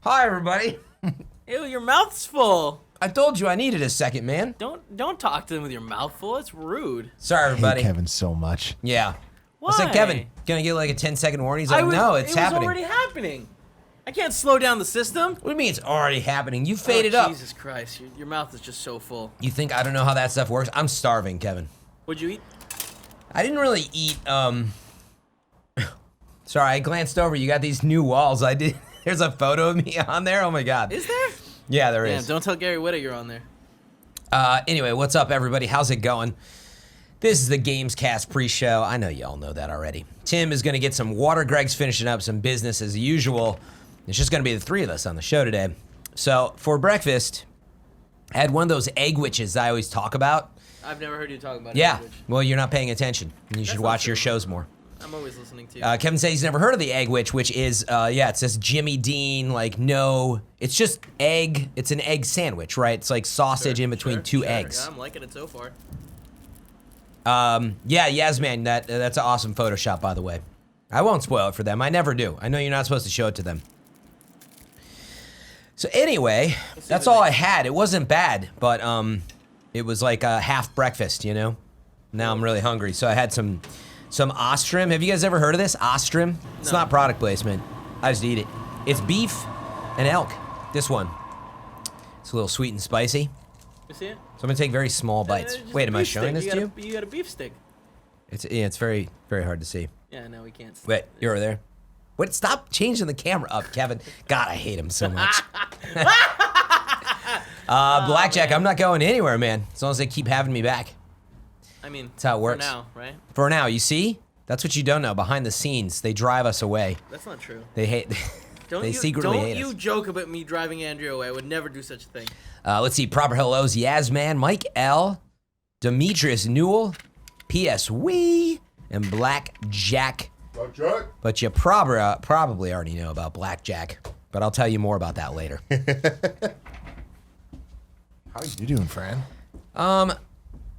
Hi, everybody. Ew, your mouth's full. I told you I needed a second, man. Don't talk to them with your mouth full. It's rude. Sorry, everybody. I hate Kevin so much. Yeah. Why? I said, Kevin, gonna get like a 10-second warning? He's like, no, it's happening. It was already happening. I can't slow down the system. What do you mean it's already happening? You faded up. Jesus Christ, your mouth is just so full. You think I don't know how that stuff works? I'm starving, Kevin. What'd you eat? I didn't really eat, Sorry, I glanced over. You got these new walls. I did. There's a photo of me on there. Oh, my God. Is there? Yeah, there is. Don't tell Gary Whitta you're on there. Anyway, what's up, everybody? How's it going? This is the Gamescast pre-show. I know you all know that already. Tim is going to get some water. Greg's finishing up some business as usual. It's just going to be the three of us on the show today. So, for breakfast, I had one of those egg witches I always talk about. I've never heard you talk about Yeah. egg witch. Well, you're not paying attention. You should watch your shows more. I'm always listening to you. Kevin says he's never heard of the egg witch, which is, it says Jimmy Dean, like, no, it's just egg, it's an egg sandwich, right? It's like sausage in between two eggs. Yeah, I'm liking it so far. Yeah, Yasman, that's an awesome Photoshop, by the way. I won't spoil it for them, I never do. I know you're not supposed to show it to them. So anyway, that's all I had. It wasn't bad, but it was like a half breakfast, you know? Now I'm really hungry, so I had some ostrim. Have you guys ever heard of this? Ostrim? It's not product placement. I just eat it. It's beef and elk. This one. It's a little sweet and spicy. You see it? So I'm gonna take very small bites. Wait, am I showing this to you? You got a beef stick. It's very, very hard to see. Yeah, no, we can't see. Wait, you're over there. Wait, stop changing the camera up, Kevin. God, I hate him so much. Blackjack, man. I'm not going anywhere, man. As long as they keep having me back. I mean, That's how it works. For now, right? For now, you see? That's what you don't know. Behind the scenes, they drive us away. That's not true. They hate. They secretly hate us. Don't you joke about me driving Andrea away. I would never do such a thing. Let's see. Proper hellos. Yasman, Mike L, Demetrius Newell, P.S. Wee, and Blackjack. Blackjack? But you probably already know about Blackjack. But I'll tell you more about that later. How are you doing, Fran?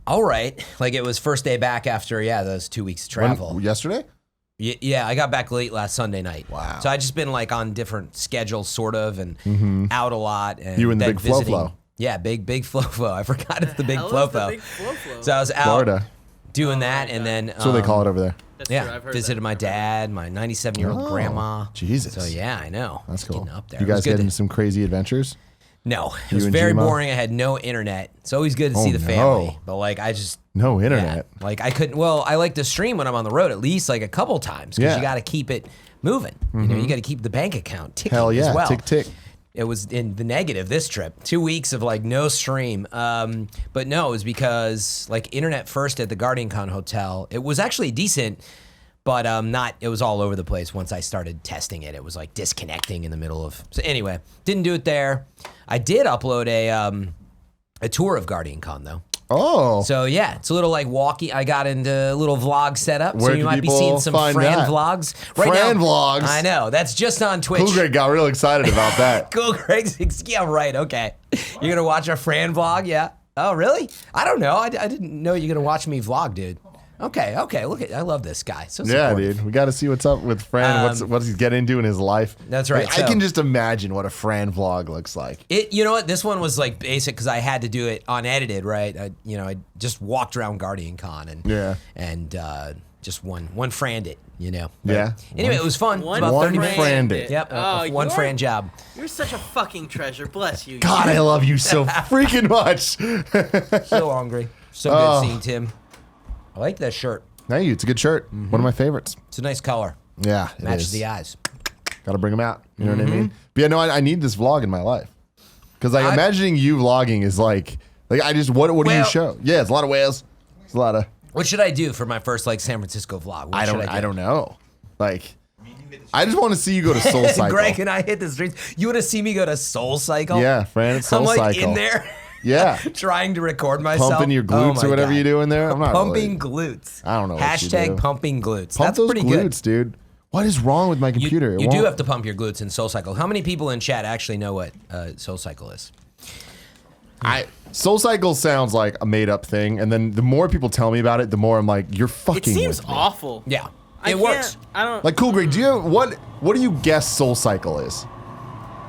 All right. Like, it was first day back after, those 2 weeks of travel. Yesterday? Yeah, I got back late last Sunday night. Wow. So I just been like on different schedules, sort of, and out a lot. And You and the then big visiting. Flo-Flo. Yeah, big Flo-Flo. I forgot it's the big Hell is Flo-Flo. the big Flo-Flo? So I was out Florida. doing Oh, that, my and God. then That's what they call it over there. That's true. yeah, I've heard visited that. my dad, my 97-year-old Oh, grandma. Jesus. So yeah, I know. That's It's cool. getting up there. You It was guys good get to- into some crazy adventures? No, it You was and very Gma? boring. I had no internet. It's always good to Oh, see the no. family, but like I just No yeah, internet. like I couldn't. Well, I like to stream when I'm on the road at least like a couple times because Yeah. you got to keep it moving. You know, you got to keep the bank account ticking Hell yeah. as well. Tick, tick. It was in the negative this trip. 2 weeks of like no stream. But no, it was because like internet first at the GuardianCon hotel. It was actually decent, but not. It was all over the place. Once I started testing it, it was like disconnecting in the middle of. So anyway, didn't do it there. I did upload a tour of GuardianCon though. Oh. So yeah, it's a little like walkie. I got into a little vlog setup, so Where you can might be people seeing some find Fran that? vlogs. Fran vlogs? I know that's just on Twitch. Cool Greg got real excited about that. Cool, Greg's. Yeah, right. Okay, you're gonna watch our Fran vlog, yeah? Oh, really? I don't know. I didn't know you're gonna watch me vlog, dude. Okay. Look at, I love this guy. So Yeah, supportive. dude. We got to see what's up with Fran. What's he getting into in his life? That's right, Like, I so- can just imagine what a Fran vlog looks like. You know what? This one was like basic because I had to do it unedited, right? I just walked around GuardianCon and just one Fran'd it, you know. But Yeah. Anyway, it was fun. It was about one 30 minutes. Fran'd it. Yep. One you're- Fran job. You're such a fucking treasure. Bless you. God, I love you so freaking much. So hungry. So good Oh. seeing Tim. I like that shirt. Thank you. It's a good shirt. One of my favorites. It's a nice color. Yeah, it Matches is. the eyes. Got to bring them out. You know what I mean? But yeah, no, I need this vlog in my life. Because like imagining you vlogging is like I just, what do you Well- show? Yeah, it's a lot of whales. It's a lot of, What should I do for my first like San Francisco vlog? What should I don't know. Like, I just want to see you go to Soul do? Cycle. Greg and I hit the streets. You want to see me go to Soul Cycle? Yeah, Fran, it's Soul I'm like Cycle. in there. Yeah. Trying to record myself. Pumping your Oh glutes my or whatever God. you do in there. I'm not Pumping really, glutes. I don't know what you Hashtag do. pumping glutes. Pump That's those pretty glutes, good. dude. What is wrong with my computer? You do have to pump your glutes in Soul Cycle. How many people in chat actually know what Soul Cycle is? Soul Cycle sounds like a made up thing, and then the more people tell me about it, the more I'm like, you're fucking. It seems with me. awful. Yeah, I it works. I don't. Like, Cool Greg, do you what do you guess Soul Cycle is?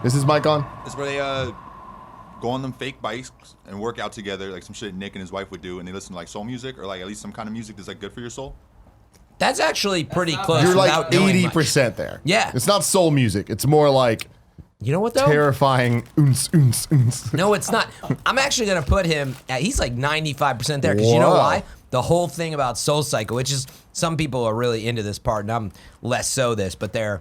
Is his mic on? It's where they go on them fake bikes and work out together, like some shit Nick and his wife would do, and they listen to like soul music or like at least some kind of music that's like good for your soul. That's actually pretty close. You're without like knowing much. 80% there. Yeah. It's not soul music. It's more like You know what though? terrifying. No, it's not. I'm actually gonna put him at, he's like 95% there, because you know Whoa. why? The whole thing about Soul Cycle, which is, some people are really into this part, and I'm less so this, but they're,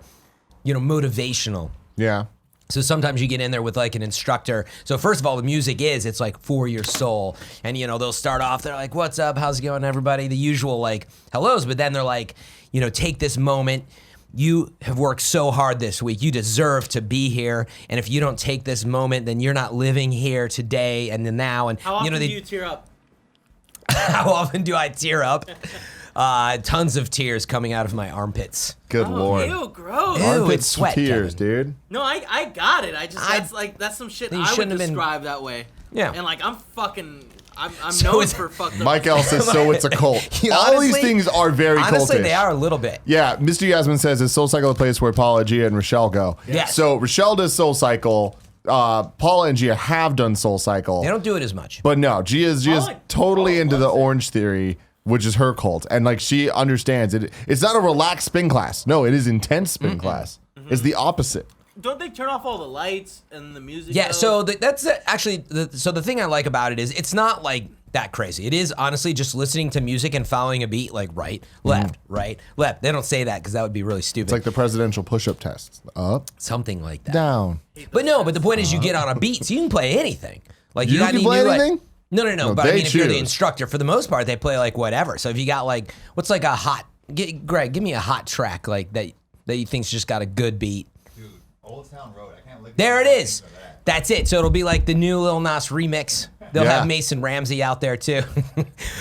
motivational. Yeah. So sometimes you get in there with like an instructor. So first of all, the music it's like for your soul. And they'll start off, they're like, what's up? How's it going, everybody? The usual like hellos, but then they're like, take this moment. You have worked so hard this week. You deserve to be here. And if you don't take this moment, then you're not living here today and the now. And How often do you tear up? How often do I tear up? Tons of tears coming out of my armpits. Good lord. Ew, gross. Ew. Armpits it's sweat, tears, Kevin. dude. No, I got it. That's some shit You I would shouldn't have been- describe that way. Yeah. And like I'm So known it's- for fucked up. Mike L says, so it's a cult. All these Honestly- things are very Honestly, cultish. they are a little bit. Yeah, Mr. Yasmin says, is Soul Cycle a place where Paula, Gia, and Rochelle go? Yes. So Rochelle does Soul Cycle. Paula and Gia have done Soul Cycle. They don't do it as much. But no, Gia's like totally Paula into the loves it. Orange Theory, which is her cult. And like she understands it. It's not a relaxed spin class. No, it is intense spin class. It's the opposite. Don't they turn off all the lights and the music? Yeah, though? so that's actually, the thing I like about it is it's not like that crazy. It is honestly just listening to music and following a beat, like right, left, right, left. They don't say that because that would be really stupid. It's like the presidential push-up test. Up, something like that. down. But no, but the point is you get on a beat, so you can play anything. Like You got can any play new, like- anything? No, No, but I they mean, if you're the choose. instructor, for the most part, they play like whatever. So if you got like, what's like a hot, Greg, give me a hot track like that you think's just got a good beat. Dude, Old Town Road. I can't live There it is. That's it. So it'll be like the new Lil Nas remix. They'll Yeah. have Mason Ramsey out there too.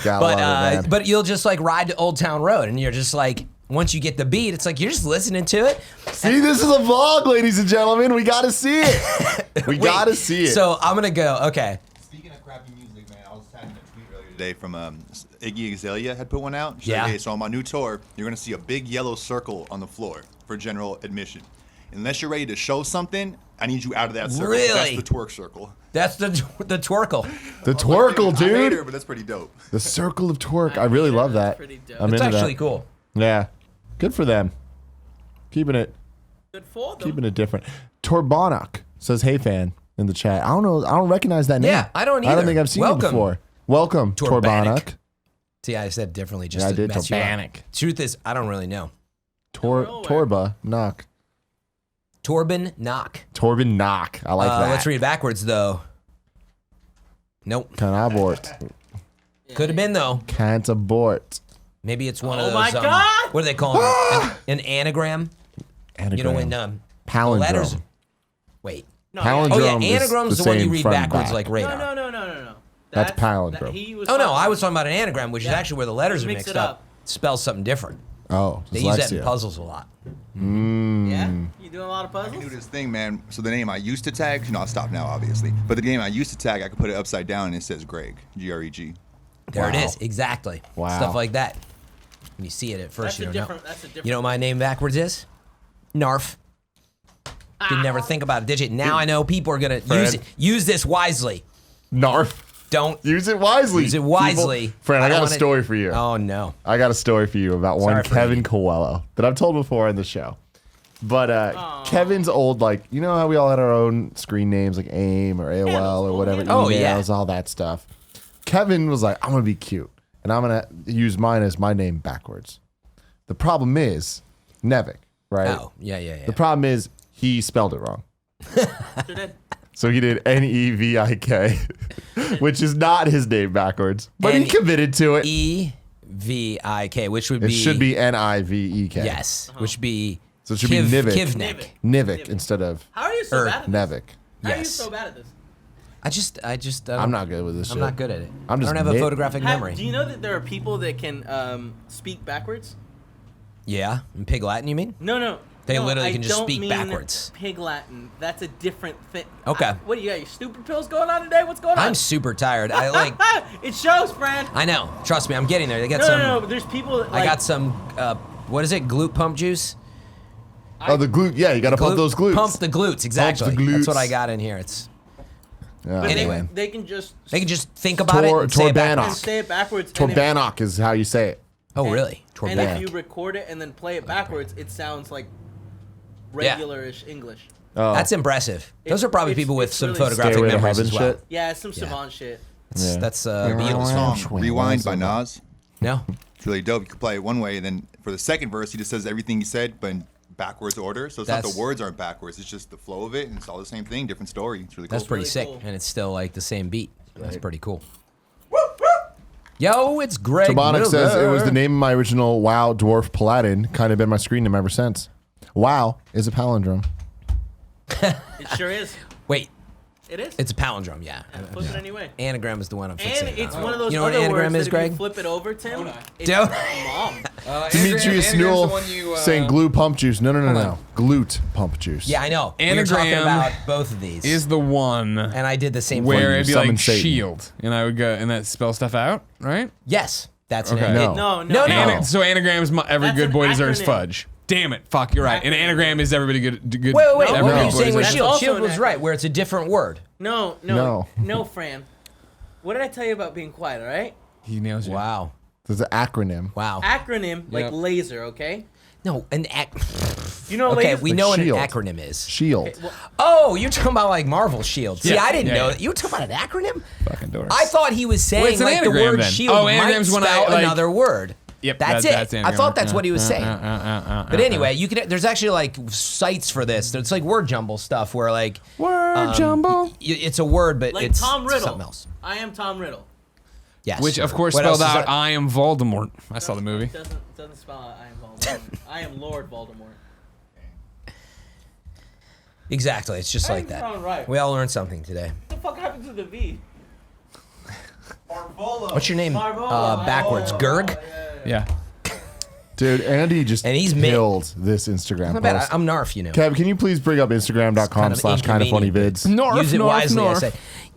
Gotta love it, man. But you'll just like ride to Old Town Road, and you're just like, once you get the beat, it's like you're just listening to it. See, this is a vlog, ladies and gentlemen. We gotta see it. We gotta see it. So I'm gonna go. Okay. Speaking of crappy music, man, I was tagging a tweet earlier today from Iggy Azalea had put one out. She Yeah. said, hey, so on my new tour, you're gonna see a big yellow circle on the floor for general admission. Unless you're ready to show something, I need you out of that circle. Really? That's the twerk circle. That's the twerkle. the twerkle, I hate her, dude. but that's pretty dope. The circle of twerk. I really love that. Pretty dope. I'm It's into actually that. cool. Yeah, good for them. Keeping it Good for them. Keeping it different. Torbanok says, "Hey, fan," in the chat. I don't know. I don't recognize that name. Yeah, I don't I don't either. think I've seen Welcome. it before. Welcome, Torbanok. Torbanok. See, I said it differently just Yeah, I to did. mess you up. Torbanok. Truth is, I don't really know. Torba knock. Torben Knock. Torben knock. I like that. Let's read it backwards though. Nope. Can't abort. Could have been though. Can't abort. Maybe it's one Oh of those. my God! What do they call them? an anagram. Anagram. You know when palindrome. letters. Wait. No, Palindrome. Oh yeah, is anagram's the the one you same read front backwards back. like radar. No. That's palindrome. he was Oh no, talking- I was talking about an anagram, which is Yeah. actually where the letters are Mix mixed it up. up. Spells something different. Oh, They use that in dyslexia. puzzles a lot. Yeah, you doing a lot of I can do puzzles? this thing, man. So the name I used to tag, I stopped now, obviously. But the name I used to tag, I could put it upside down and it saes Greg, Greg. There it Wow. is, exactly. Wow. Stuff like that. When you see it at first, That's you a don't know. different. That's a different. You know what my name backwards is? Narf. Didn't never think about it, did you? Now I know people are gonna Fred. use this wisely. Narf. Don't Use it wisely. use it wisely. People. Fran, I don't got a wanna- story for you. Oh no. I got a story for you about one Sorry for Kevin me. Coelho that I've told before in the show. But Kevin's old, like, you know how we all had our own screen names, like AIM or AOL or whatever, Oh, emails, yeah. all that stuff. Kevin was like, I'm going to be cute, and I'm going to use mine as my name backwards. The problem is Nevik, right? Oh, yeah. The problem is he spelled it wrong. Sure did. So he did Nevik, which is not his name backwards, but he committed to it. EVIK, which would It be should be Nivek. yes, which be So it should be Nivik. Kivnik. Nivik instead of How are you so bad at this? Nevik. How are you Yes. so bad at this? I just don't, I'm not good with this I'm shit. not good at it. I'm just I don't have a nit- photographic memory. Do you know that there are people that can speak backwards? Yeah, in Pig Latin, you mean? No. They No, literally I can just don't speak mean backwards. Pig Latin. That's a different thing. Okay. What do you got? Your stupid pills going on today? What's going on? I'm super tired. I like. It shows, Fran. I know. Trust me, I'm getting there. They got No, some. no. There's people that I like. got some. What is it? Glute pump juice. Oh, the glute. Yeah, you got to pump those glutes. Pump the glutes, exactly. glutes. That's what I got in here. It's Yeah, But Anyway. they can just think about it and say it backwards. and say it backwards. and if- Torbanok is how you say it. Oh, really? And if Torbanok. you record it and then play it backwards, it sounds like regular-ish English. Oh. That's impressive. Those are probably it's- people with it's some really photographic Stairway to memories Heaven as well. shit? Yeah, it's some savant shit. That's Yeah. Beatles. Song Rewind by Nas. No? It's really dope. You can play it one way, and then for the second verse, he just says everything he said, but in backwards order. So it's not That's- the words aren't backwards. It's just the flow of it, and it's all the same thing, different story. It's really cool. That's pretty really sick. cool. And it's still like the same beat. That's pretty cool. Yo, it's Greg Tabonic says it was Miller. the name of my original WoW Dwarf Paladin. Kind of been my screen name ever since. WoW is a palindrome. It sure is. Wait, It is. it's a palindrome, yeah. Flip it anyway. Anagram is the one I'm fixing. And it's one of those You know what other anagram words is, that Greg? if you flip it over, Tim, it's Don't- mom. Demetrius Anagram's the Newell one you, saying glue pump juice. No. Glute pump juice. Yeah, I know. We were talking Anagram about both of these. Is the one and I did the same where thing. it'd be summon like Satan. shield, and I would go and that spell stuff out, right? Yes, that's an Okay. anagram. No. No. No. So anagrams, every That's good an boy deserves acronym. fudge. Damn it, fuck, you're right. An Acronym. anagram is everybody good. Wait. No. What every were good you boy saying with deserves- That's shield? also Shield an was acronym. right, where it's a different word. No. No, Fran. What did I tell you about being quiet, all right? He nails you. Wow. There's an acronym. Wow. Acronym, like Yep. laser, okay? No, an You know Okay, laser? we know what an shield. acronym is. Shield. Okay, well, Oh, you're talking about like Marvel Shield. See, Yeah, I didn't yeah, know yeah. that. You were talking about an acronym? Fucking dorks. I thought he was saying Well, it's an like the anagram word then. shield Oh, might anagram's when I, spell like- another word. Yep, That's that's it. I anagram. thought that's what he was saying. But But anyway, you could. There's actually like sites for this. It's like word jumble stuff where like word jumble. it's a word, but like it's Tom Riddle. something else. I am Tom Riddle. Yes. Which of course What else spelled is out that? I am Voldemort. I saw the movie. Doesn't spell out I am Voldemort. I am Lord Voldemort. Exactly. It's just like That that. sound right. We all learned something today. What the fuck happened to the V? What's your name? Marvola. Backwards. Gurg? Yeah. Dude, Andy just And he's killed this Instagram Not bad. post. I'm Narf, you know. Kev, can you please bring up Kind of Instagram.com/kindafunnyvids? Norf, Use it Norf, wisely. I Norf. say,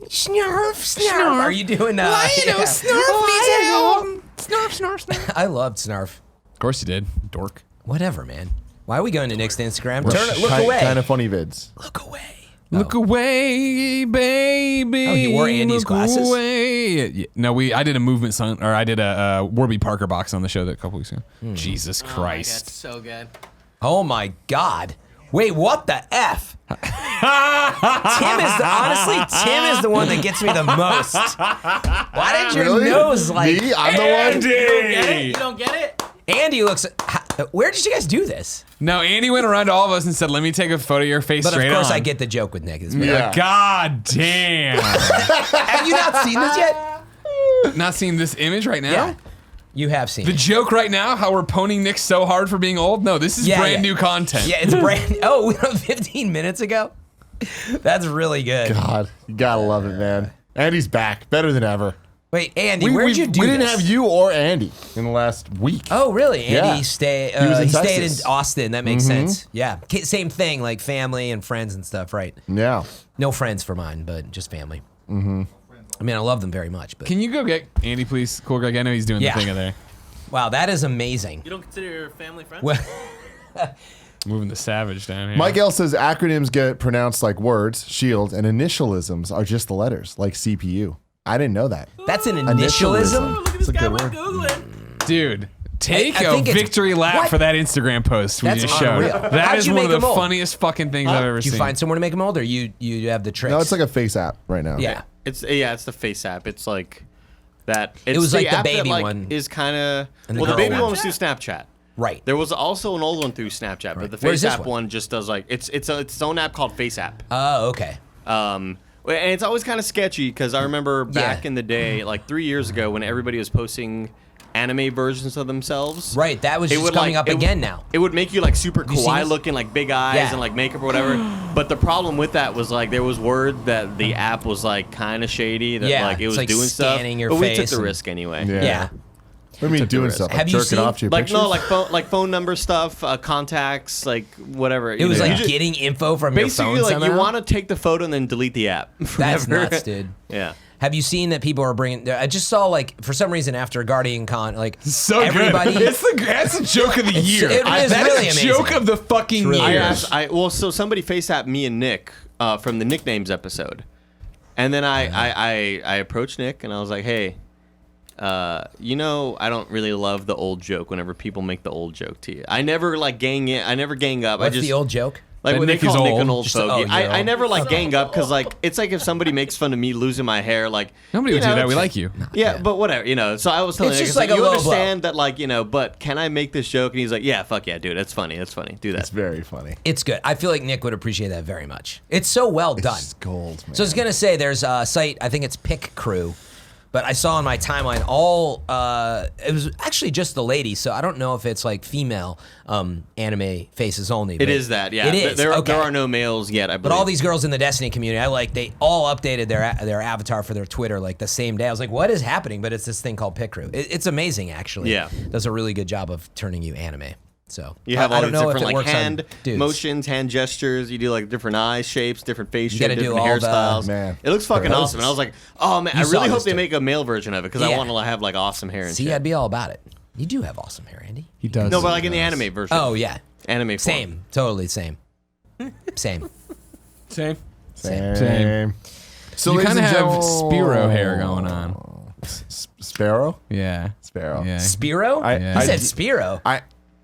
snarf. Are you doing Lionel, yeah. snarf me down. Snarf, snarf. I loved snarf. Of course you did, dork. Whatever, man. Why are we going to Nick's Instagram? Turn it. Look away. Kind of funny vids. Look away. Look away, baby. Oh, he wore Andy's Look glasses? away. Yeah, no, I did a movement song, or I did a Warby Parker box on the show that a couple weeks ago. Jesus Oh my God, Christ. so good. Oh my God. Wait, what the F? Tim is the one that gets me the most. Why did your Really? nose like Me? I'm the one? Get it? You don't get it? Andy looks where did you guys do this? No, Andy went around to all of us and said, "Let me take a photo of your face But straight of course on." I get the joke with Nick. Yeah. God damn. Have you not seen this yet? Not seeing this image right now? Yeah. You have seen The it. joke right now, how we're poning Nick so hard for being old? No, this is Yeah, brand yeah. new content. Yeah, it's brand oh, 15 minutes ago? That's really good. God, you gotta love it, man. Andy's back, better than ever. Wait, Andy, where'd you do we didn't this? have you or Andy in the last week. Oh, really? Andy Yeah. he stayed in Texas. Austin. That makes sense. Yeah. Same thing, like family and friends and stuff, right? Yeah. No friends for mine, but just family. Mm-hmm. I mean, I love them very much, but Can you go get Andy, please? Cool Greg. I know he's doing Yeah. the thing in there. wow, that is amazing. You don't consider your family friends? Well, Moving the savage down here. Mike L says acronyms get pronounced like words, shield, and initialisms are just the letters, like CPU. I didn't know that. that's an Oh, initialism. look at It's this a guy good went word. Googling. Dude, take I a think it's- victory lap what? for that Instagram post we That's just showed. unreal. That How'd is you one of make the them old? funniest fucking things I've ever Did you seen. find somewhere to make them old, or you have the tricks? No, it's like a face app right now. yeah. It's the face app. It's like that. It was like the app baby that, like, one. Is kind of And the well, the girl baby one. one was through Snapchat. Right. There was also an old one through Snapchat, but the Where's face this app one? one just does like it's its own app called Face App. Oh, okay. And it's always kind of sketchy because I remember back in the day, like 3 years ago, when everybody was posting anime versions of themselves. Right. That was It just would, coming like, up it would- again now. It would make you like super you seen kawaii this? looking, like big eyes Yeah. and like makeup or whatever. But the problem with that was like there was word that the app was like kind of shady, that Yeah, like it it's was like doing stuff. scanning your but we took face the and- risk anyway. Yeah. What do you mean Took the doing risk. stuff? Like Have you jerking seen- off to your Like pictures? no, like phone number stuff, contacts, like whatever. It was you like just- getting info from your phone basically like somehow? you want to take the photo and then delete the app. That's forever. nuts, dude. Yeah. Have you seen that people are bringing? I just saw like for some reason after GuardianCon, like So everybody. good. That's the joke of the year. it is That really is amazing. joke of the fucking really year. is. So somebody FaceApped me and Nick from the nicknames episode, and then I approached Nick and I was like, hey, I don't really love the old joke whenever people make the old joke to you. I never like gang it. I never gang up. What's I just the old joke? like That when Nick they is call Nick old. an old Just, fogey. you're I old. never like gang up because like it's like if somebody makes fun of me losing my hair, like Nobody would do that. We it's- like you. Yeah, but whatever, So I was telling It's Nick, just like like a you low understand that, like but can I make this joke? And he's like, yeah, fuck yeah, dude, that's funny, do that. It's very funny. It's good. I feel like Nick would appreciate that very much. It's so well done. It's gold, man. So I was gonna say there's a site. I think it's Pick Crew. But I saw on my timeline it was actually just the ladies, so I don't know if it's like female anime faces only. It but is that, yeah. It is. There okay. are no males yet, I believe. But all these girls in the Destiny community, they all updated their avatar for their Twitter like the same day. I was like, what is happening? But it's this thing called Pick Crew. It's amazing, actually. Yeah. Does a really good job of turning you anime. So You have I all don't these know if different it like works on hand dudes. motions, hand gestures. You do like different eye shapes, different face You shapes, gotta do different all the- hairstyles. Man. It looks fucking Poses. awesome. And I was like, oh man, You I saw really hope this they too. make a male version of it because Yeah. I want to have like awesome hair and See, shit. I'd be all about it. You do have awesome hair, Andy. He does. No, but like in the anime version. Oh yeah, Anime form. same, totally same, same. Same. Same. So You ladies kind of and have gentlemen- Spiro hair going on. Sparrow? Yeah. Sparrow. Yeah. Spiro? Yeah. He said Spiro.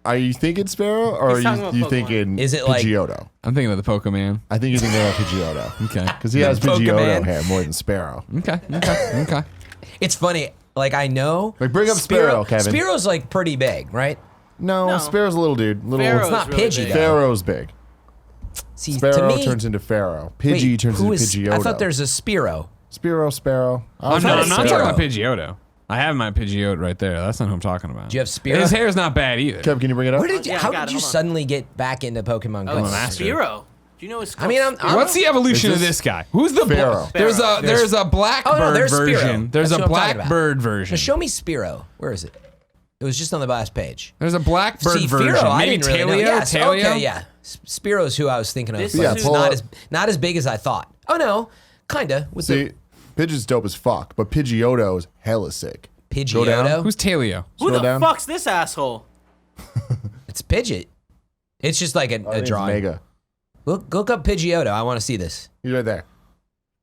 Are you thinking Sparrow or He's are talking about you Pokemon. thinking Is it like- Pidgeotto? I'm thinking of the Pokemon. I think you're thinking about Pidgeotto. Okay. Because he has Pidgeotto Pokemon. hair more than Sparrow. Okay. It's funny. Like I know. Like, bring up Sparrow, Kevin. Spiro's like pretty big, right? No, No. Sparrow's a little dude. Little Pharaoh's It's not really Pidgey, big. though. Pharaoh's big. See, Sparrow to me, turns into Pharaoh. Pidgey wait, turns who into is- Pidgeotto. I thought there's a Spiro. Sparrow. Oh, no, I'm not Spiro. talking about Pidgeotto. I have my Pidgeotto right there. That's not who I'm talking about. Do you have Spiro? His hair's not bad either. Kevin, can you bring it up? Where did you, Yeah, I how got did it. you Hold on. suddenly get back into Pokemon Go? Oh, it's master. Spiro. Do you know it's I mean, I'm What's the evolution Is of this- this guy? Who's the Pharaoh. There's a There's- blackbird Oh, no, there's Spiro. version. There's That's a what I'm talking about. blackbird version. Now show me Spiro. Where is it? It was just on the last page. There's a blackbird See, version. Firo, I Maybe didn't really know. Taleo. Yes, Taleo? okay, yeah. Spiro's who I was thinking of. This but Yeah, it's pull not up. not as big as I thought. Oh no, kinda with See, Pidgeot's dope as fuck, but Pidgeotto is hella sick. the Go down. Pidgeotto. Who's Taleo? Who Scroll the down. fuck's this asshole? It's Pidgeot. It's just like I a think it's drawing. Mega. Look up Pidgeotto. I want to see this. He's right there.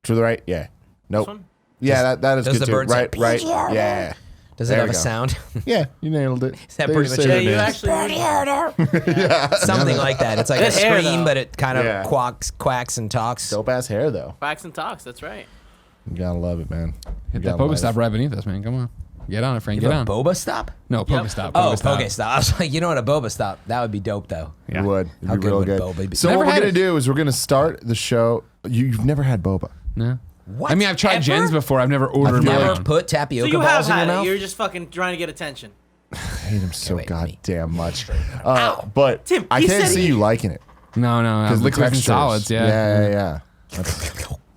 To the right? Yeah. Nope. one? Yeah, that is does good the too. bird say, Right. Yeah. Does it There have we a go. sound? Yeah, you nailed it. that They pretty just much say it? the Yeah, you names. actually Something like that. It's like Good a hair, scream, though. but it kind of Yeah. quacks and talks. Dope ass hair though. Wax and talks. That's right. You gotta love it, man. Hit that Pokestop right beneath us, man. Come on. Get on it, Frank. You Get have a on. Boba Stop? No, Pokestop. Oh, Pokestop. Pokestop. I was like, you know what, a Boba Stop. That would be dope, though. Yeah. It would. It'd How be good real would good. Boba be? So Never what we're had gonna it. do is we're gonna start the show. You've never had boba. No. What? I mean, I've tried Ever? Gens before. I've never ordered I've my never Never own. put So tapioca you have balls in your had it. mouth? You're just fucking trying to get attention. I hate him so wait, let me- goddamn much. But Tim, I he can't said see he- you liking it No, because the liquids and textures. solids. Yeah. Yeah.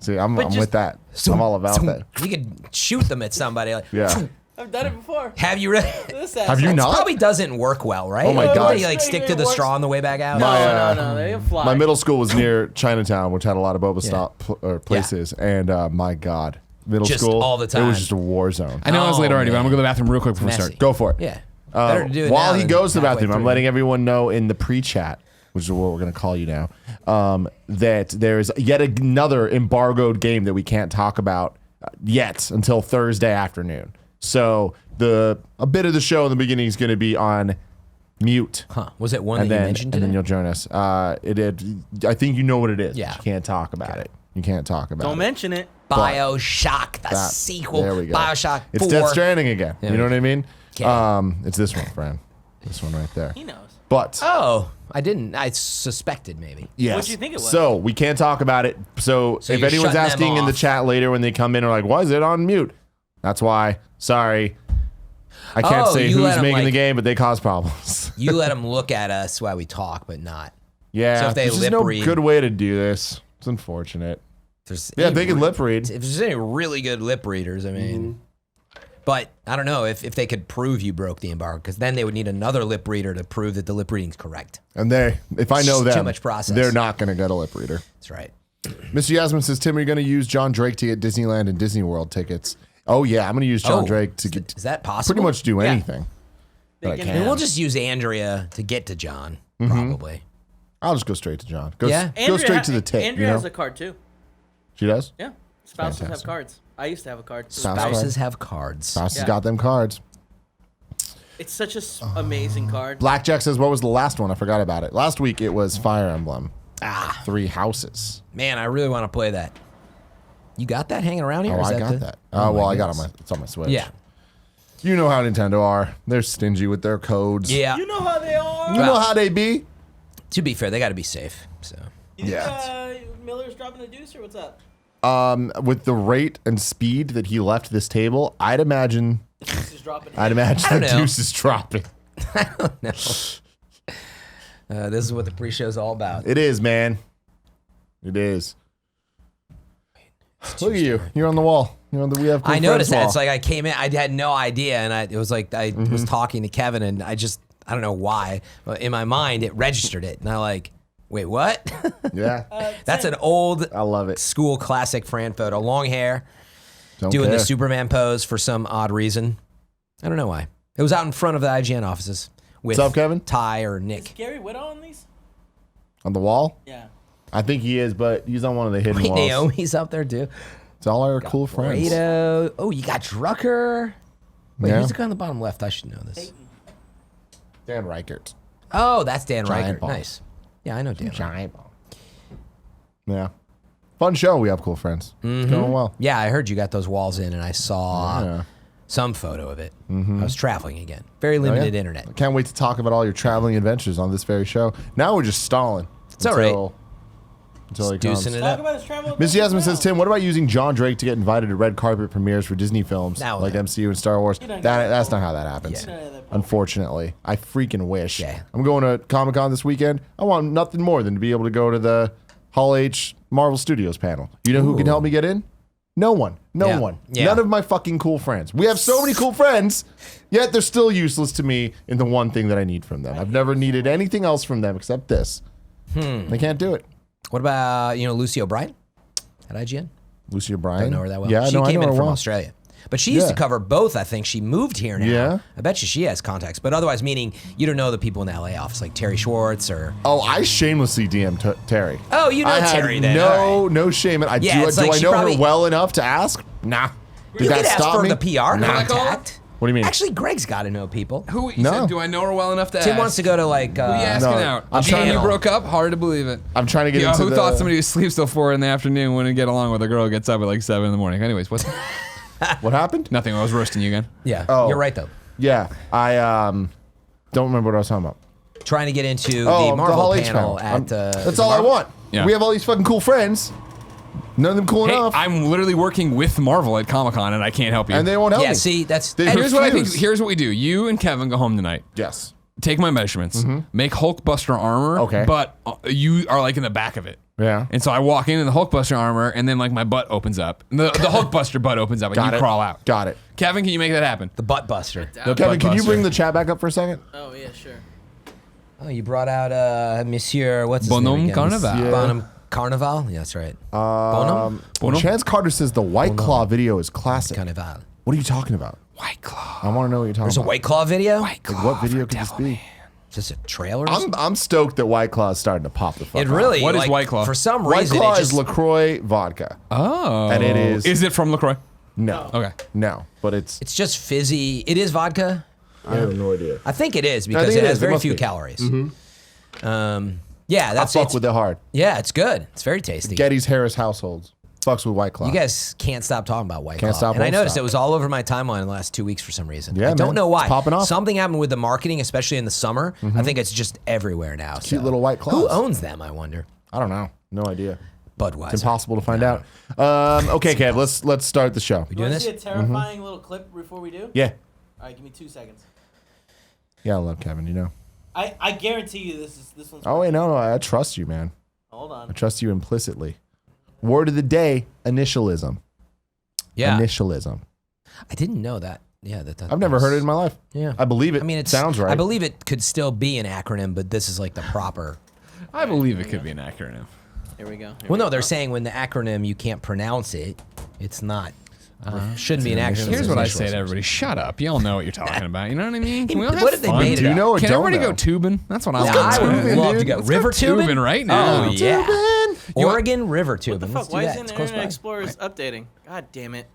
See, I'm just- with that. I'm all about that. You could shoot them at somebody. Like, Yeah. I've done it before. Have you really? This Have you It not? probably doesn't work well, right? Oh my Don't God. they like stick to the straw on the way back out? No, they didn't fly. My middle school was near Chinatown, which had a lot of boba stop places, and my God, middle Just school all the It time. was just a war zone. I know I was Oh, late already, but I'm man. gonna go to the bathroom real quick before we Messy. start. Go for it. Yeah. Better to do it While now he than goes to the halfway bathroom, I'm through. letting everyone know in the pre-chat, which is what we're going to call you now, that there's yet another embargoed game that we can't talk about yet until Thursday afternoon. So a bit of the show in the beginning is going to be on mute. Huh? Was it one And that you then, mentioned and then today? you'll join us. I think you know what it is. Yeah. You can't talk about it. You can't talk about Don't it. mention it. BioShock, the That- sequel. There we go. BioShock 4. It's Death Stranding again. Yeah, You know we- what I mean? Okay. It's this one, Fran. This one right there. He knows. But Oh, I didn't. I suspected maybe. yes. What'd you think it was? So we can't talk about it. So if you're anyone's shutting them asking in the off. chat later when they come in, or like, why is it on mute? That's why. Sorry. I can't Oh, say you let who's 'em, making the like- game, but they cause problems. You let them look at us while we talk, but not. Yeah. So if they there's just lip no read- good way to do this. It's unfortunate. If there's Yeah, any they can re- lip read. If there's any really good lip readers, I mean. But I don't know if they could prove you broke the embargo, because then they would need another lip reader to prove that the lip reading's correct. And if I know Too them, much process. they're not going to get a lip reader. That's right. Mr. Yasmin says, Tim, are you going to use John Drake to get Disneyland and Disney World tickets? Oh, yeah. I'm going to use John Drake to get. Is that possible? Pretty much do anything that I They can. can- We'll just use Andrea to get to John, probably. I'll just go straight to John. Go, Yeah. go straight to the tape. Andrea you know? has a card too. She does? Yeah. Spouses have Fantastic. cards. I used to have a card. Spouse Spouses have cards. Spouses Yeah. got them cards. It's such a amazing card. Blackjack says, what was the last one? I forgot about it. Last week it was Fire Emblem. 3 Houses. Man, I really want to play that. You got that hanging around here? Oh, or is I got the- that. Oh, Well, my I got it goodness. it's on my Switch. Yeah. You know how Nintendo are. They're stingy with their codes. Yeah. You know how they are. You know how they be? To be fair, they got to be safe. So You think, Yeah. Miller's dropping a deuce or what's up? With the rate and speed that he left this table, I'd imagine Deuce is dropping. I the don't know. deuce is dropping. no. This is what the pre-show's all about. It is, man. It is. Look at you. You're on the wall. You're on the We Have Cool I noticed Friends that. wall. It's like I came in, I had no idea, and it was like I was talking to Kevin, and I don't know why, but in my mind it registered it, and I like, wait, what? Yeah. That's an old I love it. school classic Fran photo. Long hair, Don't doing care. the Superman pose for some odd reason. I don't know why. It was out in front of the IGN offices with What's up, Kevin? Ty or Nick. Gary Whitta on these? On the wall? Yeah. I think he is, but he's on one of the hidden Wait, walls. Naomi's up there too. It's all our cool friends. Rado. Oh, you got Drucker. Wait, Yeah. who's the guy on the bottom left? I should know this. Dan Reichert. Oh, that's Dan Giant Reichert. ball. Nice. Yeah, I know Dan. Reichert. Giant ball. Yeah. Fun show. We Have Cool Friends. It's going well. Yeah, I heard you got those walls in, and I saw Yeah. some photo of it. I was traveling again. Very limited Oh, yeah? internet. I can't wait to talk about all your traveling adventures on this very show. Now we're just stalling. It's all right. Until he comes. Deucing it Talk up. about his travel. Miss Yasmin says, Tim, what about using John Drake to get invited to red carpet premieres for Disney films No, like no. MCU and Star Wars? don't get that. That's not how that happens. Yeah. Unfortunately. I freaking wish. Yeah. I'm going to Comic-Con this weekend. I want nothing more than to be able to go to the Hall H Marvel Studios panel. You know who can help me get in? No one. No Yeah. one. Yeah. None of my fucking cool friends. We have so many cool friends, yet they're still useless to me in the one thing that I need from them. I've never needed anything else from them except this. They can't do it. What about, Lucy O'Brien at IGN? Lucy O'Brien. Don't know her that well. Yeah, she no, I came know in her from well. Australia. But she used to Yeah. cover both, I think. She moved here now. Yeah. I bet you she has contacts. But otherwise, meaning you don't know the people in the LA office, like Terry Schwartz or... Oh, I shamelessly DM'd Terry. Oh, you know I had Terry then. All right. no shame. Yeah, Do it's I like she know probably- her well enough to ask? Nah. Did You that could ask stop for me? the PR Nah. contact. What do you mean? Actually, Greg's got to know people. Who you No. said? Do I know her well enough to Tim ask? wants to go to like... Who you asking No, out? I'm trying You to- broke up? Hard to believe it. I'm trying to get Yeah, into who the... thought somebody who sleeps till 4 in the afternoon wouldn't get along with a girl who gets up at like 7 in the morning? Anyways, what's What happened? nothing? I was roasting you again. Yeah, Oh. you're right, though. Yeah, I don't remember what I was talking about. Trying to get into Oh, the Marvel Hall H panel panel. at... That's all I want. Yeah. We have all these fucking cool friends. None of them cool Hey, enough. I'm literally working with Marvel at Comic-Con and I can't help you. and they won't help Yeah, me. see, that's... They And here's what I think. refuse. Here's what we do. You and Kevin go home tonight. Yes. Take my measurements. Make Hulkbuster armor. Okay. But you are like in the back of it. Yeah. And so I walk in the Hulkbuster armor, and then like my butt opens up. The Hulkbuster butt opens up, and Got you it. crawl out. Got it. Kevin, can you make that happen? The butt buster. The Kevin, can you butt bring buster. the chat back up for a second? Oh yeah, sure. Oh, you brought out Monsieur... What's his Bonhomme name again? Carnival. Yeah. Bonhomme Carnival? Yeah, that's right. Bonhomme? Bonhomme? Chance Carter says the White Claw video is classic. Carnival. What are you talking about? White Claw. I want to know what you're talking There's a about. White Claw video? Like, what video could this be? Just a trailer? or something? I'm stoked that White Claw is starting to pop the fuck It off. really... What is like, White Claw? For some White reason, Claw it just... is LaCroix vodka. Oh. And it is- Is it from LaCroix? No. Okay. No, but it's... It's just fizzy. It is vodka? I have no idea. I think it is because think it it has is. It very must few be. calories. Yeah, I that's fuck it's, with it hard. Yeah, it's good. It's very tasty. Gettys Harris households. Fucks with White Claw. You guys can't stop talking about White Can't Claw. stop, And I won't noticed stop. it was all over my timeline in the last 2 weeks for some reason. Yeah, I don't man. know why. It's popping off. Something happened with the marketing, especially in the summer. I think it's just everywhere now. Cute so. little White Claws. Who owns them, I wonder? I don't know. No idea. Budweiser. It's impossible to find out. Okay, Kev, let's start the show. We doing Want to this? see a terrifying little clip before we do? Yeah. All right, give me 2 seconds. Yeah, I love Kevin, you know. I guarantee you this one's. Oh, wait, no, I trust you, man. Hold I on. trust you implicitly. Word of the day, initialism. Yeah. Initialism. I didn't know that. Yeah, I've never heard it in my life. Yeah. I believe it. I mean, it sounds right. I believe it could still be an acronym, but this is like the proper. I believe it could be an acronym. Here we go. Well, no, they're saying when the acronym you can't pronounce it, it's not. Shouldn't be an acronym. Here's what I say to everybody: shut up. You all know what you're talking about. You know what I mean? Can we all have What if they fun? made it Do you up? know or Can don't everybody know? go tubing? That's what I Yeah, want. I would tubing, love dude. to go. Let's River tubing tubing right now. Oh, yeah. Tubing. Oregon River tubing. What the Let's fuck? do Why that. isn't It's close Internet by. Explorer's updating? God damn it.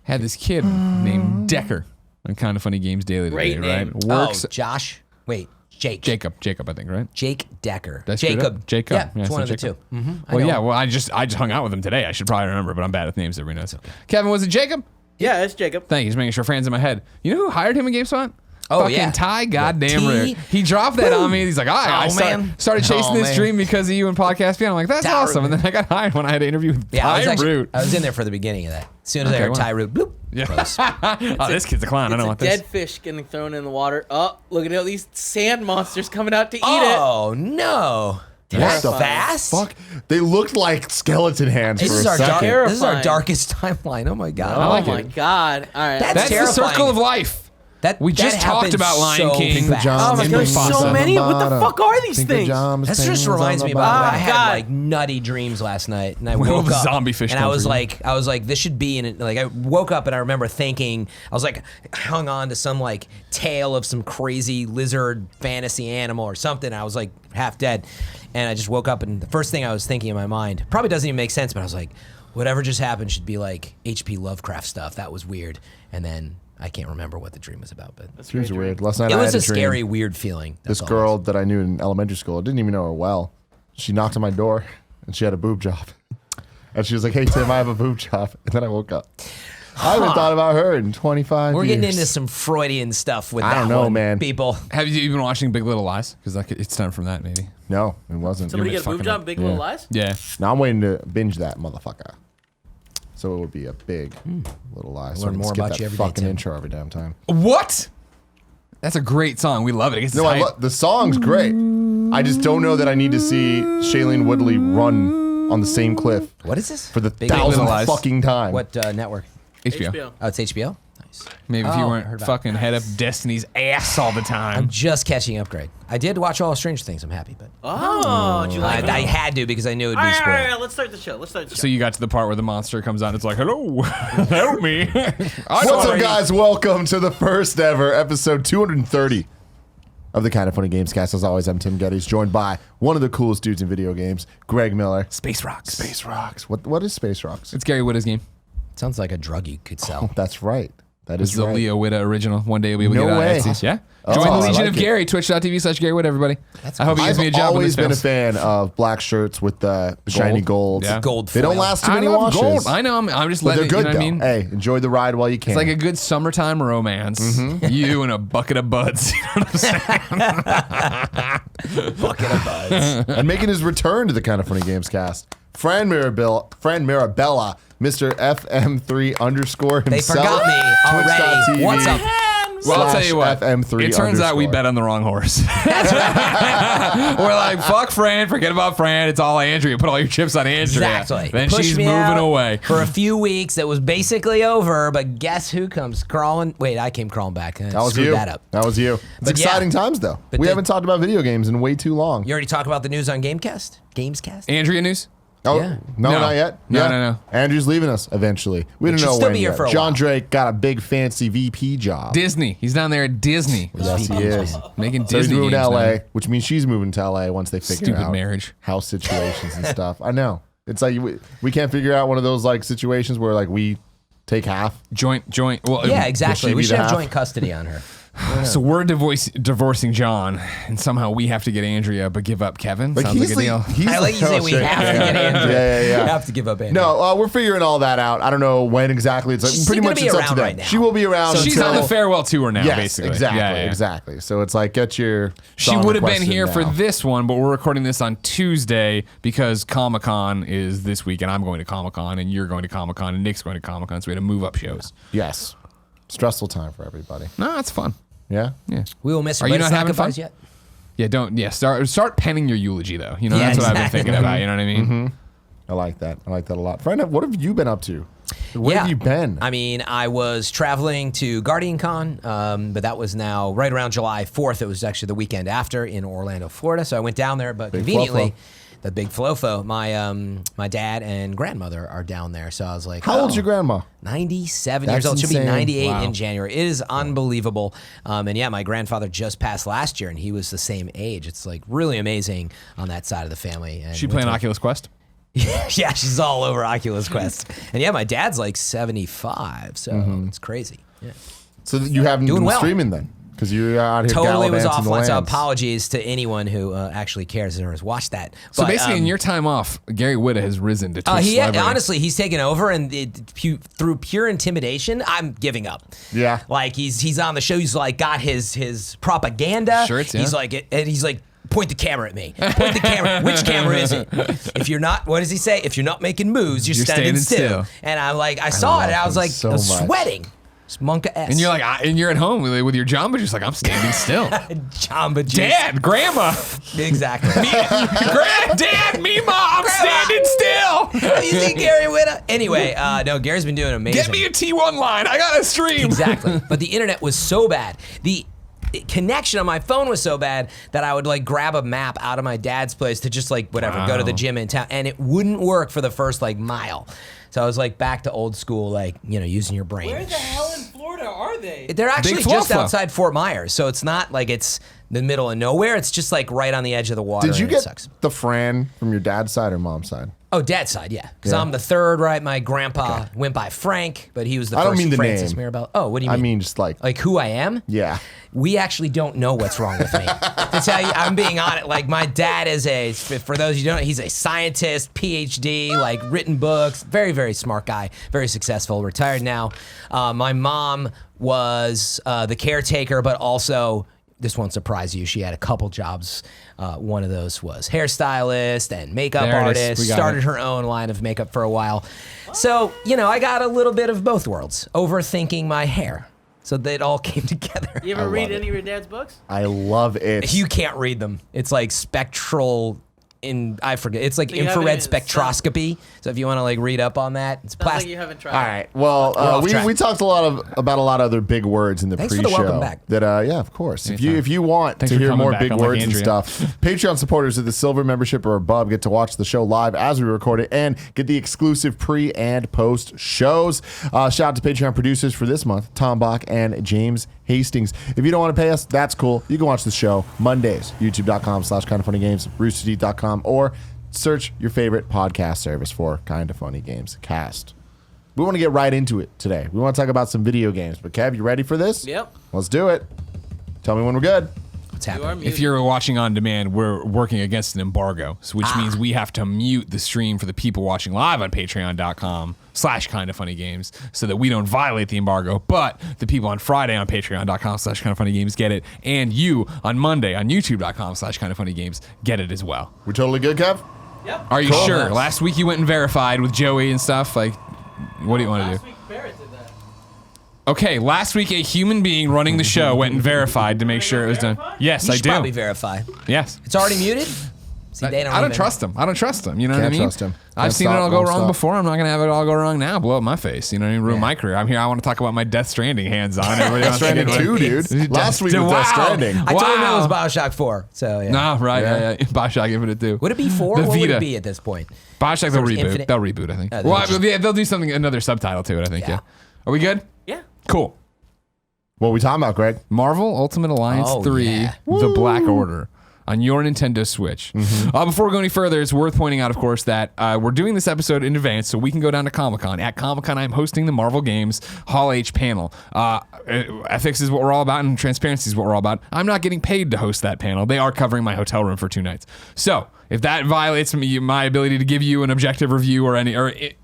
Had this kid named Decker on Kind of Funny Games Daily today, Great right? name. Works. Oh, Josh. Wait, Jake. Jacob, I think, right? Jake Decker. Did I screw it up? Jacob. Yeah, Yeah, it's so one of the Jacob. two. Mm-hmm. Well, yeah. Well, I just hung out with him today. I should probably remember, but I'm bad with names. Everybody knows. Kevin, was it Jacob? Yeah, it's Jacob. Thank you. Just making sure Fran's in my head. You know who hired him in GameSpot? Oh, Fucking yeah. Ty goddamn T. Rick. He dropped that on me. He's like, I man. started chasing Oh, this man. dream because of you and Podcast Beyond. I'm like, that's Ty awesome. Root. And then I got hired when I had to interview with Yeah, I Ty Root. was in there for the beginning of that. As soon as I Okay, heard wow. Ty Root, bloop. Yeah. Close. Oh, this kid's a clown. I know It's a what this. dead fish getting thrown in the water. Oh, look at all these sand monsters coming out to eat it. Oh, no. That the fast? Fuck. They looked like skeleton hands This for is, a our second. this is our Terrifying. darkest timeline. Oh, my God. I Oh like my it. god. All right. That's That's the terrifying. circle of life. We just talked about Lion King. Fast. Oh my Pink god, there's pajamas so on many. What the fuck are these things? That just reminds me, by the way, I had God. like nutty dreams last night, and I Well, woke the up, zombie fish and come I was for you. like, this should be in it. Like, I woke up and I remember thinking, I was like, hung on to some like tale of some crazy lizard fantasy animal or something. I was like half dead, and I just woke up, and the first thing I was thinking in my mind probably doesn't even make sense, but I was like, whatever just happened should be like H.P. Lovecraft stuff. That was weird, and then I can't remember what the dream was about, but Dreams are weird. Last night it I was had a dream. scary, weird feeling. This That's all. girl that I knew in elementary school, I didn't even know her well. She knocked on my door and she had a boob job. And she was like, hey, Tim, I have a boob job. And then I woke up. I haven't thought about her in 25 We're years. getting into some Freudian stuff with I that don't know, one, man. people. Have you been watching Big Little Lies? Because it's done from that, maybe. No, it wasn't. Somebody You're get a boob fucking job, up. Big Little Lies? Yeah. Now I'm waiting to binge that motherfucker. So it would be a big little lie. So Learn I can more skip about that you every day, fucking Tim. intro every damn time. What? That's a great song. We love it. It's No, the song's great. I just don't know that I need to see Shailene Woodley run on the same cliff What is this? for the Big Little thousandth Lies. fucking time. What network? HBO. Oh, it's HBO? Nice. Maybe if you Oh, weren't heard about fucking head up Destiny's ass all the I'm time. just catching up, Greg. I did watch all Stranger Things. I'm happy, but Oh, did you like I it? had to because I knew it would All be right, all right, all spoiled. right, let's start the show. So you got to the part where the monster comes out and it's like, hello, help me. What's up, guys? Welcome to the first ever episode 230 of the Kind of Funny Gamescast. As always, I'm Tim Gettys, joined by one of the coolest dudes in video games, Greg Miller. Space Rocks. Space Rocks. What is Space Rocks? It's Gary Whitta's game. Sounds like a drug you could sell. That's right. That This is is a right. Leo Whitta original. One day you'll be able to No get it on way. Etsy. Yeah? Oh, Join the I Legion like of it. Gary, twitch.tv/Gary Whitta, everybody. I hope he gives I've me a job when always this been a fails. fan of black shirts with the shiny gold. Yeah. Gold They don't foil. last too I many love washes. gold. I know. I'm just But letting they're you good know though. what I mean? Hey, enjoy the ride while you can. It's like a good summertime romance. You and a bucket of buds. You know what I'm saying? Bucket of buds. and making his return to the Kind of Funny Gamescast, Fran Mirabella, Mr. FM3 underscore They himself. forgot me already. Twitch.tv. What's up? Well, I'll tell you what. FM3 It turns out we underscore. bet on the wrong horse. We're like, fuck Fran, forget about Fran. It's all Andrea. Put all your chips on Andrea. Exactly. Then Pushed she's me moving out away. for a few weeks. It was basically over, but guess who comes crawling? Wait, I came crawling back. That was Screwed you. that up. That was you. It's But yeah. exciting times though. But We the- haven't talked about video games in way too long. You already talked about the news on Gamescast? Andrea news? Oh, Yeah. no, No. not yet. No, Yeah. no. Andrew's leaving us eventually. We don't should know still when be here yet. for a John while. Drake got a big fancy VP job. Disney. He's down there at Disney. Yes, he is. Making So he's Disney moving to games LA, now. which means she's moving to LA once they figure Stupid out marriage. house situations and stuff. I know. It's like we can't figure out one of those like situations where like we take half. Joint. Well, Yeah, exactly. she We be should the have half? joint custody on her. So we're divorcing John, and somehow we have to get Andrea, but give up Kevin. Like Sounds like a deal. he's I like you say we shit. have to get Andrew. Yeah. We have to give up Andrew. No, we're figuring all that out. I don't know when exactly. It's like She's pretty gonna much be it's up to around them. right now. She will be around. So she's until, on the farewell tour now, Yes, basically. exactly, Yeah. exactly. So it's like get your. She song would have been requested here for now. this one, but we're recording this on Tuesday because Comic-Con is this week, and I'm going to Comic-Con, and you're going to Comic-Con, and Nick's going to Comic-Con, so we had to move up shows. Yes, stressful time for everybody. No, it's fun. Yeah. Yeah. We will miss her. Are you but it's not having goodbyes fun? yet. Yeah, don't. Yeah, start penning your eulogy though. You know, Yeah, that's what I've been exactly. thinking about. You know what I mean? I like that. I like that a lot. Friend, what have you been up to? Where have you been? I mean, I was traveling to GuardianCon, but that was now right around July 4th. It was actually the weekend after in Orlando, Florida. So I went down there, but Big conveniently, fluff, the big flofo. My dad and grandmother are down there, so I was like, How old's your grandma? 97 That's years old. She'll be insane. 98 Wow. in January. It is unbelievable. And yeah, my grandfather just passed last year, and he was the same age. It's like really amazing on that side of the family. And She playing Oculus Quest? yeah, she's all over Oculus Quest. And yeah, my dad's like 75, so it's crazy. Yeah. So you haven't Doing been well. streaming then? Because you're out here Totally was gallivanting the offline, so lands. apologies to anyone who actually cares or has watched that. So But, basically, in your time off, Gary Whitta has risen to Twitch celebrity. honestly, he's taken over, and through pure intimidation, I'm giving up. Yeah. Like he's on the show. He's like got his propaganda. Shirts, yeah. He's like, point the camera at me. Point the camera. Which camera is it? If you're not, what does he say? If you're not making moves, you're standing still. And I'm like, I saw it, and I was him like, so I was much. sweating. It's Monka S. And you're like, and you're at home with your Jamba Juice, like I'm standing still. Jamba Juice. Dad, Grandma, Exactly. Dad, Mima, I'm standing still. Have you seen Gary Whitta? Anyway, no, Gary's been doing amazing. Get me a T1 line. I got to stream. Exactly. But the internet was so bad. The connection on my phone was so bad that I would like grab a map out of my dad's place to just like whatever, go to the gym in town, and it wouldn't work for the first like mile. So I was like back to old school, like, using your brain. Where the hell in Florida are they? They're actually Big just Fluffo. outside Fort Myers, so it's not like it's the middle of nowhere. It's just like right on the edge of the water. Did you and it get sucks. the Fran from your dad's side or mom's side? Oh, dad's side, yeah. Because Yeah. I'm the third, right? My grandpa went by Frank, but he was the I first don't mean the Francis name. Mirabelle. Oh, what do you I mean? mean, just like who I am? yeah. We actually don't know what's wrong with me. To tell you, I'm being honest. Like, my dad is for those you don't know, he's a scientist, PhD, like written books, very, very smart guy, very successful, retired now. My mom was the caretaker, but also, this won't surprise you, she had a couple jobs. One of those was hairstylist and makeup There it is. artist, We got started it. her own line of makeup for a while. So, I got a little bit of both worlds, overthinking my hair. So they all came together. You I ever read love it. any of your dad's books? I love it. You can't read them. It's like spectral. I forget. It's like So you haven't infrared even- spectroscopy. So if you want to like read up on that, it's Sounds like plastic. you haven't tried. All right. Well, off track. we talked about a lot of other big words in the Thanks for pre-show. the welcome back. That yeah, of course. Anytime. If you want Thanks to for hear coming more back, big unlike words and Andrea. stuff, Patreon supporters of the Silver membership or above get to watch the show live as we record it and get the exclusive pre and post shows. Shout out to Patreon producers for this month, Tom Bach and James Hastings. If you don't want to pay us, that's cool. You can watch the show Mondays, youtube.com/kindoffunnygames, roosterteeth.com, or search your favorite podcast service for Kinda Funny Games Cast. We want to get right into it today. We want to talk about some video games. But Kev, you ready for this? Yep. Let's do it. Tell me when we're good. What's You are happening? muted. If you're watching on demand, we're working against an embargo, which means we have to mute the stream for the people watching live on patreon.com/kindoffunnygames so that we don't violate the embargo. But the people on Friday on patreon.com/kindoffunnygames get it. And you on Monday on youtube.com/kindoffunnygames get it as well. We totally good, Kev? Yep. Are you Cool. sure? Nice. Last week you went and verified with Joey and stuff. Like, what do you want to Last do? week Barrett did that. Okay, last week a human being running the show went and verified to make sure it was done. Yes, You I should do. probably verify. Yes. It's already muted. See, they don't. I don't even- trust him. I don't trust him. You know what I Can't mean? trust him. I've Won't seen it stop, all go won't wrong stop. before. I'm not gonna have it all go wrong now. Blow up my face. You know what I mean? Ruin Yeah. my career. I'm here. I want to talk about my Death Stranding hands on. Everybody else Stranding can get 2, one. dude. Last week was Wow. Death Stranding. I told him it was Wow. Bioshock 4. So yeah. Nah, right. Yeah. Yeah. Bioshock Infinite 2. Would it be 4? The What would Vita. it be at this point? Bioshock, they'll it's reboot. Infinite? They'll reboot, I think. they'll Well, just- yeah, they'll do something, another subtitle to it, I think. Yeah. Yeah. Are we good? Yeah. Cool. What are we talking about, Greg? Marvel Ultimate Alliance Oh, 3, yeah. The Black Order on your Nintendo Switch. Before we go any further, it's worth pointing out, of course, that we're doing this episode in advance so we can go down to Comic-Con. At Comic-Con, I'm hosting the Marvel Games Hall H panel. Ethics is what we're all about, and transparency is what we're all about. I'm not getting paid to host that panel. They are covering my hotel room for 2 nights. So if that violates my ability to give you an objective review or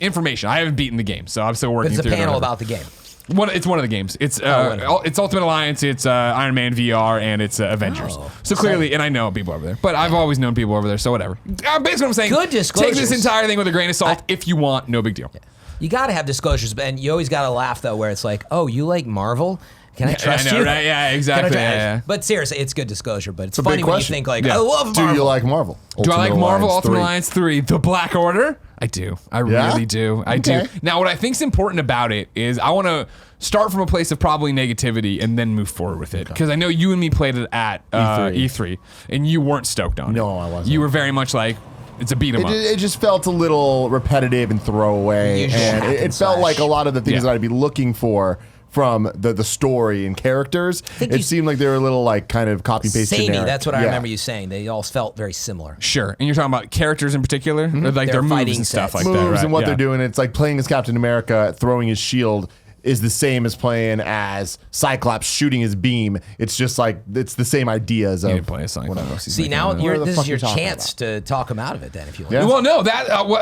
information, I haven't beaten the game, so I'm still But working it's a through it or panel whatever. about the game. It's one of the games. It's whatever. it's Ultimate Alliance. It's Iron Man VR, and it's Avengers. Oh, so clearly, and I know people over there, but I've always known people over there. So whatever. Basically, what I'm saying. Good Take this disclosures. entire thing with a grain of salt if you want. No big deal. You got to have disclosures, and you always got to laugh though, where it's like, "Oh, you like Marvel? Can I trust I know, you?" right? Yeah, Can I exactly. trust- Yeah. But seriously, it's good disclosure. But it's a funny big when question. you think like, Yeah. "I love Do Marvel." you like Marvel? Do I like Ultimate Marvel Alliance Ultimate 3. Alliance 3, The Black Order? I do. I Yeah? really do. I Okay. do. Now, what I think's important about it is I want to start from a place of probably negativity and then move forward with it. Because I know you and me played it at E3, and you weren't stoked on it. No, I wasn't. You were very much like, It's a beat 'em up. It just felt a little repetitive and throwaway, Usual and hack it and felt slash. like a lot of the things Yeah. that I'd be looking for from the story and characters. It seemed like they were a little like kind of copy paste. Samey, generic. that's what I Yeah. remember you saying. They all felt very similar. Sure. And you're talking about characters in particular? Or like Their their moves fighting and stuff sets. like that, Moves right? and what Yeah. they're doing. It's like playing as Captain America, throwing his shield is the same as playing as Cyclops shooting his beam. It's just like it's the same ideas You of need to play a Cyclops. He's See, making now a- Where the this fuck is you your talking chance to talk him out of it then, if you want. Yeah. Well, no,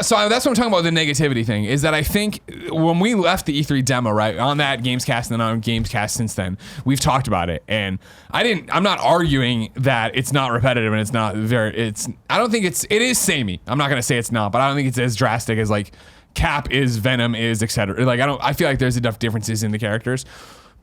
so that's what I'm talking about. The negativity thing is that I think when we left the E3 demo, right, on that Gamescast and then on Gamescast since then, we've talked about it, and I'm not arguing that it's not repetitive and it's not I don't think it is samey. I'm not gonna say it's not, but I don't think it's as drastic as like Cap is, Venom is, etc. Like I feel like there's enough differences in the characters.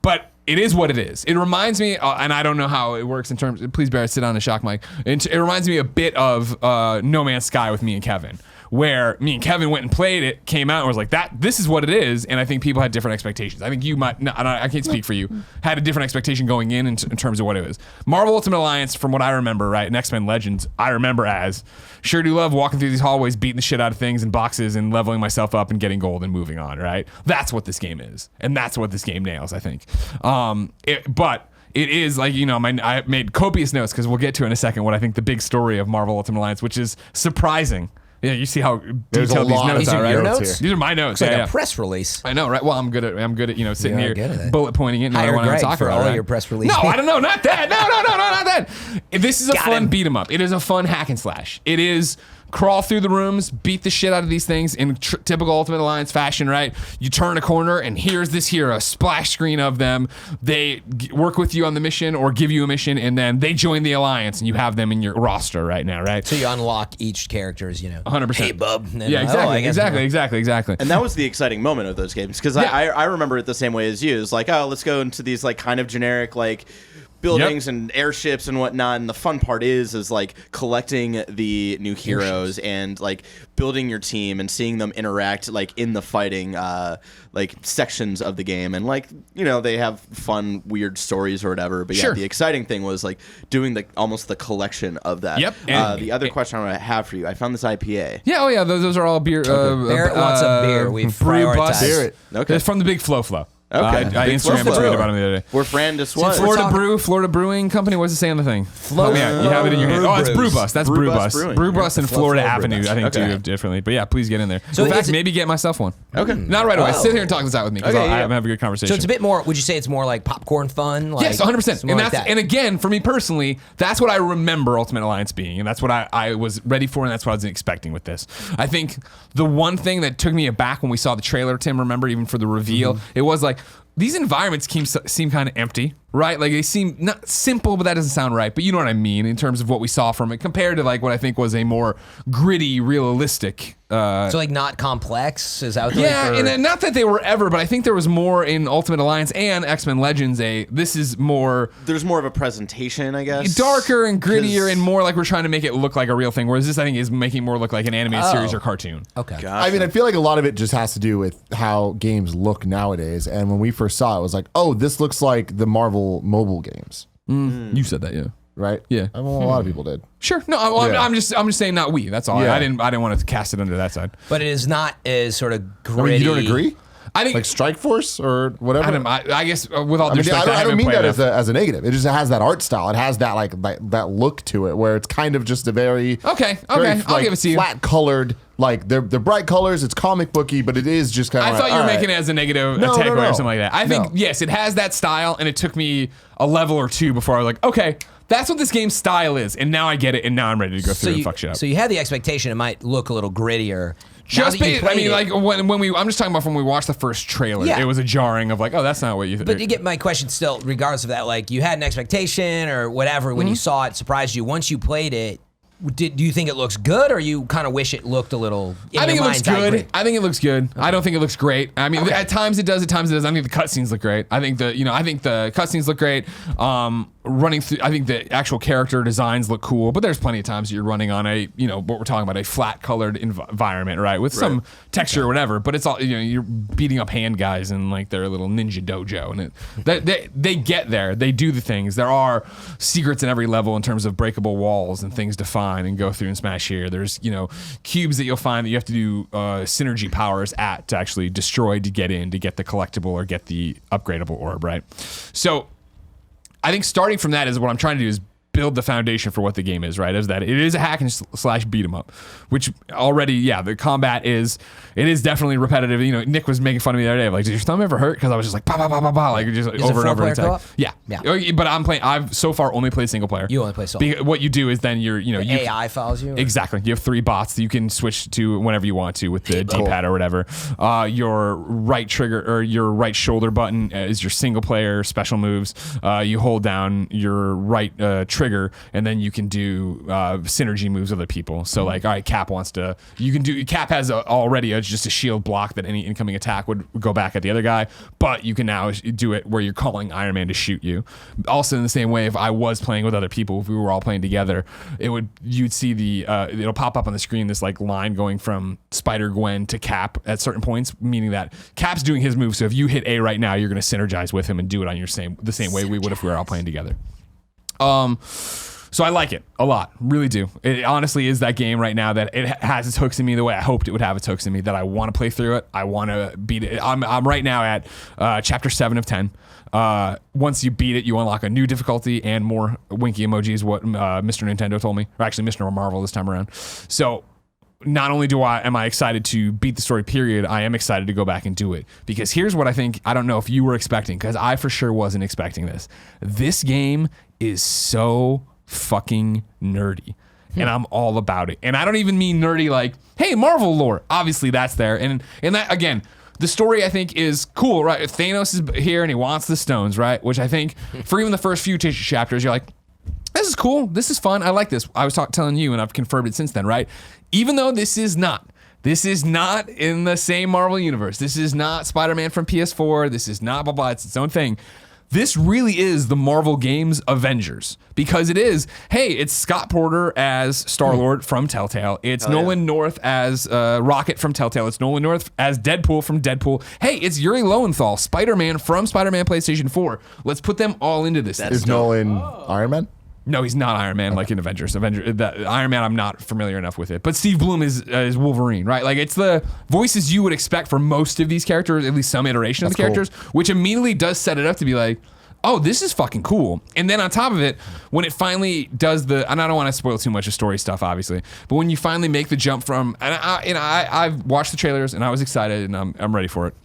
But it is what it is. It reminds me, and I don't know how it works in terms. Please, Barrett, sit down and shock mic. It reminds me a bit of No Man's Sky with me and Kevin, where me and Kevin went and played it, came out, and was like, this is what it is. And I think people had different expectations. I think you might, I can't speak for you, had a different expectation going in terms of what it was. Marvel Ultimate Alliance, from what I remember, right, and X-Men Legends, I remember as sure do love walking through these hallways, beating the shit out of things and boxes and leveling myself up and getting gold and moving on, right? That's what this game is. And that's what this game nails, I think. But it is like, I made copious notes because we'll get to in a second what I think the big story of Marvel Ultimate Alliance, which is surprising. Yeah, you see how There's a detailed these lot of notes These are, are your right? notes? These are my notes. It's like yeah, a press release. I know, right? Well, I'm good at sitting You're here good at it. bullet pointing it. And Hire I want to Greg talk for about all it, right? your press release. No, I don't know, not that. No, not that. This is a Got fun him. beat 'em up. It is a fun hack and slash. It is crawl through the rooms, beat the shit out of these things in typical Ultimate Alliance fashion, right? You turn a corner and here's this hero, splash screen of them. They work with you on the mission or give you a mission, and then they join the alliance and you have them in your roster right now, right? So you unlock each character's, 100%. Hey, bub. And then, Yeah, exactly, I guess, exactly. And that was the exciting moment of those games because Yeah. I remember it the same way as you. It's like, oh, let's go into these like kind of generic like buildings and airships and whatnot. And the fun part is like collecting the new heroes and like building your team and seeing them interact like in the fighting like sections of the game. And like, they have fun, weird stories or whatever. But yeah, Sure. the exciting thing was like doing almost the collection of that. Yep. The other question I have for you, I found this IPA. Yeah, those are all beer. Barrett wants a beer. We've Brew prioritized. Bus. Barrett. Okay. It's from the Big Flow. Okay. I Big Instagram Flow. tweeted about him the other day. Where Fran just was. Florida Brewing Company. What's it say on the thing? Flow- Yeah, you have it in your hand. Brew Oh, it's Brews. Brew Bus. That's Brew Brew Bus Bus. Brewing. Brew Bus and Flow Florida Brew Avenue, Bus. I think, Okay. do differently. But yeah, please get in there. So In is fact, it- maybe get myself one. Okay. Not right away. Oh. Sit here and talk this out with me because Okay, I'm yeah. having a good conversation. So it's a bit more, would you say it's more like popcorn fun? Like, Yes, 100%. it's more And like that's that. and again, for me personally, that's what I remember Ultimate Alliance being, and that's what I was ready for, and that's what I was expecting with this. I think the one thing that took me aback when we saw the trailer, Tim, remember, even for the reveal, it was like, these environments seem kind of empty, right? Like they seem not simple, but that doesn't sound right. But you know what I mean in terms of what we saw from it compared to like what I think was a more gritty, realistic. So like not complex? Is that what Yeah, like, and then not that they were ever, but I think there was more in Ultimate Alliance and X-Men Legends. This is more There's more of a presentation, I guess. darker and grittier 'Cause- and more like we're trying to make it look like a real thing. Whereas this, I think, is making more look like an animated series or cartoon. Okay. Gotcha. I mean, I feel like a lot of it just has to do with how games look nowadays. And when we first saw it, it was like, oh, this looks like the Marvel mobile games, You said that, yeah. right? Yeah. I mean, a lot of people did. Sure. No, Yeah. I'm just saying not we. That's all. Yeah. I didn't want to cast it under that side. But it is not as sort of I gritty. mean, you don't agree? I think Like Strike Force or whatever? I guess with all I due mean, respect, I don't mean played that enough. as a negative. It just has that art style. It has that like that look to it, where it's kind of just a very Okay, very, I'll give it to you. Flat colored, like they're bright colors. It's comic booky, but it is just kind of. I thought you were making it as a negative No, takeaway no, no. or something like that. I think, No. yes, it has that style, and it took me a level or two before I was like, okay, that's what this game's style is, and now I get it, and now I'm ready to go through and fuck shit up. So you had the expectation it might look a little grittier. Just Now that you I played mean, it- like when we, I'm just talking about from when we watched the first trailer. Yeah. It was a jarring of like, oh, that's not what you. But you get my question still, regardless of that. Like you had an expectation or whatever when you saw it, surprised you. Once you played it, do you think it looks good, or you kind of wish it looked a little? I think it looks good. Gritty? I think it looks good. I don't think it looks great. I mean, at times it does. At times it does. I think the cutscenes look great. I think the cutscenes look great. running through, I think the actual character designs look cool, but there's plenty of times you're running on a, what we're talking about, a flat colored environment, right? With some texture or whatever, but it's all, you're beating up hand guys in like their little ninja dojo, and they get there, they do the things. There are secrets in every level in terms of breakable walls and things to find and go through and smash here. There's, cubes that you'll find that you have to do synergy powers to actually destroy to get in, to get the collectible or get the upgradable orb, right? So I think starting from that is what I'm trying to do is build the foundation for what the game is, right? Is that it is a hack and slash beat 'em up, which already, the combat is definitely repetitive. Nick was making fun of me the other day, like, did your thumb ever hurt? Because I was just like, bah, bah, bah, bah, bah, like just like, over and over. It's like, yeah. But I've so far only played single player. You only play solo. What you do is then you AI follows you. Exactly. You have 3 bots that you can switch to whenever you want to with the D-pad or whatever. Your right trigger or your right shoulder button is your single player special moves. You hold down your right trigger, and then you can do synergy moves with other people. So like, all right, Cap has already just a shield block that any incoming attack would go back at the other guy, but you can now do it where you're calling Iron Man to shoot you. Also in the same way, if I was playing with other people, if we were all playing together, you'd see it'll pop up on the screen, this like line going from Spider-Gwen to Cap at certain points, meaning that Cap's doing his move. So if you hit A right now, you're going to synergize with him and do it on the same way we would if we were all playing together. So I like it a lot, really do. It honestly is that game right now that it has its hooks in me the way I hoped it would have its hooks in me, that I want to play through it. I want to beat it. I'm right now at chapter 7 of 10. Once you beat it, you unlock a new difficulty and more winky emojis, what Mr. Nintendo told me, or actually Mr. Marvel this time around. So not only am I excited to beat the story, period, I am excited to go back and do it. Because here's what I think, I don't know if you were expecting, because I for sure wasn't expecting this. This game is so fucking nerdy. And I'm all about it. And I don't even mean nerdy like, hey, Marvel lore. Obviously that's there. And that, again, the story I think is cool, right? Thanos is here and he wants the stones, right? Which I think for even the first few chapters, you're like, this is cool. This is fun. I like this. I was telling you, and I've confirmed it since then, right? Even though this is not in the same Marvel universe. This is not Spider-Man from PS4. This is not blah, blah. It's its own thing. This really is the Marvel Games Avengers, because it is, hey, it's Scott Porter as Star-Lord from Telltale. It's Nolan North as Rocket from Telltale. It's Nolan North as Deadpool from Deadpool. Hey, it's Yuri Lowenthal, Spider-Man from Spider-Man PlayStation 4. Let's put them all into this. Is Nolan Iron Man? No, he's not Iron Man like in Avengers. Iron Man, I'm not familiar enough with it. But Steve Blum is Wolverine, right? Like, it's the voices you would expect for most of these characters, at least some iteration of the characters, which immediately does set it up to be like, oh, this is fucking cool. And then on top of it, when it finally does and I don't want to spoil too much of story stuff, obviously, but when you finally make the jump from, and I've watched the trailers and I was excited and I'm ready for it.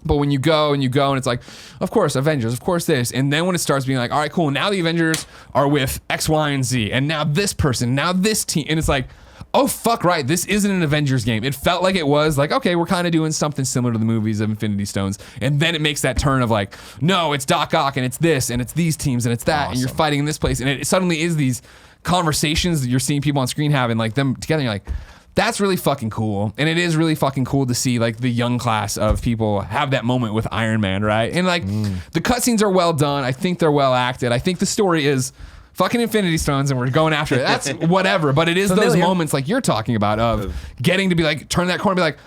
But when you go and it's like, of course, Avengers, of course this. And then when it starts being like, all right, cool, now the Avengers are with X, Y, and Z. And now this person, now this team. And it's like, oh, fuck, right, this isn't an Avengers game. It felt like it was like, okay, we're kind of doing something similar to the movies of Infinity Stones. And then it makes that turn of like, no, it's Doc Ock and it's this and it's these teams and it's that. Awesome. And you're fighting in this place. And it suddenly is these conversations that you're seeing people on screen having, like them together. And you're like, that's really fucking cool. And it is really fucking cool to see like the young class of people have that moment with Iron Man, right? And like the cutscenes are well done. I think they're well acted. I think the story is fucking Infinity Stones and we're going after it. That's whatever. But it is those moments like you're talking about of getting to be like, turn that corner and be like,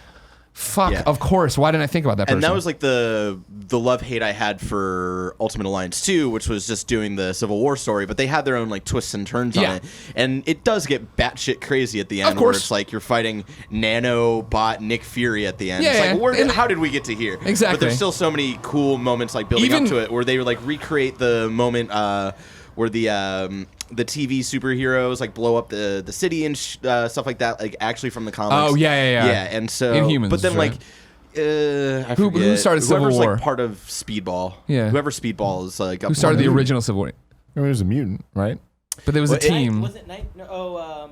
fuck, of course. Why didn't I think about that person? And that was like the love-hate I had for Ultimate Alliance 2, which was just doing the Civil War story, but they had their own like twists and turns on it. And it does get batshit crazy at the end, where it's like you're fighting nanobot Nick Fury at the end. It's like, how did we get to here? Exactly. But there's still so many cool moments like building up to it, where they would like recreate the moment where the TV superheroes like blow up the city and stuff like that, like actually from the comics. Oh yeah. And so Inhumans, but then right? like I forget. Who started Civil Whoever's War? like part of Speedball. Yeah. Whoever Speedball is like. Who started the original Civil War? It was a mutant, right? But there was a team. Was it Night? No,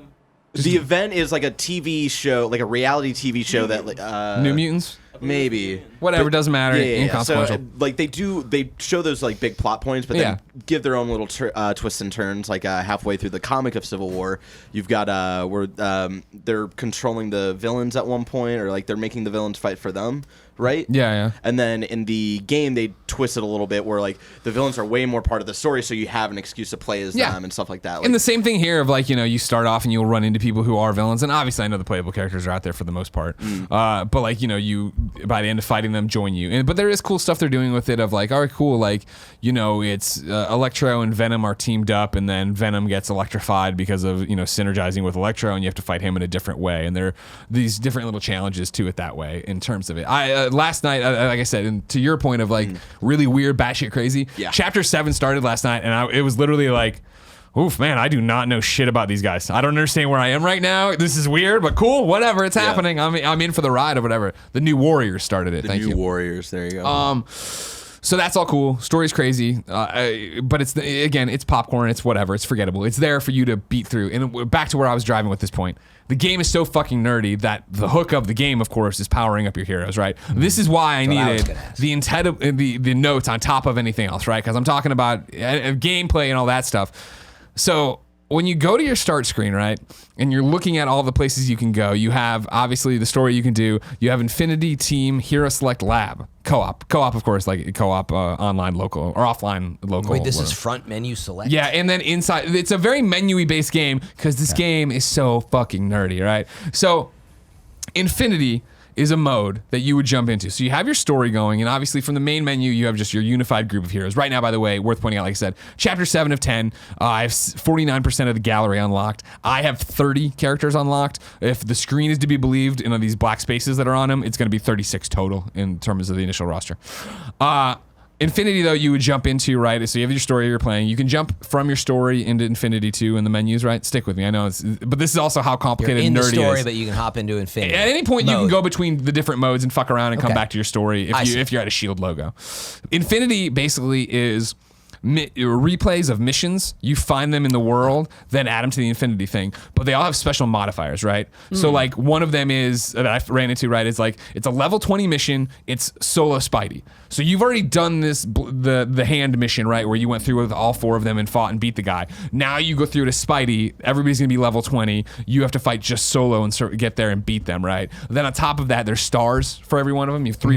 The event is like a TV show, like a reality TV show that like New Mutants. Maybe. Whatever, doesn't matter. Yeah. Inconsequential. So, like, they show those, like, big plot points, but then give their own little twists and turns. Like, halfway through the comic of Civil War, you've got where they're controlling the villains at one point, or, like, they're making the villains fight for them, right? Yeah. And then in the game, they twist it a little bit where, like, the villains are way more part of the story, so you have an excuse to play as them and stuff like that. Like, and the same thing here of, like, you start off and you'll run into people who are villains, and obviously I know the playable characters are out there for the most part. But, like, you by the end of fighting them join you. But there is cool stuff they're doing with it of, like, all right, cool, like, it's Electro and Venom are teamed up, and then Venom gets electrified because of synergizing with Electro, and you have to fight him in a different way, and there are these different little challenges to it that way in terms of it. Last night, like I said, and to your point of, like, really weird batshit crazy, Chapter 7 started last night, and it was literally like, oof, man, I do not know shit about these guys. I don't understand where I am right now. This is weird, but cool, whatever, it's happening. I'm in for the ride or whatever. The New Warriors started it. Thank you. New Warriors, there you go. So that's all cool. Story's crazy, but it's popcorn. It's whatever. It's forgettable. It's there for you to beat through. And back to where I was driving with this point. The game is so fucking nerdy that the hook of the game, of course, is powering up your heroes, right? This is why I needed the notes on top of anything else, right? Because I'm talking about gameplay and all that stuff. So when you go to your start screen, right, and you're looking at all the places you can go, you have obviously the story you can do. You have Infinity Team Hero Select Lab co-op, of course, like co-op online local or offline local. Wait, this is front menu select? Yeah, and then inside, it's a very menu-y based game because this game is so fucking nerdy, right? So Infinity is a mode that you would jump into. So you have your story going, and obviously from the main menu, you have just your unified group of heroes. Right now, by the way, worth pointing out, like I said, Chapter 7 of 10, I have 49% of the gallery unlocked. I have 30 characters unlocked. If the screen is to be believed, these black spaces that are on them, it's going to be 36 total in terms of the initial roster. Infinity, though, you would jump into, right? So you have your story you're playing. You can jump from your story into Infinity 2 in the menus, right? Stick with me. I know but this is also how complicated You're in and nerdy the story, it is. but you can hop into Infinity. At any point, you can go between the different modes and fuck around and come back to your story if you're at a shield logo. Infinity basically is replays of missions. You find them in the world, then add them to the Infinity thing. But they all have special modifiers, right? So like one of them is that I ran into, right? Is like it's a level 20 mission. It's solo Spidey. So you've already done this the hand mission, right? Where you went through with all 4 of them and fought and beat the guy. Now you go through to Spidey. Everybody's gonna be level 20. You have to fight just solo and get there and beat them, right? Then on top of that, there's stars for every one of them. You have 3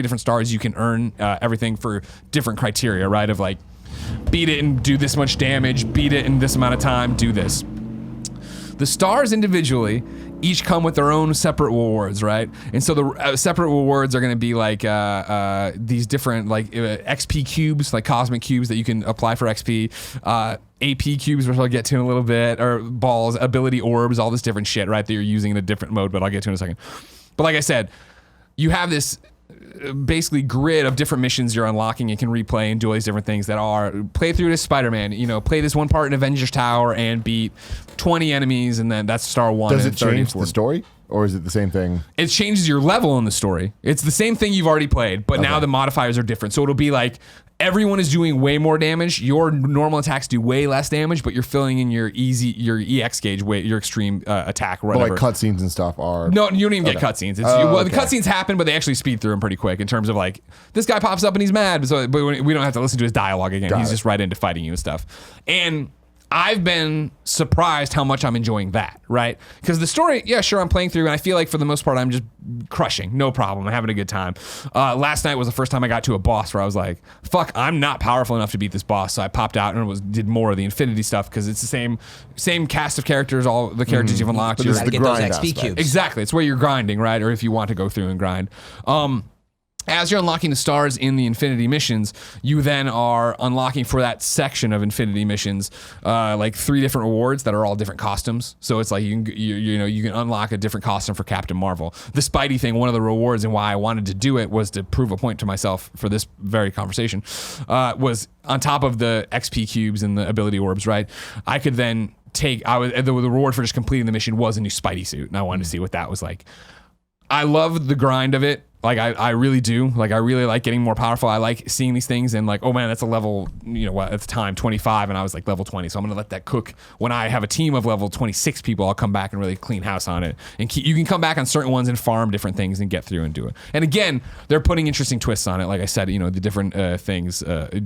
different stars. You can earn everything for different criteria, right? Of like, beat it and do this much damage, beat it in this amount of time, do this. The stars individually each come with their own separate rewards, right? And so the separate rewards are going to be like these different like XP cubes, like cosmic cubes that you can apply for XP, AP cubes, which I'll get to in a little bit, or balls, ability orbs, all this different shit, right, that you're using in a different mode, but I'll get to in a second. But like I said, you have this basically grid of different missions you're unlocking and can replay and do all these different things that are play through this Spider-Man, play this one part in Avengers Tower and beat 20 enemies, and then that's star 1. Does it change the story, or is it the same thing? It changes your level in the story. It's the same thing you've already played, but now the modifiers are different. So it'll be like everyone is doing way more damage. Your normal attacks do way less damage, but you're filling in your EX gauge, your extreme attack, or whatever. But like cutscenes and stuff are. No, you don't even get cutscenes. The cutscenes happen, but they actually speed through them pretty quick in terms of like this guy pops up and he's mad, but we don't have to listen to his dialogue again. He's just right into fighting you and stuff. And I've been surprised how much I'm enjoying that, right? Because the story, yeah, sure, I'm playing through, and I feel like for the most part, I'm just crushing. No problem. I'm having a good time. Last night was the first time I got to a boss where I was like, fuck, I'm not powerful enough to beat this boss. So I popped out and did more of the Infinity stuff because it's the same cast of characters, all the characters you've unlocked. But You this gotta is the get those grind XP aspect. cubes. Exactly. It's where you're grinding, right? Or if you want to go through and grind. As you're unlocking the stars in the Infinity missions, you then are unlocking for that section of Infinity missions, like 3 different rewards that are all different costumes. So it's like you can unlock a different costume for Captain Marvel. The Spidey thing, one of the rewards and why I wanted to do it was to prove a point to myself for this very conversation, was on top of the XP cubes and the ability orbs, right? I could then the reward for just completing the mission was a new Spidey suit, and I wanted to see what that was like. I love the grind of it. Like I really do. Like I really like getting more powerful. I like seeing these things and like, oh man, that's a level, at the time 25 and I was like level 20. So I'm going to let that cook. When I have a team of level 26 people, I'll come back and really clean house on it. And you can come back on certain ones and farm different things and get through and do it. And again, they're putting interesting twists on it. Like I said, the different things,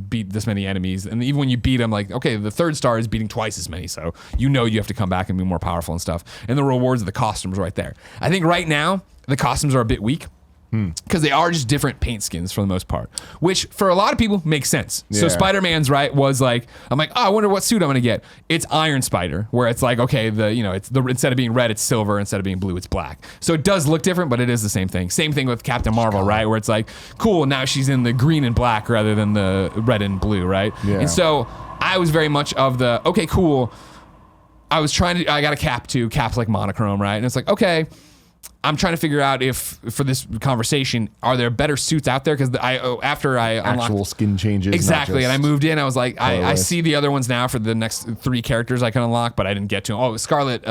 beat this many enemies. And even when you beat them, like, okay, the 3rd star is beating twice as many. So you have to come back and be more powerful and stuff. And the rewards of the costumes right there. I think right now, the costumes are a bit weak. Because they are just different paint skins for the most part, which for a lot of people makes sense. So Spider-Man's was like, I'm like, oh, I wonder what suit I'm gonna get. It's Iron Spider, where it's like, okay, it's instead of being red, it's silver. Instead of being blue, it's black. So it does look different, but it is the same thing. Same thing with Captain Marvel, right? Where it's like, cool, now she's in the green and black rather than the red and blue, right? Yeah. And so I was very much of the, okay, cool. I got a Cap too. Cap's like monochrome, right? And it's like, okay. I'm trying to figure out if, for this conversation, are there better suits out there? Because after I unlocked actual skin changes, exactly, and I moved in, I was like, I see the other ones now for the next 3 characters I can unlock, but I didn't get to them. Oh, Scarlet,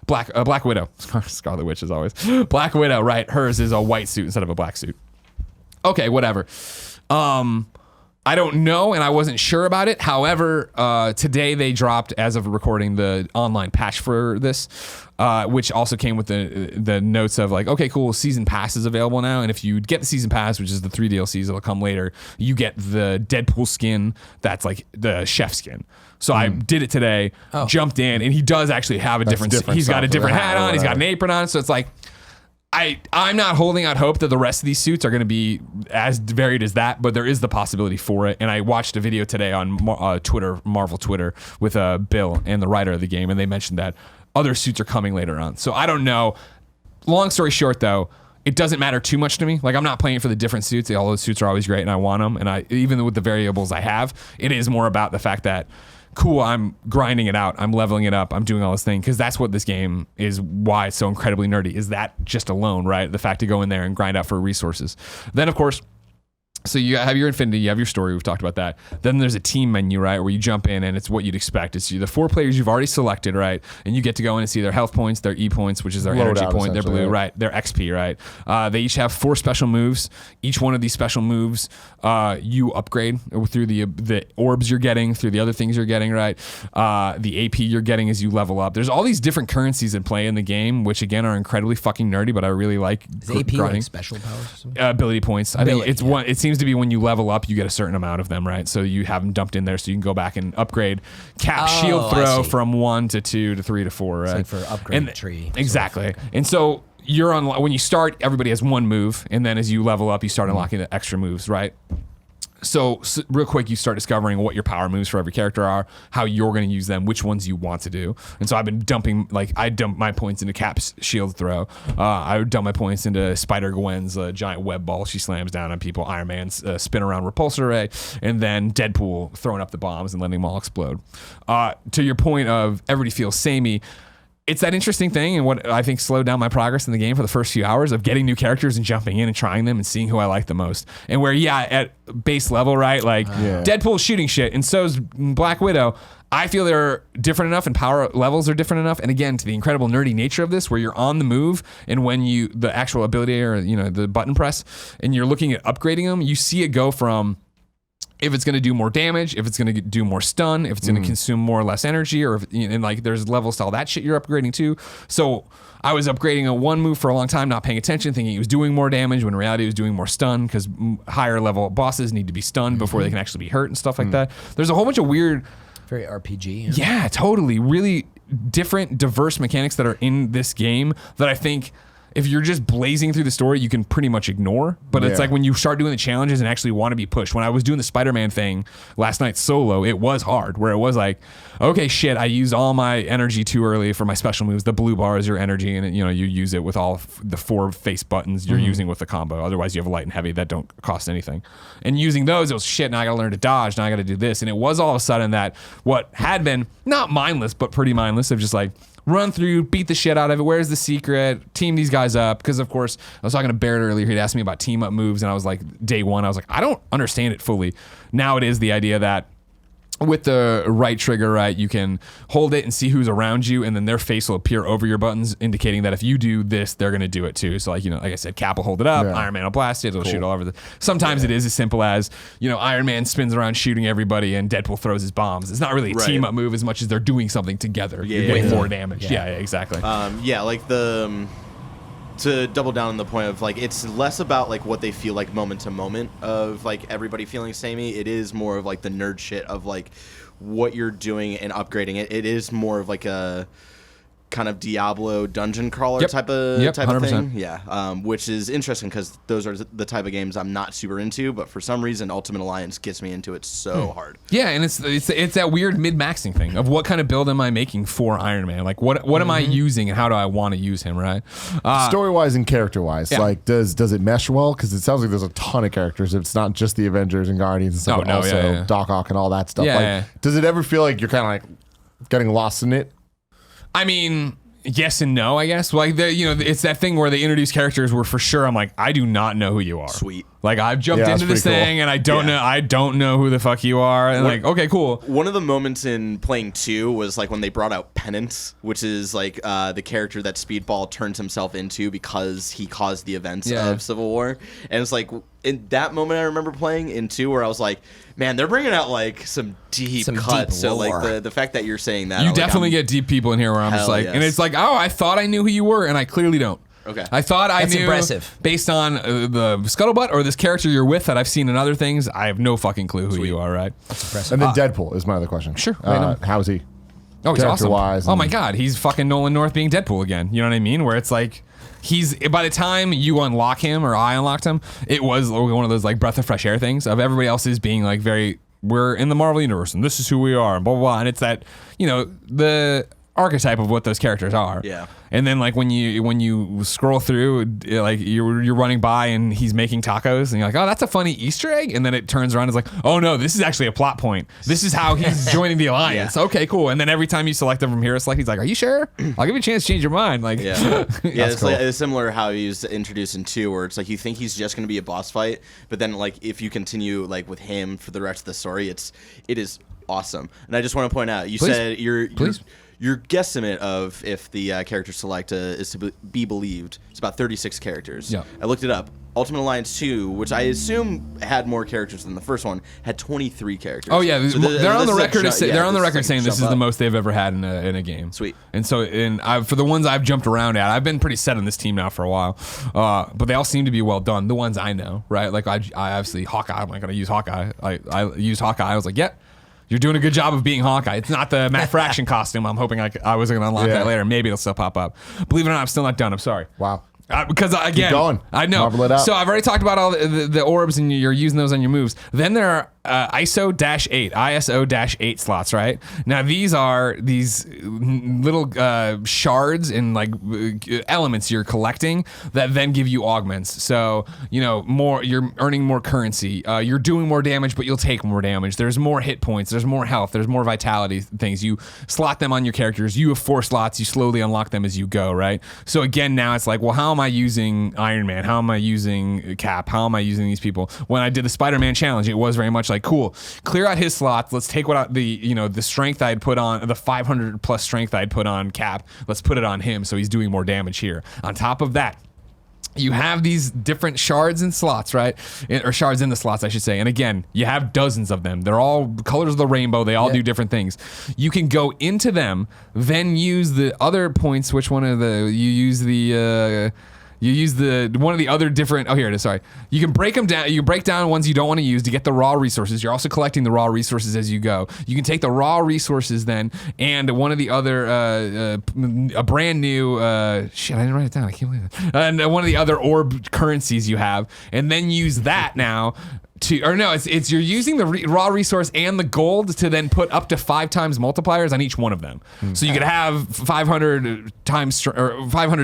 Black Widow, Scarlet Witch is always Black Widow, right? Hers is a white suit instead of a black suit. Okay, whatever. I don't know, and I wasn't sure about it. However, today they dropped, as of recording, the online patch for this, which also came with the notes of like, okay, cool, season pass is available now, and if you get the season pass, which is the 3 DLCs that'll come later, you get the Deadpool skin that's like the chef skin. So I did it today, jumped in, and he does actually have a different he's got a different hat on, he's got an apron on, so it's like, I'm not holding out hope that the rest of these suits are going to be as varied as that, but there is the possibility for it. And I watched a video today on Marvel Twitter, with Bill and the writer of the game, and they mentioned that other suits are coming later on. So I don't know. Long story short, though, it doesn't matter too much to me. Like, I'm not playing for the different suits. All those suits are always great, and I want them. And even with the variables I have, it is more about the fact that, cool, I'm grinding it out, I'm leveling it up, I'm doing all this thing, because that's what this game is, why it's so incredibly nerdy, is that just alone, right? The fact to go in there and grind out for resources. Then, of course, so you have your Infinity, you have your story, we've talked about that. Then there's a team menu, right, where you jump in and it's what you'd expect. It's the 4 players you've already selected, right? And you get to go in and see their health points, their E points, which is their energy point, their blue, right? Their XP, right? They each have 4 special moves. Each one of these special moves, you upgrade through the orbs you're getting, through the other things you're getting, right? The AP you're getting as you level up. There's all these different currencies in play in the game, which again are incredibly fucking nerdy, but I really like AP like special powers or something? Ability points. I think it's one. It seems to be when you level up, you get a certain amount of them, right? So you have them dumped in there, so you can go back and upgrade Cap shield throw from 1 to 2 to 3 to 4, right? It's like for upgrade tree. Exactly. Sort of. And so you're on, when you start, everybody has 1 move, and then as you level up, you start unlocking the extra moves, right? So real quick, you start discovering what your power moves for every character are, how you're going to use them, which ones you want to do. And so I've been dumping, like, I dump my points into Cap's shield throw. I would dump my points into Spider-Gwen's giant web ball she slams down on people, Iron Man's spin around repulsor ray, and then Deadpool throwing up the bombs and letting them all explode. To your point of everybody feels samey, it's that interesting thing, and what I think slowed down my progress in the game for the first few hours of getting new characters and jumping in and trying them and seeing who I like the most. And where, at base level, right, like Deadpool's shooting shit, and so's Black Widow. I feel they're different enough, and power levels are different enough. And again, to the incredible nerdy nature of this, where you're on the move, and when the actual ability or the button press, and you're looking at upgrading them, you see it go from, if it's going to do more damage, if it's going to do more stun, if it's going to consume more or less energy, or if, and like there's levels to all that shit you're upgrading to. So I was upgrading a 1 move for a long time, not paying attention, thinking it was doing more damage, when in reality it was doing more stun, because higher level bosses need to be stunned before they can actually be hurt and stuff like that. There's a whole bunch of weird... Very RPG. Yeah, totally. Really different, diverse mechanics that are in this game that I think... if you're just blazing through the story, you can pretty much ignore. But it's like when you start doing the challenges and actually want to be pushed. When I was doing the Spider-Man thing last night solo, it was hard, where it was like, okay, shit, I used all my energy too early for my special moves. The blue bar is your energy, and you use it with all the 4 face buttons you're using with the combo. Otherwise, you have light and heavy that don't cost anything. And using those, it was shit, now I got to learn to dodge, now I got to do this. And it was all of a sudden that what had been not mindless, but pretty mindless, of just like, run through, beat the shit out of it. Where's the secret? Team these guys up. Because, of course, I was talking to Barrett earlier. He'd asked me about team up moves, and I was like, day one, I was like, I don't understand it fully. Now it is the idea that with the right trigger, right, you can hold it and see who's around you, and then their face will appear over your buttons, indicating that if you do this, they're going to do it too. So, like, like I said, Cap will hold it up, Iron Man will blast it, it'll shoot all over Sometimes it is as simple as, Iron Man spins around shooting everybody, and Deadpool throws his bombs. It's not really a team-up move as much as they're doing something together. You're getting more damage. Yeah, exactly. Like to double down on the point of, like, it's less about, like, what they feel like moment to moment of, like, everybody feeling samey. It is more of, like, the nerd shit of, like, what you're doing and upgrading it. It is more of, like, a kind of Diablo dungeon crawler type of thing. Yeah, which is interesting because those are the type of games I'm not super into, but for some reason Ultimate Alliance gets me into it so hard. Yeah, and it's that weird mid-maxing thing of what kind of build am I making for Iron Man? Like, what am I using and how do I want to use him, right? Story-wise and character-wise, like, does it mesh well? Because it sounds like there's a ton of characters. It's not just the Avengers and Guardians and stuff, but also Doc Ock and all that stuff. Does it ever feel like you're kind of like getting lost in it? I mean, yes and no, I guess. Like, it's that thing where they introduce characters where for sure I'm like, I do not know who you are. Sweet. Like, I've jumped into this thing and I don't know who the fuck you are. And like, okay, cool. One of the moments in playing 2 was like when they brought out Penance, which is like the character that Speedball turns himself into because he caused the events of Civil War. And it's like, in that moment I remember playing in 2 where I was like, man, they're bringing out like some deep cuts. So like the fact that you're saying that, you definitely get deep people in here where I'm just like, and it's like, oh, I thought I knew who you were and I clearly don't. Okay. I thought I knew impressive. Based on the scuttlebutt or this character you're with that I've seen in other things. I have no fucking clue who you are, right? That's impressive. And then Deadpool is my other question. Sure. How is he? Oh, he's awesome. Character-wise Oh my God, he's fucking Nolan North being Deadpool again. You know what I mean? Where it's like, by the time you unlock him or I unlocked him, it was one of those like breath of fresh air things of everybody else's being like we're in the Marvel universe and this is who we are and blah, blah, blah. And it's that, the archetype of what those characters are. Yeah. And then like when you scroll through, like you're running by and he's making tacos and you're like, oh, that's a funny Easter egg. And then it turns around and it's like, oh no, this is actually a plot point. This is how he's joining the alliance. Okay, cool. And then every time you select him from Hero Select, he's like, are you sure? I'll give you a chance to change your mind. Like, it's cool. Like, it's similar how he was introduced in 2, where it's like you think he's just going to be a boss fight, but then like if you continue like with him for the rest of the story, it is awesome. And I just want to point out, you said your guesstimate of if the character select is to be believed, it's about 36 characters. Yeah. I looked it up. Ultimate Alliance 2, which I assume had more characters than the first one, had 23 characters. Oh yeah, so they're on the record. They're on the record saying this is the up. most they've ever had in a game. Sweet. And so, for the ones I've jumped around at, I've been pretty set on this team now for a while. But they all seem to be well done. The ones I know, right? Like I obviously Hawkeye. I'm not gonna use Hawkeye. I used Hawkeye. I was like, yeah. You're doing a good job of being Hawkeye. It's not the Matt Fraction costume. I'm hoping I was going to unlock that later. Maybe it'll still pop up. Believe it or not, I'm still not done. I'm sorry. Wow. Because again, keep going. I know. Marvel it out. So I've already talked about all the orbs and you're using those on your moves. Then there are ISO-8 slots, right? Now these are these little shards and like elements you're collecting that then give you augments. So you're earning more currency. You're doing more damage, but you'll take more damage. There's more hit points. There's more health. There's more vitality things. You slot them on your characters. You have 4 slots. You slowly unlock them as you go, right? So again, now it's like, well, how am I using Iron Man? How am I using Cap? How am I using these people? When I did the Spider-Man challenge, it was very much like, cool, clear out his slots. Let's take the strength I had put on, the 500 plus strength I had put on Cap. Let's put it on him so he's doing more damage here. On top of that, you have these different shards and slots, right? Or shards in the slots, I should say. And again, you have dozens of them. They're all colors of the rainbow. They all do different things. You can go into them, then use the other points. Which one of the you use one of the other different. Oh, here it is. Sorry. You can break them down. You can break down ones you don't want to use to get the raw resources. You're also collecting the raw resources as you go. You can take the raw resources then, and one of the other a brand new shit. I didn't write it down. I can't believe it. And one of the other orb currencies you have, and then use that now. It's you're using the raw resource and the gold to then put up to 5 times multipliers on each one of them. So you could have 500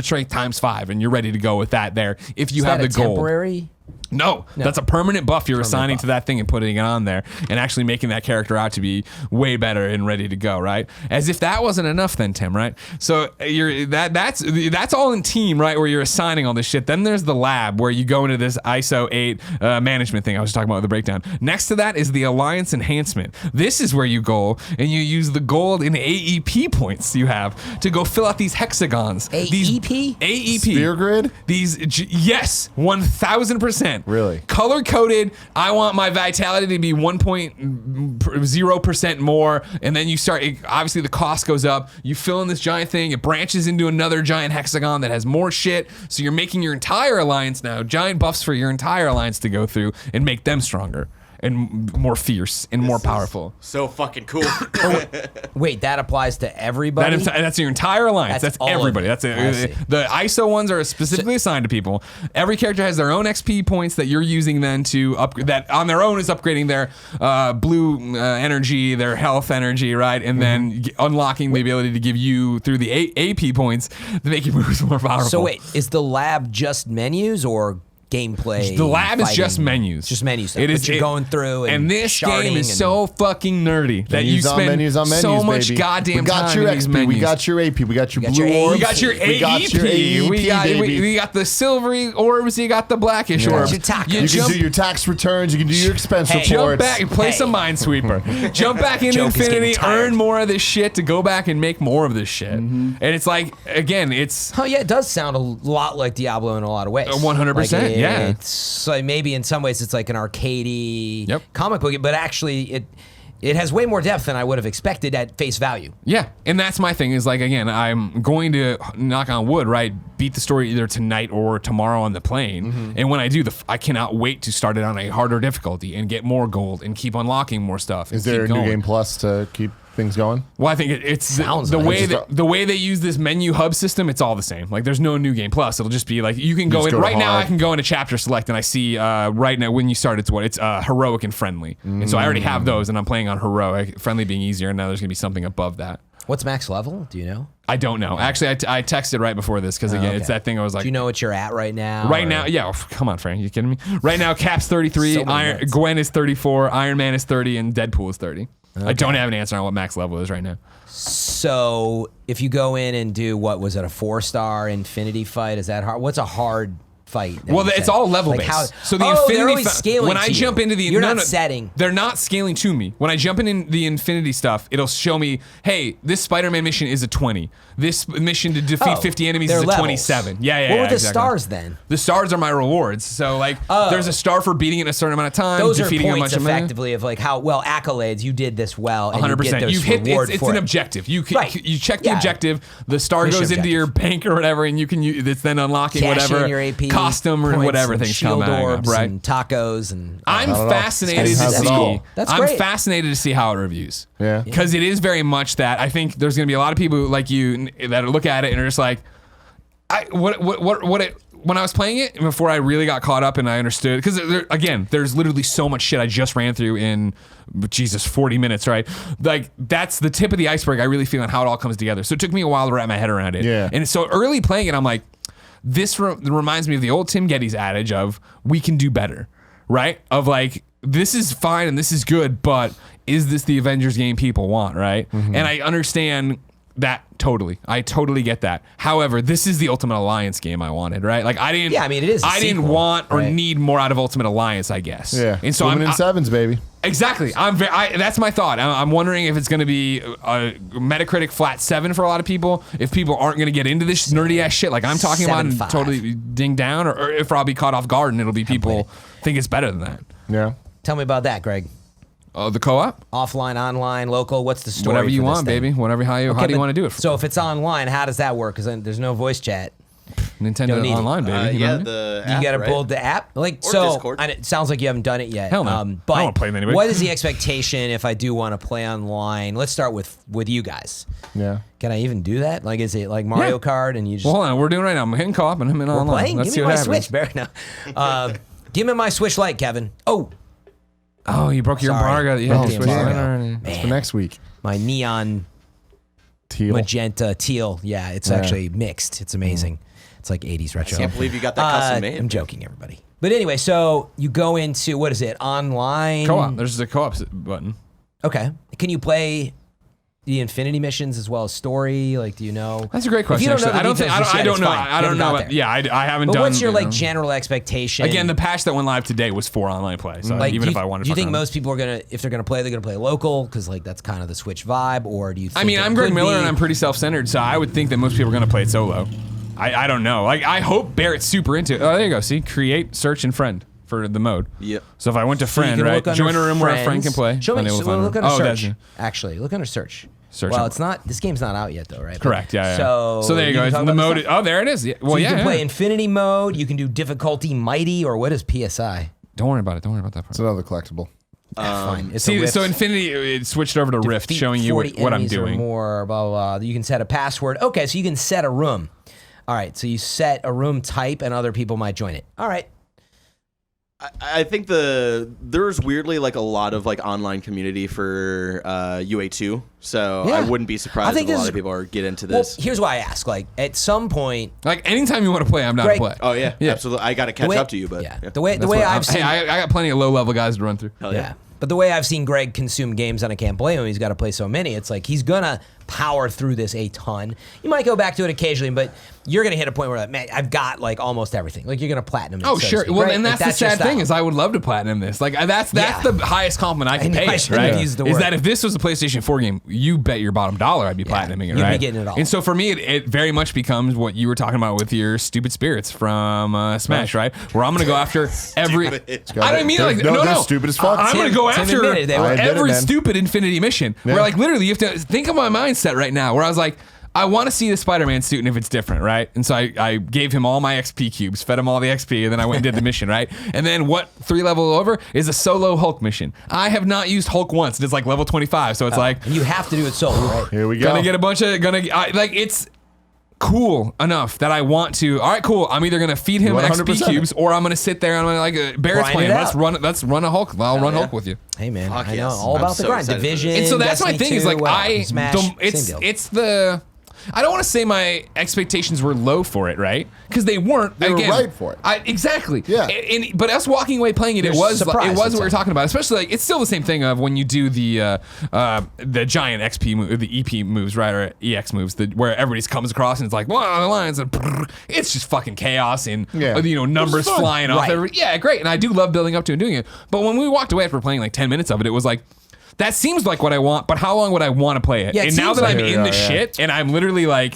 strength times 5, and you're ready to go with that there. If you have the gold. Temporary No, that's a permanent buff you're assigning to that thing and putting it on there and actually making that character out to be way better and ready to go, right? As if that wasn't enough then, Tim, right? So that's all in team, right, where you're assigning all this shit. Then there's the lab where you go into this ISO 8 management thing I was talking about with the breakdown. Next to that is the alliance enhancement. This is where you go and you use the gold and AEP points you have to go fill out these hexagons. AEP? AEP. Sphere grid? Yes, 1,000%. Really? Color coded. I want my vitality to be 1.0% more, and then you start. Obviously, the cost goes up. You fill in this giant thing. It branches into another giant hexagon that has more shit. So you're making your entire alliance now giant buffs for your entire alliance to go through and make them stronger and more fierce and more powerful. So fucking cool. Wait, that applies to everybody? That's your entire alliance. That's all of everybody. it. That's it. The ISO ones are specifically assigned to people. Every character has their own XP points that you're using then to upgrade. That on their own is upgrading their blue energy, their health energy, right? And then unlocking the ability to give you through the AP points to make your moves more powerful. So wait, is the lab just menus or gameplay? The lab is fighting? just menus. Just menus. It is you're going through and this game sharding is so fucking nerdy that you Menus on spend menus on menus, so much baby. goddamn We got time your in these XP, menus. we got your AP, we got your got blue your orbs. We got your AEP. We got your AEP, baby. We got the silvery orbs. You got the blackish Yeah. orbs. Your tacos. You can do your tax returns. You can do your expense Hey, reports. Jump back, play some Minesweeper. Jump back into Joke is getting Infinity, tired. earn more of this shit to go back and make more of this shit. And it's like, again, it's Oh yeah, it does sound a lot like Diablo in a lot of ways. 100%, yeah. It's like maybe in some ways it's like an arcadey Yep. comic book, but actually it has way more depth than I would have expected at face value. yeah. And that's my thing is like, again, I'm going to knock on wood, right? Beat the story either tonight or tomorrow on the plane. And when I do, I cannot wait to start it on a harder difficulty and get more gold and keep unlocking more stuff. Is there a new game plus to keep things going? Well, I think it's Sounds the like way it. the way they use this menu hub system. It's all the same. Like there's no new game plus. It'll just be like you can go just in go to right now. hard. I can go into chapter select and I see right now when you start it's heroic and friendly. And so I already have those and I'm playing on heroic, friendly being easier. And now there's gonna be something above that. What's max level? Do you know? I don't know. Actually, I texted right before this because again, it's that thing I was like. Do you know what you're at right now? Right or- now, yeah. Come on, Fran. You kidding me? Right now, Cap's 33, So many minutes. Gwen is 34, Iron Man is 30, and Deadpool is 30. I don't have an answer on what max level is right now. So if you go in and do what was it, a 4-star Infinity fight? Is that hard? What's a hard fight? that Well, you it's said? all level Like based. how- So the they're Infinity always scaling when to I you. jump into the You're not setting. They're not scaling to me. When I jump in the Infinity stuff, it'll show me, hey, this Spider-Man mission is a 20. This mission to defeat Oh, 50 enemies they're is a levels. 27. Yeah. What were the exactly. stars then? The stars are my rewards. So like, there's a star for beating it in a certain amount of time. Those are defeating points a bunch effectively of like how well accolades you did this well. And 100%. You get those You've hit reward it's for an it. objective. You Right. you check the Yeah. objective. The star Mission goes into objective. your bank or whatever, and you can use it's then unlocking Cash whatever in your AP costume or points whatever and things shield come out orbs of, right? and tacos and I'm know. fascinated It to has it all. see. That's I'm great. fascinated to see how it reviews. Yeah. Because it is very much that. I think there's going to be a lot of people like you that look at it and are just like, when I was playing it before I really got caught up and I understood, because again, there's literally so much shit I just ran through in 40 minutes, right? Like that's the tip of the iceberg. I really feel on how it all comes together. So it took me a while to wrap my head around it. Yeah. And so early playing it, I'm like, this reminds me of the old Tim Gettys adage of we can do better, right? Of like, this is fine and this is good, but is this the Avengers game people want, right? And I understand that totally. I totally get that. However, this is the Ultimate Alliance game I wanted, right? Like I didn't. Yeah, I mean, it is a I didn't sequel, want or right? need more out of Ultimate Alliance, I guess. Yeah. And so Swimming in sevens, baby. Exactly. That's my thought. I'm wondering if it's going to be a Metacritic flat 7 for a lot of people. If people aren't going to get into this nerdy ass shit like I'm talking about and 7.5. totally ding down, or if I'll be caught off guard and it'll be people think it's better than that. Yeah. Tell me about that, Greg. The co-op, Offline, online, local. What's the story? whatever you for this want, thing? baby. Whatever how do you but- want to do it? So if it's online, how does that work? Because there's no voice chat. Nintendo don't need it. Online, baby. You know what I mean? the You app, got to right? build the app, like Or so. Discord. And it sounds like you haven't done it yet. Hell no. But I don't wanna play them anyway. what is the expectation if I do want to play online? Let's start with you guys. Yeah. Can I even do that? Like, is it like Mario Yeah. Kart and you just Well, hold on. We're doing it right now. I'm hitting co-op and I'm in we're online. playing? Let's Give see me what my happens. Switch, Barry. No. Give me my Switch Lite, Kevin. Oh, you broke your Sorry. embargo. Yeah, Broke the Switch embargo. Online. That's for next week. My neon Teal. magenta teal. Yeah, it's actually mixed. It's amazing. It's like 80s retro. Can't believe you got that custom made. I'm joking, everybody. But anyway, so you go into, what is it, online? Co-op. There's a co-op button. Okay. Can you play the Infinity missions as well as story? Like, do you know? That's a great question. If you don't know I don't the think. details I yet, don't it's know. fine. I You don't haven't know. got About, there. yeah, I haven't But done. what's your you know. like general expectation? Again, the patch that went live today was for online play. So like, even do if I wanted, do you to think most people are gonna, if they're gonna play, they're gonna play local because like that's kind of the Switch vibe, or do you? Think I mean, it I'm Greg could Miller be- and I'm pretty self-centered, so I would think that most people are going to play it solo. I don't know. Like, I hope Barrett's super into it. Oh, there you go. See, create, search, and friend for the mode. Yep. So if I went to you friend, can right, look under join a room where a friend friends. can play. Show me. then they will So find look a room. under that's search. you. Actually, look under search. Search Well, on- it's not. This game's not out yet, though, right? Correct. Yeah. So there you go. can It's talk the about mode. this stuff? Oh, there it is. Yeah. Well, So you yeah. can play yeah. Infinity mode. You can do difficulty mighty, or what is PSI? Don't worry about it. Don't worry about that part. It's another collectible. Fine. It's a See, Rift. so Infinity, it switched over to Rift, Defeat showing you 40 what I'm enemies or doing. more, blah, blah, blah. You can set a password. Okay, so you can set a room. All right, so you set a room type, and other people might join it. All right. I think there's weirdly like a lot of like online community for UA2, so Yeah. I wouldn't be I surprised think if a this lot is- of people are get into Well, this. here's why I ask. Like, at some point, Like, anytime you want to play, I'm down Greg- to play. Oh yeah, Yeah. absolutely. I got to catch way- up to you, but yeah, yeah. the way That's what I've seen, Hey, I got plenty of low-level guys to run through. Hell yeah. But the way I've seen Greg consume games and I can't blame him, he's got to play so many. It's like he's gonna power through this a ton. You might go back to it occasionally, but you're gonna hit a point where like, man, I've got like almost everything. Like you're gonna platinum it. Oh, so to sure. speak, Well, right? and Like, that's the your sad thing style. is I would love to platinum this. Like that's Yeah. the highest compliment I can I pay. know, I it, shouldn't right? have used the Is word. that if this was a PlayStation 4 game, you bet your bottom dollar I'd be platinuming it, you'd be right? getting it all. And so for me, it very much becomes what you were talking about with your stupid spirits from Smash, right? Where I'm gonna go after every. I don't mean like They're no. stupid as fuck. I'm gonna go Tim after admitted they were. I admit it, every man. stupid Infinity mission. Where like literally you have to think of my mindset right now. Where I was like, I want to see the Spider-Man suit and if it's different, right? And so I gave him all my XP cubes, fed him all the XP, and then I went and did the mission, right? And then what 3 level over is a solo Hulk mission. I have not used Hulk once. It's like level 25, so it's like And you have to do it solo, right? Here we go. gonna get a bunch of like it's cool enough that I want to. All right, cool. I'm either gonna feed him You want XP 100%. cubes or I'm gonna sit there and I'm gonna like Barrett's Grind playing. it Let's out. run a Hulk. I'll run Hulk with you. Hey man, Fuck I know yes. all I'm about the so grind. excited for this. Division. And so that's my Destiny thing is 2, like whatever. Smash, same deal. it's the I don't want to say my expectations were low for it, right? Because they weren't. They were again, right for it. Exactly. Yeah. But us walking away playing it, You're it was surprised, what it's we were like- talking about. Especially like it's still the same thing of when you do the giant XP move, the EP moves, right, or EX moves, where everybody comes across and it's like, wow, the lines, and it's just fucking chaos and Yeah. numbers It's fun. flying off. Right. Yeah, great. And I do love building up to and doing it. But when we walked away after playing like 10 minutes of it, it was like. That seems like what I want, but how long would I want to play it? Yeah, it And now seems that I'm like- in the Yeah. shit and I'm literally like,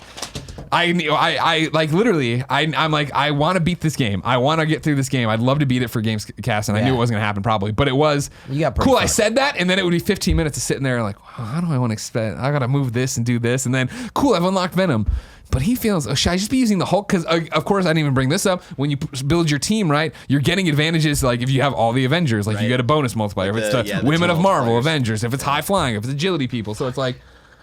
I like literally, I'm like, I want to beat this game. I want to get through this game. I'd love to beat it for Gamescast, and I knew Yeah. it wasn't gonna happen probably, but it was You got pretty cool. far. I said that, and then it would be 15 minutes of sitting there like, oh, how do I want to expect? I gotta move this and do this, and then cool, I've unlocked Venom. But he feels, should I just be using the Hulk? Because, of course, I didn't even bring this up. When you build your team, right, you're getting advantages. Like, if you have all the Avengers, like, you get a bonus multiplier. Like if the- it's the yeah, the Women two of Marvel, multipliers. Avengers. If it's high flying, if it's agility people. So it's like,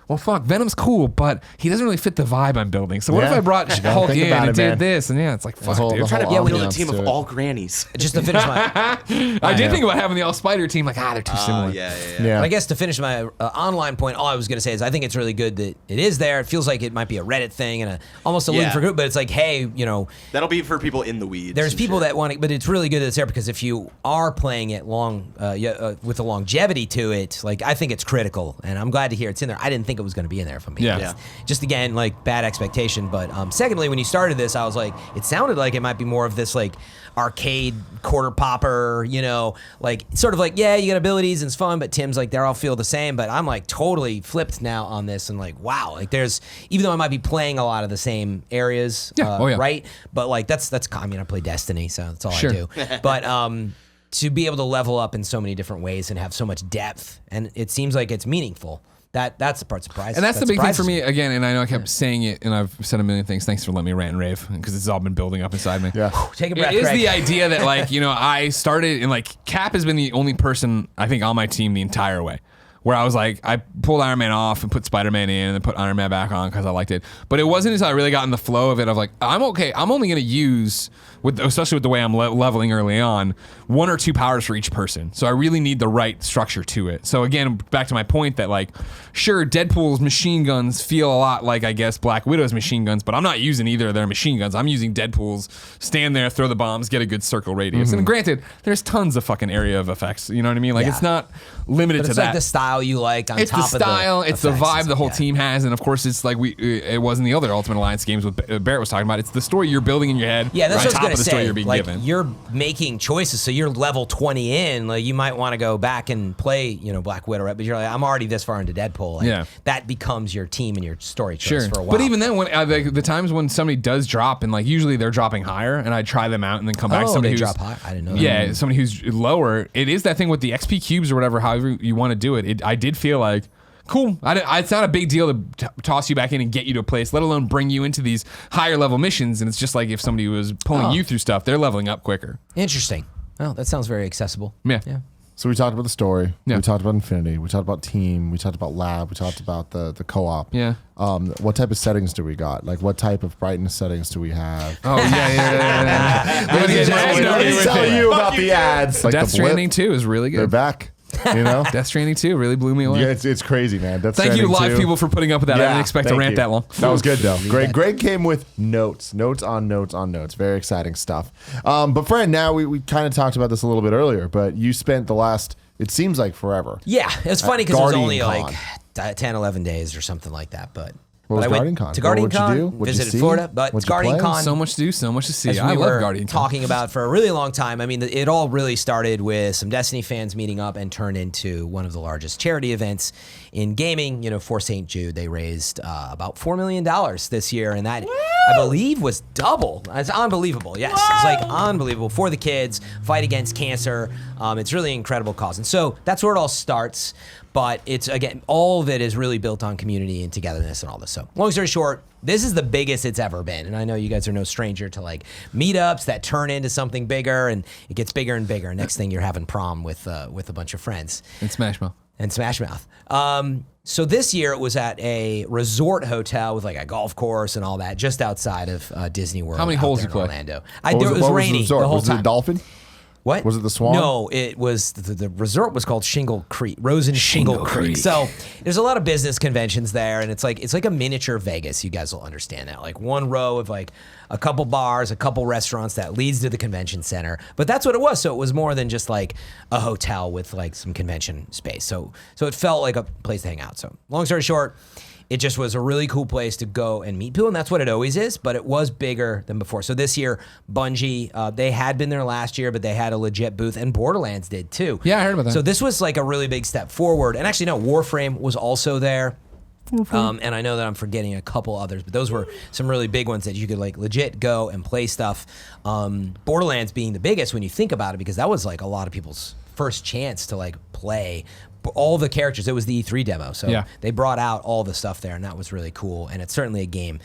well, fuck, Venom's cool, but he doesn't really fit the vibe I'm building. So what if Yeah. I brought gotta Hulk think in about and it, did man. this? And yeah, it's like, fuck, whole- dude. the Trying to whole build a ambiance team to of it. all grannies. Just to finish my. I did know. think about having the all spider team. Like, they're too similar. Yeah. Yeah. But I guess to finish my online point, all I was going to say is I think it's really good that it is there. It feels like it might be a Reddit thing and almost a link Yeah. for group, but it's like, hey, That'll be for people in the weeds. there's I'm people sure. that want it, but it's really good that it's there because if you are playing it long, with the longevity to it, like I think it's critical, and I'm glad to hear it's in there. I didn't think it was going to be in there for me. Yeah. Yeah. Just again, like bad expectation. But secondly, when you started this, I was like, it sounded like it might be more of this like arcade quarter popper, like sort of like, yeah, you got abilities and it's fun, but Tim's like, they all feel the same. But I'm like totally flipped now on this and like, wow, like there's, even though I might be playing a lot of the same areas, Yeah. Oh, yeah. right? But like I mean, I play Destiny, so that's all Sure. I do. But to be able to level up in so many different ways and have so much depth, and it seems like it's meaningful. That's the part surprising. And that's the big thing for me, again, and I know I kept saying it, and I've said a million things. Thanks for letting me rant and rave, because it's all been building up inside me. Yeah. Take a breath, It is Craig. the idea that, like, I started, and, like, Cap has been the only person, I think, on my team the entire way. where I was like, I pulled Iron Man off and put Spider-Man in and then put Iron Man back on because I liked it. But it wasn't until I really got in the flow of it of like, I'm okay. I'm only going to use, especially with the way I'm leveling early on, 1 or 2 powers for each person. So I really need the right structure to it. So again, back to my point that like, sure, Deadpool's machine guns feel a lot like, I guess, Black Widow's machine guns, but I'm not using either of their machine guns. I'm using Deadpool's, stand there, throw the bombs, get a good circle radius. And granted, there's tons of fucking area of effects. You know what I mean? Like, it's not limited to it's that. like the style you like on It's top the style, of the it's the effects vibe and the whole stuff, team has, and of course it's like it was in the other Ultimate Alliance games with Barrett was talking about. It's the story you're building in your head. Yeah, that's on what I was top gonna of the story say. you're being Like given. you're making choices, so you're level 20 in. Like you might want to go back and play, Black Widow, right? But you're like, I'm already this far into Deadpool. Like, Yeah. that becomes your team and your story choice Sure, for a while. but even then, when the times when somebody does drop, and like usually they're dropping higher, and I try them out and then come back. Oh, Somebody they who's, drop high? I didn't know that. Yeah, somebody who's lower. It is that thing with the XP cubes or whatever, however you want to do it. I did feel like, cool. It's not a big deal to toss you back in and get you to a place, let alone bring you into these higher level missions. And it's just like if somebody was pulling you through stuff, they're leveling up quicker. Interesting. Well, that sounds very accessible. Yeah. So we talked about the story. Yeah. We talked about Infinity. We talked about team. We talked about lab. We talked about the co-op. Yeah. What type of settings do we got? Like, what type of brightness settings do we have? Oh yeah. Let me tell you about the ads. Like Death the blip. Stranding 2 is really They're good. back. You know. Death Stranding 2 really blew me away. Yeah, it's crazy, man. Death Thank you, Stranding live 2. people, for putting up with that. I didn't expect to thank rant you. that long. That was good though. Greg came with notes on notes. Very exciting stuff. But Fran, now we kind of talked about this a little bit earlier, but you spent the last, it seems like forever. Yeah, it's funny because it was only GuardianCon. like 10, 11 days or something like that. But What was I went GuardianCon? to What'd you do? GuardianCon, What'd you visited see? Florida, but What'd you play? GuardianCon. So much to do, so much to see. As I we love were GuardianCon. talking about for a really long time. I mean, it all really started with some Destiny fans meeting up and turned into one of the largest charity events in gaming. For St. Jude, they raised about $4 million this year, and that I believe was double. It's unbelievable. Yes, it's like unbelievable for the kids. Fight against cancer. It's really an incredible cause, and so that's where it all starts. But it's, again, all of it is really built on community and togetherness and all this. So long story short, this is the biggest it's ever been. And I know you guys are no stranger to like meetups that turn into something bigger, and it gets bigger and bigger. Next thing you're having prom with a bunch of friends. And Smash Mouth. And Smash Mouth. So this year it was at a resort hotel with like a golf course and all that, just outside of Disney World. How many out holes there you in play? Orlando. What It was rainy resort? the whole was time. it a dolphin? What? Was it the Swan? No, it was the resort was called Shingle Creek, Rose and Shingle Creek. Creek. So there's a lot of business conventions there, and it's like a miniature Vegas. You guys will understand that. Like one row of like a couple bars, a couple restaurants that leads to the convention center. But that's what it was. So it was more than just like a hotel with like some convention space. So it felt like a place to hang out. So long story short, it just was a really cool place to go and meet people, and that's what it always is, but it was bigger than before. So this year, Bungie, they had been there last year, but they had a legit booth, and Borderlands did too. Yeah, I heard about that. So this was like a really big step forward. And actually, no, Warframe was also there. And I know that I'm forgetting a couple others, but those were some really big ones that you could like legit go and play stuff. Borderlands being the biggest when you think about it, because that was like a lot of people's first chance to like play all the characters. It was the E3 demo, so Yeah. they brought out all the stuff there, and that was really cool. And it's certainly a game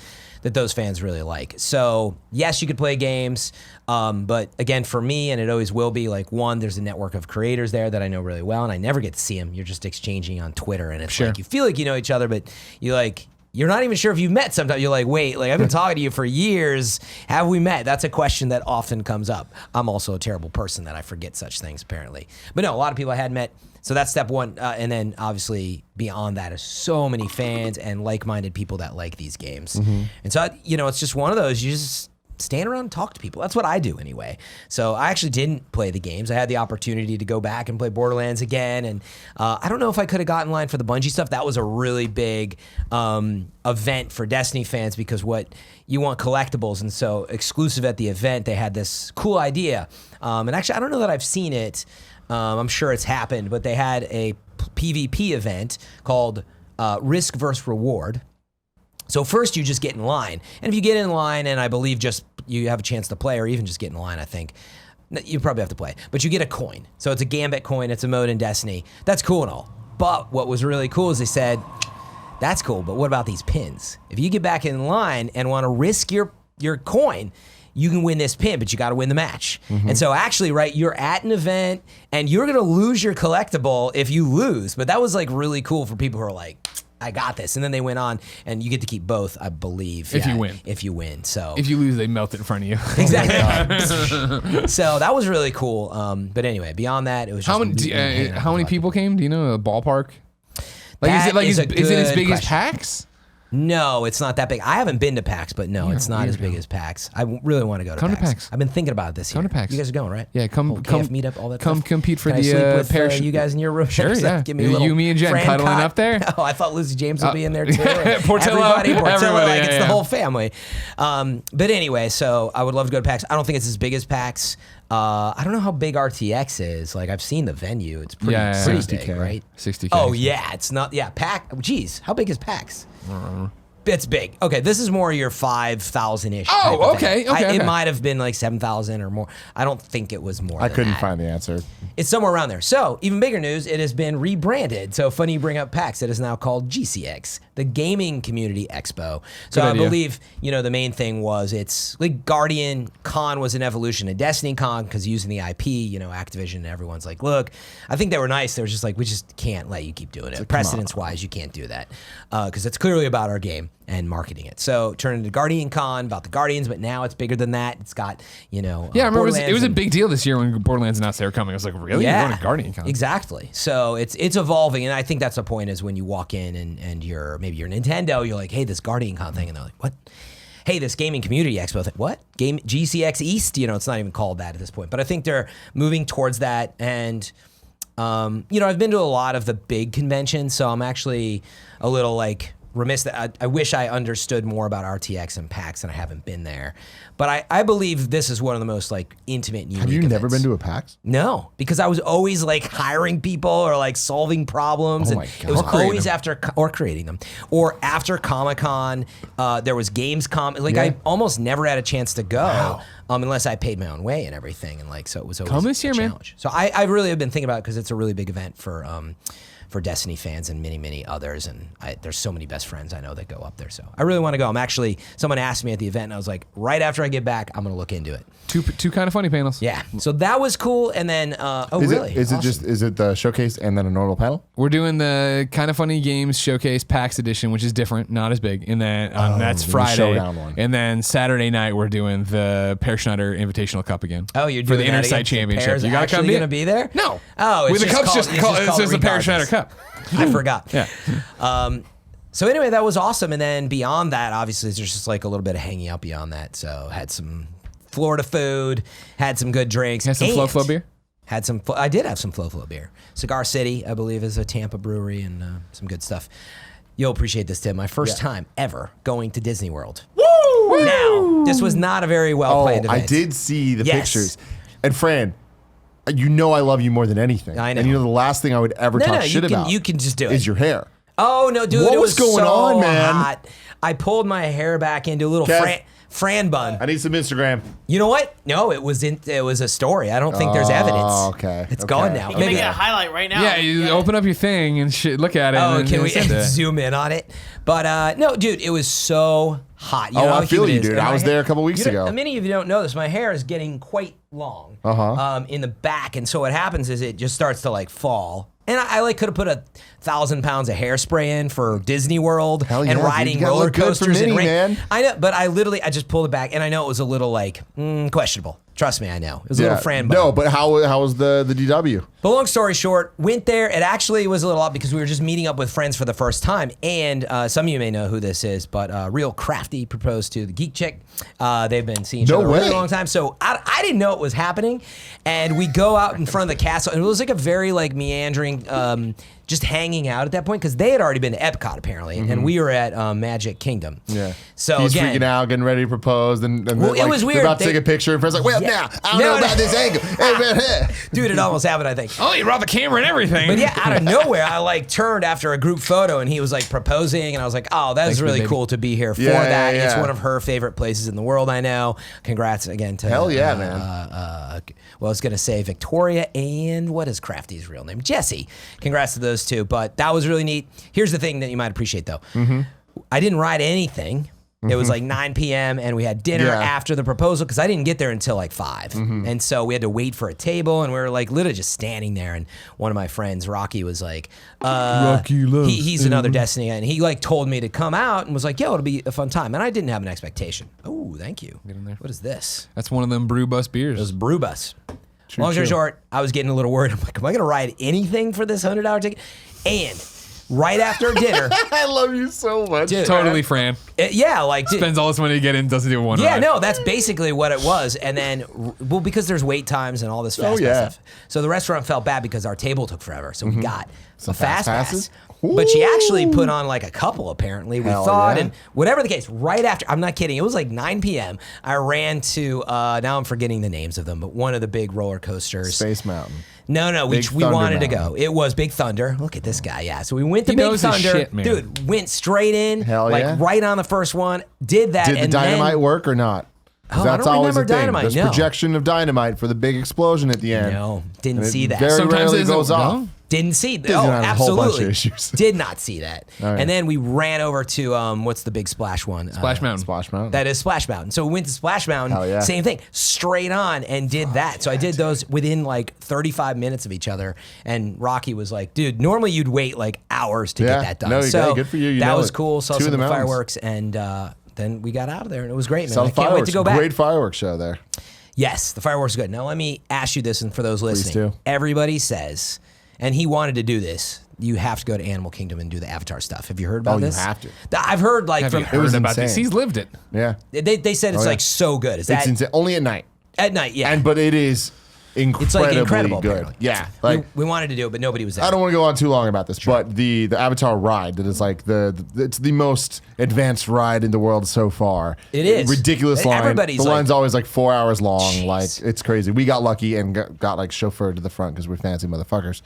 that those fans really like. So yes, you could play games, but again, for me, and it always will be, like, one, there's a network of creators there that I know really well, and I never get to see them. You're just exchanging on Twitter, and it's like you feel like you know each other, but you're not even sure if you've met sometimes. You're like, wait, like I've been talking to you for years. Have we met? That's a question that often comes up. I'm also a terrible person that I forget such things, apparently. But no, a lot of people I had met. So that's step one. And then obviously beyond that is so many fans and like-minded people that like these games. And so, it's just one of those. You just stand around and talk to people. That's what I do anyway. So I actually didn't play the games. I had the opportunity to go back and play Borderlands again. And I don't know if I could have gotten in line for the Bungie stuff. That was a really big event for Destiny fans, because what you want collectibles. And so exclusive at the event, they had this cool idea. And actually, I don't know that I've seen it. I'm sure it's happened, but they had a PvP event called Risk vs. Reward. So first you just get in line. And if you get in line, and I believe just you have a chance to play, or even just get in line, I think, you probably have to play. But you get a coin. So it's a Gambit coin. It's a mode in Destiny. That's cool and all. But what was really cool is they said, that's cool, but what about these pins? If you get back in line and want to risk your your coin, you can win this pin, but you got to win the match. Mm-hmm. And so actually, right, you're at an event and you're going to lose your collectible if you lose. But that was like really cool for people who are like, I got this. And then they went on and you get to keep both, I believe. If you win. If you win. So If you lose, they melt it in front of you. exactly. So that was really cool. But anyway, beyond that, it was just How many people came? Do you know a ballpark? Like, That is it is a as big good as question. PAX? No, it's not that big. I haven't been to PAX, but no, it's not as big as PAX. I really want to go to Come to PAX. PAX. I've been thinking about it this year. Come to PAX. You guys are going, right? Yeah, come Whole meetup, all that come stuff? compete for Can I the sleep with, parachute. you guys in your room. Sure, yeah. Give me a little You, me, and Jen Fran cuddling cot. up there. Oh, I thought Lucy James will be in there too. Portillo, Everybody, everybody, like it's yeah. the whole family. But anyway, so I would love to go to PAX. I don't think it's as big as PAX. I don't know how big RTX is. Like I've seen the venue. It's pretty, Yeah, pretty 60K. big, right? 60K. Oh yeah, it's not. Yeah, PAX. Geez, how big is PAX? It's big. Okay, this is more your 5,000-ish. Oh, type of okay, thing. okay. It might have been like 7,000 or more. I don't think it was more. I than couldn't that. find the answer. It's somewhere around there. So, even bigger news, it has been rebranded. So, funny you bring up PAX. It is now called GCX, the Gaming Community Expo. So, Good I idea. believe, the main thing was it's like GuardianCon was an evolution of DestinyCon because using the IP, Activision, everyone's like, look, I think they were nice. They were just like, we just can't let you keep doing it. Precedence-wise, you can't do that because it's clearly about our game and marketing it. So, turned into GuardianCon about the Guardians, but now it's bigger than that. It's got, Yeah, I remember it was a big deal this year when Borderlands announced they were coming. I was like, really? You're going to GuardianCon? Exactly. So it's evolving, and I think that's the point is when you walk in and maybe you're Nintendo, you're like, hey, this GuardianCon thing, and they're like, what? Hey, this Gaming Community Expo thing. What? GCX East? It's not even called that at this point. But I think they're moving towards that, and I've been to a lot of the big conventions, so I'm actually a little like remiss that I wish I understood more about RTX and PAX, and I haven't been there. But I believe this is one of the most like intimate and unique Have you never events. been to a PAX? No, because I was always like hiring people or like solving problems. Oh and my God. It was Or creating always them. after creating them or after Comic-Con. There was Gamescom. Like Yeah. I almost never had a chance to go Wow. unless I paid my own way and everything. And like so it was always Come this year, a man. challenge. So I really have been thinking about it because it's a really big event for Destiny fans and many others. And there's so many best friends I know that go up there. So I really want to go. Someone asked me at the event and I was like, right after I get back, I'm going to look into it. Two kind of funny panels. Yeah. So that was cool. And then, really? Is Awesome. it the showcase and then a normal panel? We're doing the Kind of Funny Games Showcase PAX edition, which is different, not as big. And then that's the Friday. showdown one. And then Saturday night, we're doing the Per Schneider Invitational Cup again. Oh, you're for doing the that Intersite again? Championship. Pear's You got to come actually in. gonna be there? No. Oh, With the cup's just called. It says the Per Schneider Cup. I forgot. Yeah. So anyway, that was awesome. And then beyond that, obviously, there's just like a little bit of hanging out beyond that. So had some Florida food, had some good drinks. Had some and Flo beer. Had some. I did have some Flo beer. Cigar City, I believe, is a Tampa brewery and some good stuff. You'll appreciate this, Tim. My first time ever going to Disney World. Woo! Now, this was not a very well planned event. I did see the Yes. pictures. And Fran, I love you more than anything. I know. And the last thing I would ever talk shit about You can just do it. is your hair. Oh no, dude! What it was going so on, man? Hot. I pulled my hair back into a little Kev. Fran bun. I need some Instagram. You know what? No, it was a story. I don't think there's evidence. Okay. It's okay. gone now. You can make Maybe. it a highlight right now. Yeah, you open up your thing and shit. Look at it. Oh, and can we send it. zoom in on it? But no, dude, it was so hot. You know how I feel humid it you, is. dude. And I my was hair- there a couple weeks ago. Many of you don't know this. My hair is getting quite long in the back, and so what happens is it just starts to like fall. And I like could have put 1,000 pounds of hairspray in for Disney World Hell and yeah, dude. riding You gotta roller look good for coasters and Minnie, man. I know, but I just pulled it back, and I know it was a little like questionable. Trust me, I know. It was a little Fran bun. No, but how was the DW? But long story short, went there. It actually was a little odd because we were just meeting up with friends for the first time. And some of you may know who this is, but Real Crafty proposed to the Geek Chick. They've been seeing each No other a really way. long time. So I didn't know it was happening. And we go out in front of the castle. And it was like a very like meandering, just hanging out at that point because they had already been to Epcot apparently. And we were at Magic Kingdom. Yeah. So he's again, freaking out, getting ready to propose, and Well, it was they're weird. about to take a picture, and Fran's like, "Wait up Yeah. now! I don't No, know no. about this angle." Hey, man, dude, it almost happened, I think. Oh, you brought the camera and everything. But yeah, out of nowhere, I like turned after a group photo and he was like proposing, and I was like, "Oh, that is really baby. cool to be here for Yeah, that." yeah, It's yeah. one of her favorite places in the world. I know. Congrats again to Hell yeah, man. Well, I was gonna say Victoria and what is Crafty's real name? Jesse. Congrats to those two. But that was really neat. Here's the thing that you might appreciate though. I didn't ride anything. It was like 9 p.m. and we had dinner after the proposal because I didn't get there until like 5. And so we had to wait for a table and we were like literally just standing there. And one of my friends, Rocky, was like, he's another Destiny guy. And he like told me to come out and was like, yo, it'll be a fun time. And I didn't have an expectation. Oh, thank you. Get in there. What is this? That's one of them Brew Bus beers. It was Brew Bus. Long story short, I was getting a little worried. I'm like, am I going to ride anything for this $100 ticket? And right after dinner. I love you so much. Dude, Totally, Fran. Like Spends all this money to get in, doesn't do one Yeah, ride. no, that's basically what it was. And then, well, because there's wait times and all this fast pass stuff. So the restaurant felt bad because our table took forever. So we got a fast pass. But she actually put on like a couple, apparently. We thought, and whatever the case, right after, I'm not kidding, it was like 9 p.m. I ran to, now I'm forgetting the names of them, but one of the big roller coasters. Space Mountain. No, we wanted to go. It was Big Thunder. Look at this guy, yeah. So we went to Big Thunder. Shit, man. Dude, went straight in, Hell like right on the first one, did that. Did the dynamite work or not? That's I don't always remember a thing. dynamite, There's no. projection of dynamite for the big explosion at the end. No, didn't see that. Very Sometimes rarely it goes isn't- off. no? Didn't see that. Disney Oh, has a whole bunch of absolutely. issues. Did not see that. right. And then we ran over to what's the big splash one? Splash Mountain. Splash Mountain. That is Splash Mountain. So we went to Splash Mountain, Hell yeah. same thing, straight on and did that. So I did those within like 35 minutes of each other. And Rocky was like, dude, normally you'd wait like hours to get that done. No, so good for you. You that know was it. cool. Saw Two of some the mountains. fireworks and then we got out of there and it was great, man. Saw I the can't wait to go back. Great fireworks show there. Yes, the fireworks are good. Now let me ask you this, and for those listening, do. everybody says, and he wanted to do this, you have to go to Animal Kingdom and do the Avatar stuff. Have you heard about this? You have to. I've heard like Have you from heard about insane. this? He's lived it. Yeah. they said it's yeah. like so good. Is It's that insane. Only at night. at night? Yeah, But it is incredibly incredible, good. apparently. Yeah. Like we wanted to do it, but nobody was there. I don't want to go on too long about this, but the Avatar ride that is like it's the most advanced ride in the world so far. It is. Ridiculous line. Everybody's the like- line's always like 4 hours long. Jeez. Like it's crazy. We got lucky and got like chauffeured to the front because we're fancy motherfuckers.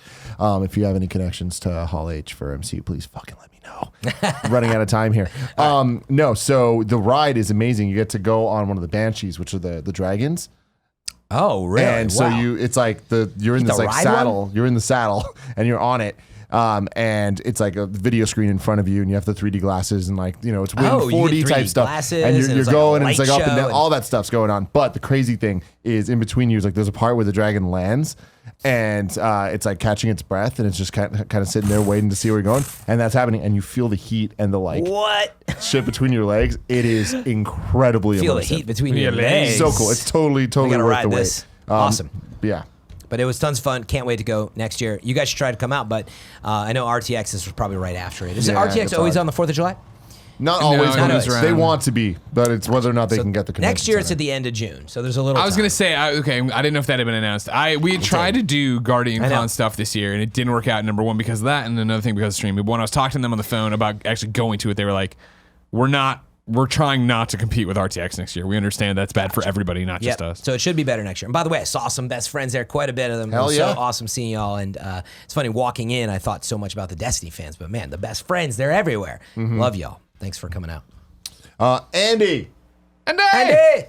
If you have any connections to Hall H for MCU, please fucking let me know. Running out of time here. No, so the ride is amazing. You get to go on one of the Banshees, which are the dragons. Oh, really? And so Wow. it's like you're in this the like ride saddle. one? You're in the saddle and you're on it. And it's like a video screen in front of you, and you have the 3D glasses and like it's weird Oh, you 4D get type 3D stuff. glasses, And you're and it's like a going and it's light like up and show down, and- all that stuff's going on. But the crazy thing is in between you is like there's a part where the dragon lands. And it's like catching its breath, and it's just kind of sitting there waiting to see where you're going, and that's happening. And you feel the heat and the like What? shit between your legs. It is incredibly Feel the immersive. heat between Your your legs. So cool. It's totally We gotta worth ride the wait. this. Awesome. Yeah. But it was tons of fun. Can't wait to go next year. You guys should try to come out, but I know RTX this was probably right after it. Is Yeah, RTX it's always hard. on the 4th of July? Not always. not but always. They want to be, but it's whether or not they So can get the convention next year it's center. at the end of June, so there's a little I was time. gonna say, I didn't know if that had been announced. We had tried to do I know. GuardianCon stuff this year, and it didn't work out. Number one because of that, and another thing because of stream. But when I was talking to them on the phone about actually going to it, they were like, "We're trying not to compete with RTX next year. We understand that's bad for everybody, not just Yep. us." So it should be better next year. And by the way, I saw some best friends there, quite a bit of them. Hell it was yeah. so awesome seeing y'all. And it's funny, walking in, I thought so much about the Destiny fans, but man, the best friends, they're everywhere. Mm-hmm. Love y'all. Thanks for coming out. Andy. Andy!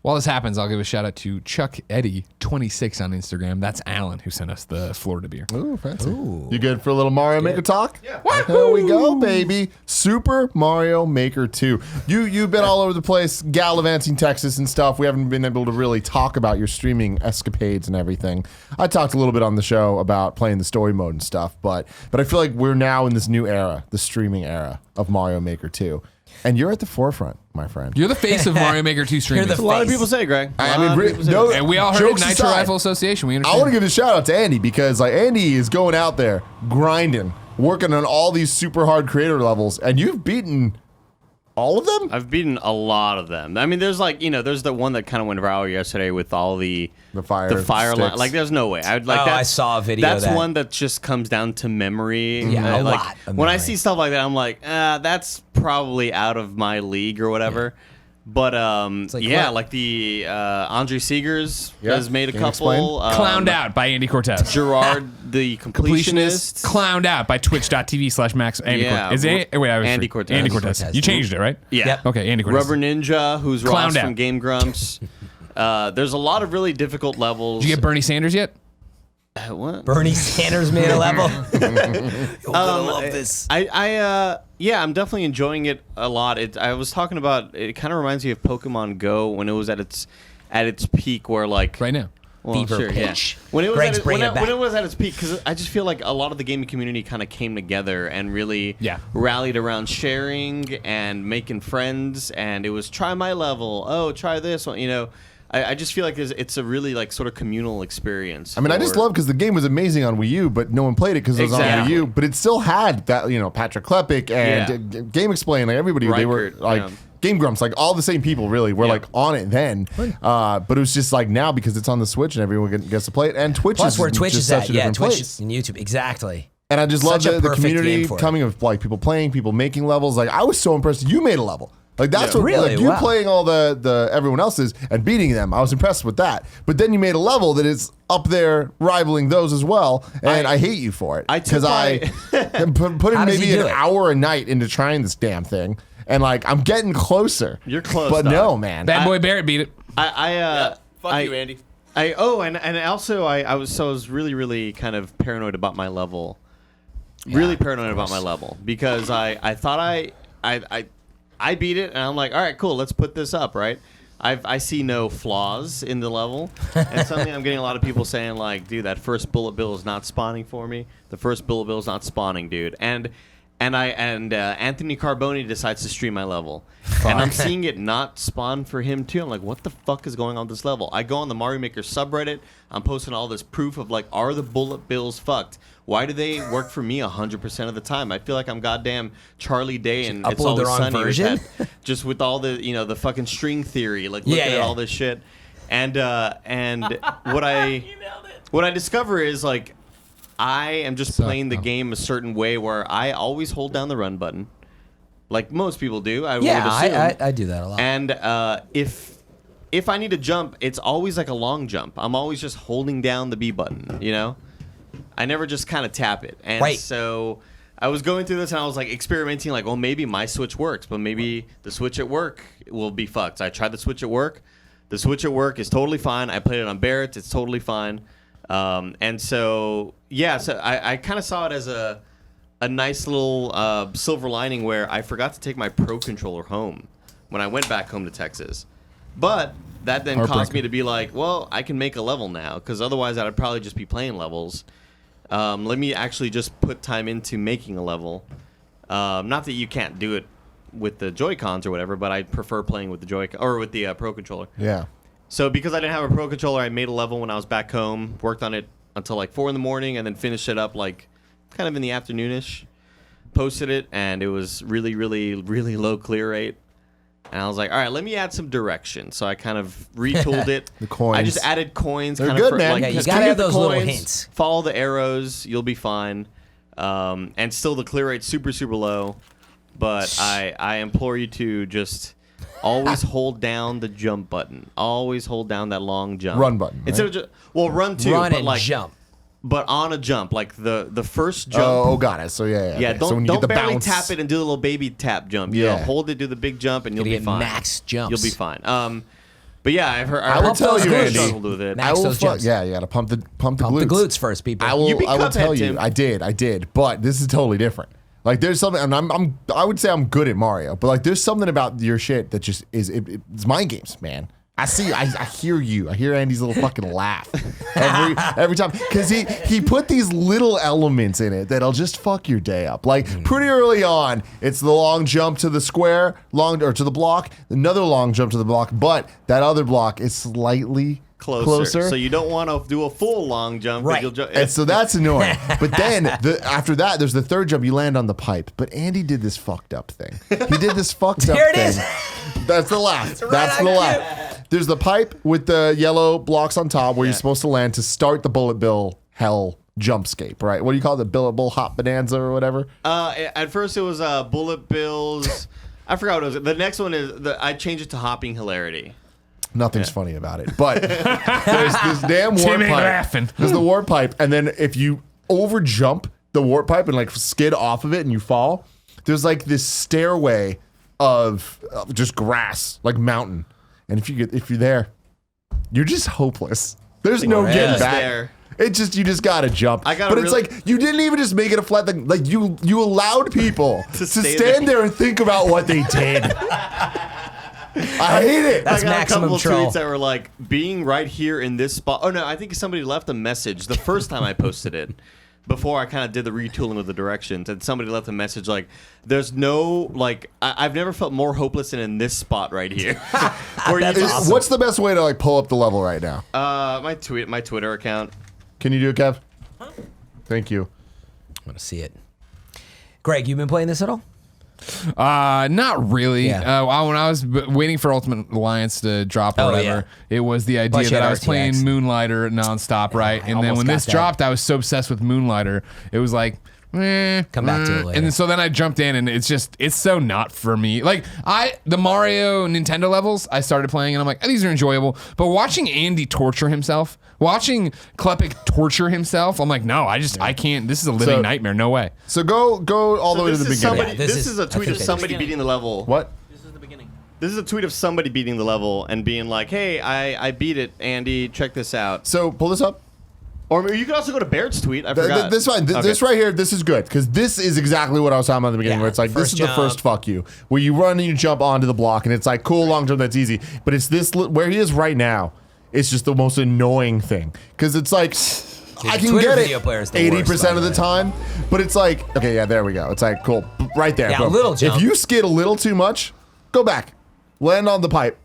While this happens, I'll give a shout out to Chuck Eddy 26 on Instagram. That's Alan who sent us the Florida beer. Ooh, fancy. You good for a little Mario Maker talk? Yeah. There we go, baby. Super Mario Maker 2. You've been all over the place, gallivanting Texas and stuff. We haven't been able to really talk about your streaming escapades and everything. I talked a little bit on the show about playing the story mode and stuff, but I feel like we're now in this new era, the streaming era of Mario Maker 2. And you're at the forefront, my friend. You're the face of Mario Maker 2 streaming. the A lot of face. people say, Greg. I mean, no, And we all heard jokes it, Nitro aside, Rifle Association. We I understand. want to give a shout out to Andy because like Andy is going out there grinding, working on all these super hard creator levels, and you've beaten all of them. I've beaten a lot of them. I mean, there's like there's the one that kind of went viral yesterday with all the fire line. sticks. Like, there's no way. I would like Oh, that. I saw a video That's of that. one that just comes down to memory. Yeah, a like, lot of when I memory. see stuff like that, I'm like, that's probably out of my league or whatever. But like yeah, what? like the Andre Seegers Yeah, has made a can you couple. Clowned Out by Andy Cortez. Gerard the Completionist. completionist. Clowned Out by Twitch.tv/Max Andy Yeah, Cortez. Andy Cortez. Andy Andy Cortez. Cortez. You changed it, right? Yeah. Yep. Okay, Andy Cortez. Rubber Ninja, who's Clowned Ross Out. from Game Grumps. There's a lot of really difficult levels. Did you get Bernie Sanders yet? What? Bernie Sanders made a level. You're gonna love this. Yeah, I'm definitely enjoying it a lot. I was talking about it. Kind of reminds me of Pokemon Go when it was at its peak, where like Right now. well, Fever sure, pitch. Yeah. When it was Greg's at bringing it back. when it was at its peak, because I just feel like a lot of the gaming community kind of came together and really rallied around sharing and making friends, and it was try my level. Oh, try this one. You know, I just feel like it's a really like sort of communal experience. I mean, I just love because the game was amazing on Wii U, but no one played it because it was on Exactly. Wii U. But it still had that, Patrick Klepek and Game Explain, like everybody, they were Reichert, like Game Grumps, like all the same people really were like on it then. But it was just like now because it's on the Switch and everyone gets to play it, and Twitch Plus is where Twitch just is such at. a Yeah, different Twitch place. and YouTube. Exactly. And I just love Such a the perfect community game for it. coming of like people playing, people making levels. Like I was so impressed you made a level. Like that's what Really? like, you Wow. playing all the everyone else's and beating them. I was impressed with that. But then you made a level that is up there rivaling those as well, and I hate you for it I took because I am putting How does he maybe do an it? hour a night into trying this damn thing, and like I'm getting closer. You're close, but dog. no, man. Bad boy Barrett beat it. Fuck you, Andy. And also I was really kind of paranoid about my level. Really paranoid about my level because I thought I beat it and I'm like, all right, cool, let's put this up, right? I see no flaws in the level, and suddenly I'm getting a lot of people saying like, dude, that first bullet bill is not spawning for me. The first bullet bill is not spawning, dude. And Anthony Carboni decides to stream my level, and I'm seeing it not spawn for him too. I'm like, what the fuck is going on this level? I go on the Mario Maker subreddit. I'm posting all this proof of like, are the bullet bills fucked? Why do they work for me 100% of the time? I feel like I'm goddamn Charlie Day and It's upload Always the wrong Sunny with version? that- just with all the the fucking string theory, like looking at all this shit, and what I discover is like, I am just playing the game a certain way where I always hold down the run button, like most people do. I would assume. I do that a lot. And if I need to jump, it's always like a long jump. I'm always just holding down the B button, I never just kind of tap it. And Right. so I was going through this and I was like experimenting, like, well, maybe my Switch works, but maybe the Switch at work will be fucked. So I tried the Switch at work. The Switch at work is totally fine. I played it on Barrett's. It's totally fine. And so, so I kind of saw it as a nice little silver lining where I forgot to take my Pro Controller home when I went back home to Texas. But that then caused me to be like, well, I can make a level now, because otherwise I'd probably just be playing levels. Let me actually just put time into making a level. Not that you can't do it with the Joy-Cons or whatever, but I prefer playing with the Joy-Con or with the Pro Controller. Yeah. So because I didn't have a Pro Controller, I made a level when I was back home, worked on it until like 4 a.m, and then finished it up like kind of in the afternoonish. Posted it, and it was really low clear rate. And I was like, all right, let me add some direction. So I kind of retooled it. The coins. I just added coins. They're kind good, of man. Like, Yeah, you just gotta click have the those little coins, hints. Follow the arrows, you'll be fine. And still the clear rate's super low. But I implore you to just always hold down the jump button. Always hold down that long jump. Run button, right? Instead of just, run too. Run but and like, jump. But on a jump, like the first jump. Oh, got it. So yeah. Yeah, okay. So when you don't get the barely bounce, tap it and do the little baby tap jump. Yeah. Hold it, do the big jump, and you'll Gotta be get fine. max jumps. You'll be fine. But yeah, I've heard. I will tell you, Andy. struggled with it. Max I will those jumps. Yeah, you got to pump the Pump glutes. the glutes first, people. I will. You beat I will Cuphead, tell you. Tim. I did. But this is totally different. Like there's something, and I would say I'm good at Mario, but like there's something about your shit that just is. It's mind games, man. I hear you. I hear Andy's little fucking laugh every time because he put these little elements in it that'll just fuck your day up. Like pretty early on, it's the long jump to the square, or to the block, another long jump to the block, but that other block is slightly closer. So you don't want to do a full long jump. Right. And so that's annoying. But then after that, there's the third jump. You land on the pipe. But Andy did this fucked up thing. He did this fucked up There it thing. is. That's the last. right That's the on last. There's the pipe with the yellow blocks on top where you're supposed to land to start the bullet bill hell jumpscape, right? What do you call it? The bullet bill hot bonanza or whatever? At first it was bullet bills. I forgot what it was. The next one is I changed it to hopping hilarity. Nothing's funny about it. But there's this damn warp Tim ain't pipe. laughing. There's the warp pipe, and then if you over jump the warp pipe and like skid off of it and you fall, there's like this stairway of just grass, like mountain. And if you're there, you're just hopeless. There's no getting Just back. there. It just you just gotta jump. But it's like you didn't even just make it a flat thing. Like you allowed people to stand there and think about what they did. I hate it. That's I got maximum a couple troll. tweets that were like, being right here in this spot. Oh no, I think somebody left a message the first time I posted it. Before I kind of did the retooling of the directions, and somebody left a message like, "There's no like, I've never felt more hopeless than in this spot right here." That's awesome. What's the best way to like pull up the level right now? My Twitter account. Can you do it, Kev? Thank you. I want to see it. Greg, you been playing this at all? Not really. Yeah. When I was waiting for Ultimate Alliance to drop or Oh, whatever, it was the idea Plus you that had I was playing RTX. Moonlighter nonstop, right? I And then almost when got this that. dropped, I was so obsessed with Moonlighter, it was like, Come back to it later. And then, so then I jumped in, and it's so not for me. Like the Mario Nintendo levels, I started playing, and I'm like, these are enjoyable. But watching Andy torture himself, watching Klepek torture himself, I'm like, no, I can't. This is a living nightmare. No way. So go all the way to the beginning. Somebody, Yeah, this this is- is a I tweet think of they somebody just- beating the level. What? This is the beginning. This is a tweet of somebody beating the level and being like, "Hey, I beat it, Andy. Check this out." So pull this up. Or you could also go to Baird's tweet. I forgot. This fine. Okay. This right here, this is good because this is exactly what I was talking about at the beginning. Yeah, Where it's like this first is the jump. first fuck you, where you run and you jump onto the block, and it's like cool long jump, that's easy. But it's this where he is right now. It's just the most annoying thing because it's like I can Twitter get video it player is the worst, 80% by of the the way. time, but it's like okay, yeah, there we go. It's like cool, right there. Yeah, boom. little jump. If you skid a little too much, go back, land on the pipe.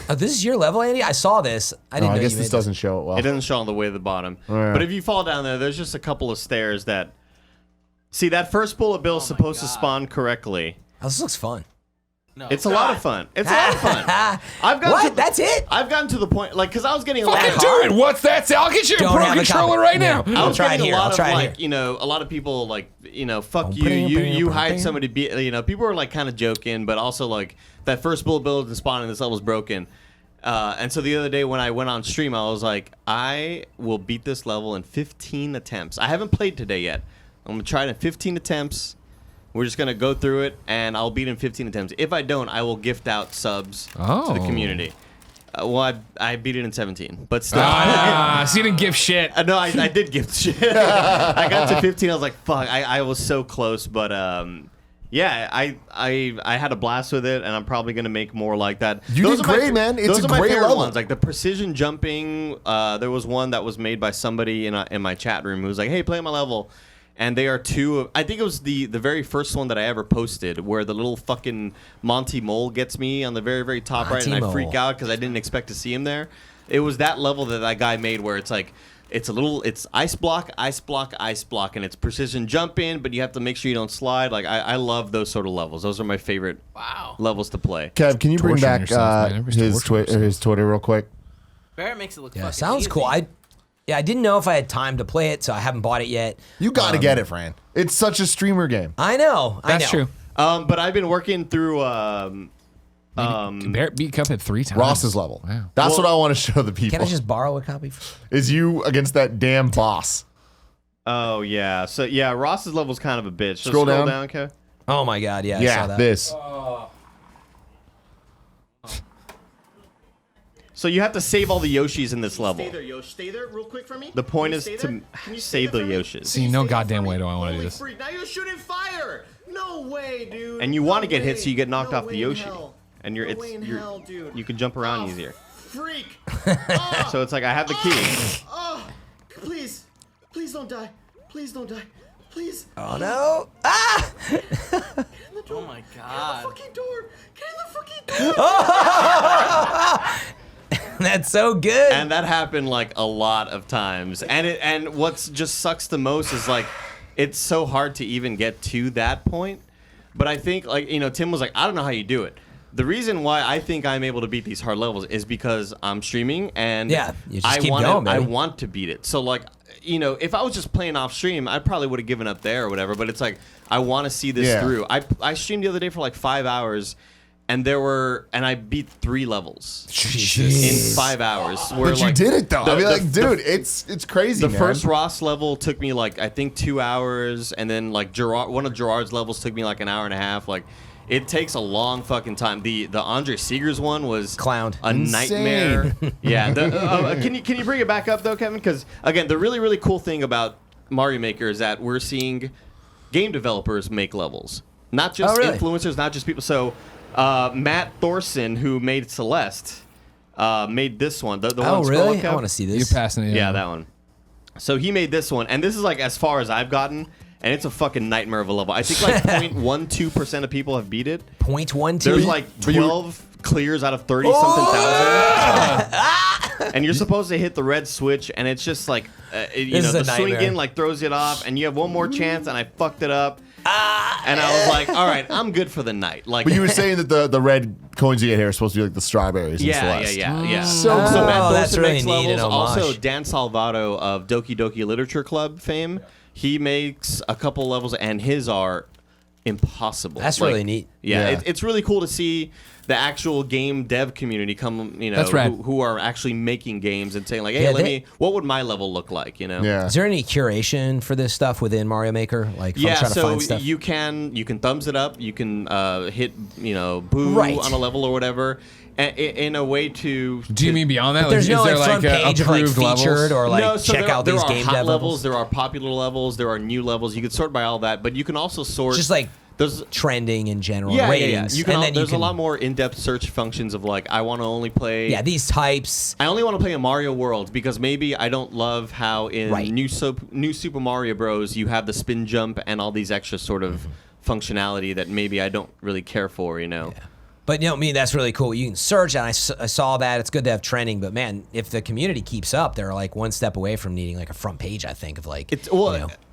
Oh, this is your level, Andy? I saw this. I didn't I know guess you this made doesn't show it well. It doesn't show on the way to the bottom. yeah. But if you fall down there, there's just a couple of stairs that. See, that first bullet bill is supposed to spawn correctly. Oh, this looks fun. No. It's a lot of fun. It's a lot of fun. I've gotten What? to- That's it? I've gotten to the point, like, because I was getting a lot Fucking of. do it. What's that? I'll get you a Don't pro have a controller copy. right Yeah. now. I was try it getting here. a lot I'll of try it like, here. you know, a lot of people like, you know, fuck you, you hide somebody, you know, people were like kind of joking, but also like that first bullet bill and spawn in this level was broken. And so the other day when I went on stream, I was like, I will beat this level in 15 attempts. I haven't played today yet. I'm gonna try it in 15 attempts. We're just gonna go through it, and I'll beat it in 15 attempts. If I don't, I will gift out subs to the Oh. community. Well, I beat it in 17, but still. So you didn't give shit. No, I did gift shit. I got to 15. I was like, fuck. I was so close, but yeah, I had a blast with it, and I'm probably gonna make more like that. You Those did are my- great, man. It's those a are my great favorite level. ones, like the precision jumping. There was one that was made by somebody in my chat room who was like, "Hey, play my level." And they are two of, I think it was the very first one that I ever posted where the little fucking Monty Mole gets me on the very, very top right, and I Monty freak Mole. out because I didn't expect to see him there. It was that level that guy made where it's like, it's ice block, and it's precision jump in, but you have to make sure you don't slide. Like, I love those sort of levels. Those are my favorite levels to play. Kev, can you bring Torturing back yourself, man. Everybody's torturing his Twitter real quick? Barrett makes it look Yeah, fucking sounds easy. cool. I didn't know if I had time to play it, so I haven't bought it yet. You got to get it, Fran. It's such a streamer game. I know. That's true. But I've been working through. Barrett beat Cuphead 3 times. Ross's level. Wow. That's what I want to show the people. Can I just borrow a copy? Is you against that damn boss. Oh yeah, so yeah, Ross's level's kind of a bitch. So Scroll down. okay. Oh my god, yeah, I saw Yeah, that. this. So you have to save all the Yoshis in this level. Stay there, Yosh. Stay there real quick for me. The point Can you is stay to there? Can you stay save the there for me? Yoshis. See, Can you no stay there goddamn for way me? do I wanna do Holy this. freak, now you're shooting fire. No way, dude. And you want to No get hit so you get way. knocked No off the way in Yoshi. hell. And you're No way in hell, dude. you can jump around Oh, easier. Freak. So it's like I have the key. Oh, please. Please don't die. Please don't die. Please. Oh no! Ah! Get in the door. Oh my Get in god. the fucking door. Get in the fucking door. That's so good. And that happened like a lot of times. And what's just sucks the most is like it's so hard to even get to that point. But I think like Tim was like, I don't know how you do it. The reason why I think I'm able to beat these hard levels is because I'm streaming and Yeah, you just I keep want going, I baby. want to beat it. So like if I was just playing off stream, I probably would have given up there or whatever. But it's like I want to see this Yeah. through. I streamed the other day for like 5 hours, and I beat 3 levels in 5 hours. Where, But you like, did it though. I mean, like, the- dude, it's crazy. the man. first Ross level took me like I think 2 hours, and then like one of Gerard's levels took me like an hour and a half. Like it takes a long fucking time. The Andre Seegers one was Clowned. a nightmare. Yeah. Can you bring it back up though, Kevin? Because again, the really really cool thing about Mario Maker is that we're seeing game developers make levels, not just influencers, not just people. So Matt Thorson, who made Celeste, made this one. The one really? I want to see this. You're passing it. Yeah, that one. So he made this one, and this is like as far as I've gotten, and it's a fucking nightmare of a level. I think like 0.12% of people have beat it. 0.12. There's like 12 clears out of 30 something thousand, and you're supposed to hit the red switch, and it's just like the swing in like throws it off, and you have one more chance, and I fucked it up. And I was like, all right, I'm good for the night. Like, But you were saying that the red coins you get here are supposed to be like the strawberries. yeah. So Matt that's Thorson really makes neat and levels. homage. Also, Dan Salvato of Doki Doki Literature Club fame, he makes a couple levels, and his are impossible. That's really neat. Yeah, Yeah. It's really cool to see the actual game dev community come, That's rad. who are actually making games and saying like, hey, what would my level look like, Yeah. Is there any curation for this stuff within Mario Maker? Like, if I'm Yeah, trying to so find stuff? you can thumbs it up, you can hit boo Right. on a level or whatever, in a way to. Do you mean beyond that? But there's Like, no is there like front like page of like approved featured levels? or like No, so check out there these are game hot dev levels, there are popular levels, there are new levels. You can sort by all that, but you can also sort Just like there's trending in general, yeah. ratings. You can, and then there's you can, a lot more in-depth search functions of like I want to only play. Yeah, these types. I only want to play a Mario World because maybe I don't love how in Right. new Super Mario Bros. You have the spin jump and all these extra sort of functionality that maybe I don't really care for, Yeah. But I mean, that's really cool. You can search, and I saw that. It's good to have trending, but man, if the community keeps up, they're like one step away from needing like a front page, I think, of like, It's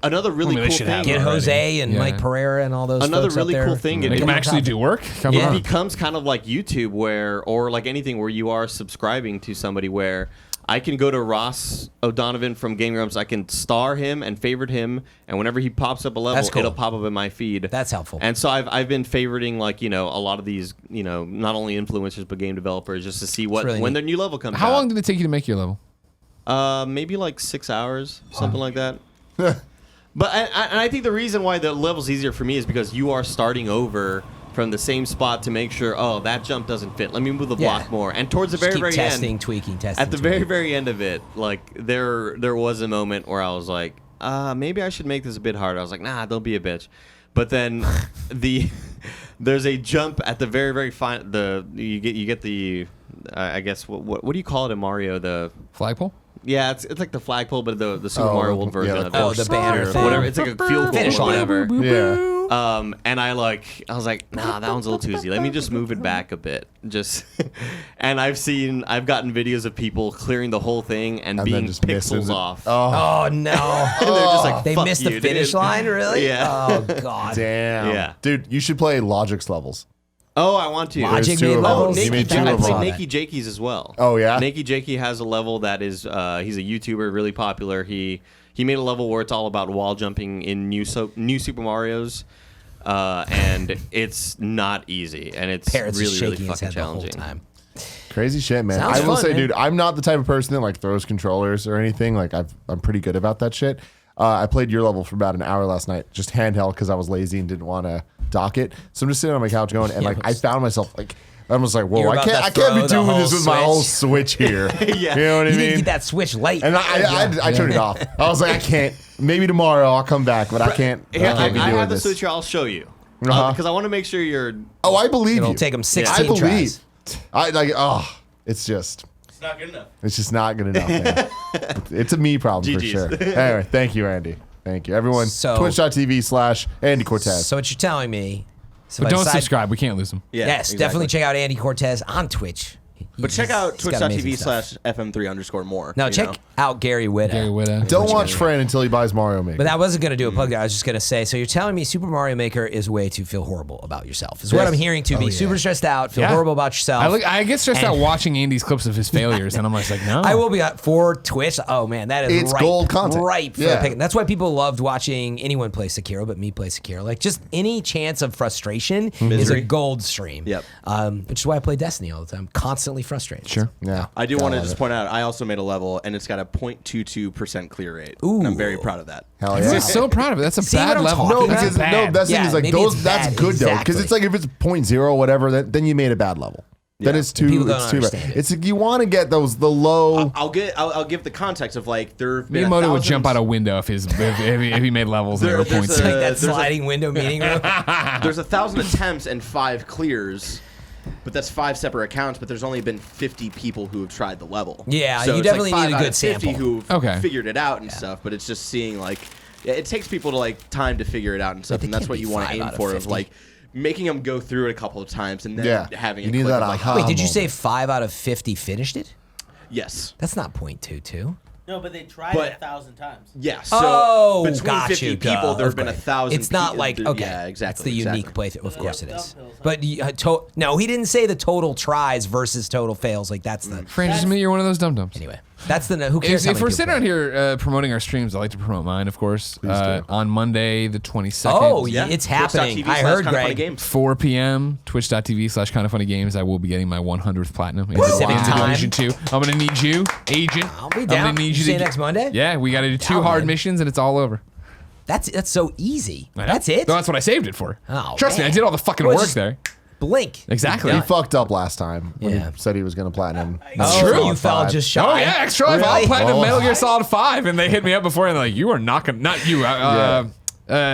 another I really mean, they cool should thing. have get already. Jose and Yeah. Mike Pereira and all those Another folks really up there. cool thing. Make It them actually do work. Come It on. becomes kind of like YouTube or like anything where you are subscribing to somebody where I can go to Ross O'Donovan from Game Grumps, I can star him and favorite him, and whenever he pops up a level, That's cool. it'll pop up in my feed. That's helpful. And so I've been favoriting like, a lot of these, not only influencers but game developers just to see really when neat. their new level comes out. How long did it take you to make your level? Maybe like 6 hours, something like that. But I think the reason why the level's easier for me is because you are starting over from the same spot to make sure, that jump doesn't fit. Let me move the block more. And towards the Just very, keep very testing, end, tweaking, testing. at the very, very end of it, like there was a moment where I was like, maybe I should make this a bit harder. I was like, nah, don't be a bitch. But then there's a jump at the very, very you get the I guess what do you call it in Mario? The Flagpole? yeah, it's like the flagpole, but the Super Mario World version yeah, of the it. Oh, the banner thing. Whatever. It's like a field goal Finish or line. whatever. Yeah. And I was like, nah, that one's a little too easy. Let me just move it back a bit. And I've gotten videos of people clearing the whole thing and And being then just missing pixels it. off. Oh no! And they're just like, They fuck missed you, the finish dude. line, really? Yeah. Oh god. Damn. Yeah. Dude, you should play Logic's levels. Oh, I want to. Logic There's two made of them. levels. He Nakey, made two I of played them. Nakey Jakey's as well. Oh, yeah? Nakey Jakey has a level that is he's a YouTuber, really popular. He made a level where it's all about wall jumping in new Super Mario's, and it's not easy, and it's Parrots really is really shaking his fucking head the whole challenging. time. Crazy shit, man. Sounds I will fun, say, man. dude, I'm not the type of person that like throws controllers or anything. Like I'm pretty good about that shit. I played your level for about an hour last night, just handheld because I was lazy and didn't want to dock it. So I'm just sitting on my couch going, and like I found myself like I was like, whoa, You're I about can't to be throw the doing whole this with my Switch. whole Switch here. Yeah. You know what I You need to mean? get that switch light. And I turned it off. I was like, I can't. Maybe tomorrow I'll come back, but I can't. I Here, can't be I doing have the this. Switch here. I'll show you Uh-huh. because I want to make sure you're. Oh, I believe It'll you. take him I 16 believe. tries. I like. Oh, it's just. It's not good enough. It's just not good enough, man. It's a me problem for GGs. sure. Anyway, thank you, Andy. Thank you, everyone. So- Twitch.tv/Andy Cortez. So what you're telling me? So But if I don't decide- subscribe. We can't lose them. Yeah, Yes, exactly. definitely check out Andy Cortez on Twitch. But check out He's got amazing twitch.tv/FM3_more. No, you check know? out Gary Whitta. Gary Whitta. Don't watch Fran until he buys Mario Maker. But I wasn't going to do a plug there. I was just going to say, so you're telling me Super Mario Maker is a way to feel horrible about yourself. Is what Yes. I'm hearing to be super stressed out, feel Yeah. horrible about yourself. I get stressed And- out watching Andy's clips of his failures, and I'm just like, no. I will be for Twitch. Oh man, that is It's ripe, gold content. ripe for Yeah. the picking. That's why people loved watching anyone play Sekiro, but me play Sekiro. Like just any chance of frustration is a gold stream. Yep. Which is why I play Destiny all the time. Constantly frustrated. Sure. Yeah. I do want to just point out, I also made a level, and it's got a 0.22% clear rate. Ooh. And I'm very proud of that. Hell I'm yeah. just so proud of it. That's a See what bad I'm level. talking No, about? because That's no, bad. that's the thing Yeah, is like maybe those. it's That's bad. good though, because Exactly. it's like if it's 0.0 whatever, then you made a bad level. Then it's too. People don't It's too bad. understand it. It's like you want to get the low. I'll give the context of like there have been Miyamoto would 1,000 jump out a window if he made levels that were There's points. a- Like that there's a- sliding window meeting room. There's 1,000 attempts and 5 clears, but that's 5 separate accounts. But there's only been 50 people who have tried the level. Yeah, so you it's definitely like 5 need a out good of 50 sample. who've Okay. figured it out and stuff. But it's just seeing like it takes people to like time to figure it out and stuff, they and that's can't what be you want 5 to aim out of for, of 50. like making them go through it a couple of times and then Yeah. having You a need clip that of like, aha. Wait, did you moment. say 5 out of 50 finished it? yes. That's not 0.22. No, but they tried But- it 1,000 times. Yeah. So Oh, between got 50 you. people, there have been Okay. 1,000. It's not like okay. Yeah, exactly. It's the unique playthrough. Of course it is. Uphills, huh? But no, he didn't say the total tries versus total fails. Like that's the Fran, just admit you're one of those dum-dums. anyway. That's the who cares? how If many we're people sitting play? around here promoting our streams, I like to promote mine, of course. Please do. On Monday, the 22nd. Oh, Yeah. it's happening. I heard, Greg. 4 p.m. Twitch.tv/kindoffunnygames. I will be getting my 100th platinum in Pacific in time. Division 2. I'm going to need you, Agent. I'll be I'm down. gonna need you Say to next Monday? Yeah, we got to do 2 Down, hard man. missions and it's all over. That's so easy. I know. That's it. No, that's what I saved it for. Oh, Trust me, man. I did all the fucking Well, work just- there. Blink. Exactly. He fucked up last time when Yeah. he said he was going to platinum. Oh, true. so you fell Five. just shy. Oh yeah, extra life. Really? I'll platinum Oh. Metal Gear Solid 5, and they hit me up before, and they're like, "You are not gonna, not you."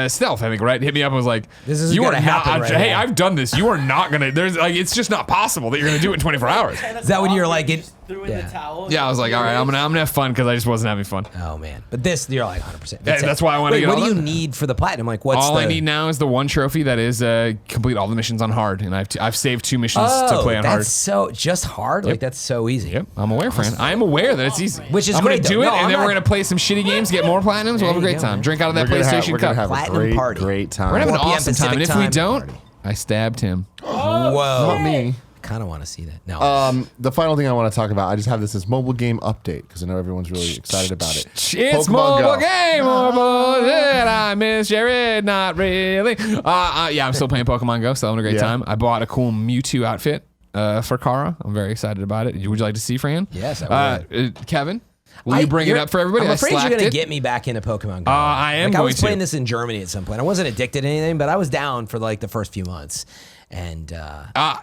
Stealth, I think, right? Hit me up and was like, This isn't "You are gonna not. happen right hey, now." I've done this. You are not gonna. There's like, it's just not possible that you're gonna do it in 24 hours." Is that when you're like it? Threw in the towel. Yeah, I was like, "All right, I'm gonna have fun because I just wasn't having fun." Oh man, but this you're like 100%. Yeah, that's why I wanna Wait, get what all do you that. need for the platinum? Like what's All the? I need now is the one trophy that is complete all the missions on hard, and I've saved 2 missions to play on that's hard. so just hard. Like that's so easy. Yep, I'm aware, Fran. I'm aware that it's easy. Which is I'm great, gonna do though. it, No, and I'm then we're not- gonna play some shitty games, get more platinums. We'll have a you great go, time. man. Drink out of that PlayStation We're cup. gonna have a Platinum great, party. great time. We're having an 4 p.m. awesome time, and if Pacific we time. don't, I stabbed him. Whoa. Not me. Kind of want to see that. No. The final thing I want to talk about, I just have this as mobile game update because I know everyone's really excited about it. It's Pokemon mobile Go. game, mobile. Did I miss Jared? Not really. Yeah, I'm still playing Pokemon Go. Still having a great Yeah. time. I bought a cool Mewtwo outfit for Kara. I'm very excited about it. Would you like to see, Fran? Yes, I would. Kevin, will you bring it you're- up for everybody? I'm I afraid you're slacked gonna it. get me back into Pokemon Go. I am like, I was going to. playing this in Germany at some point. I wasn't addicted to anything, but I was down for like the first few months, and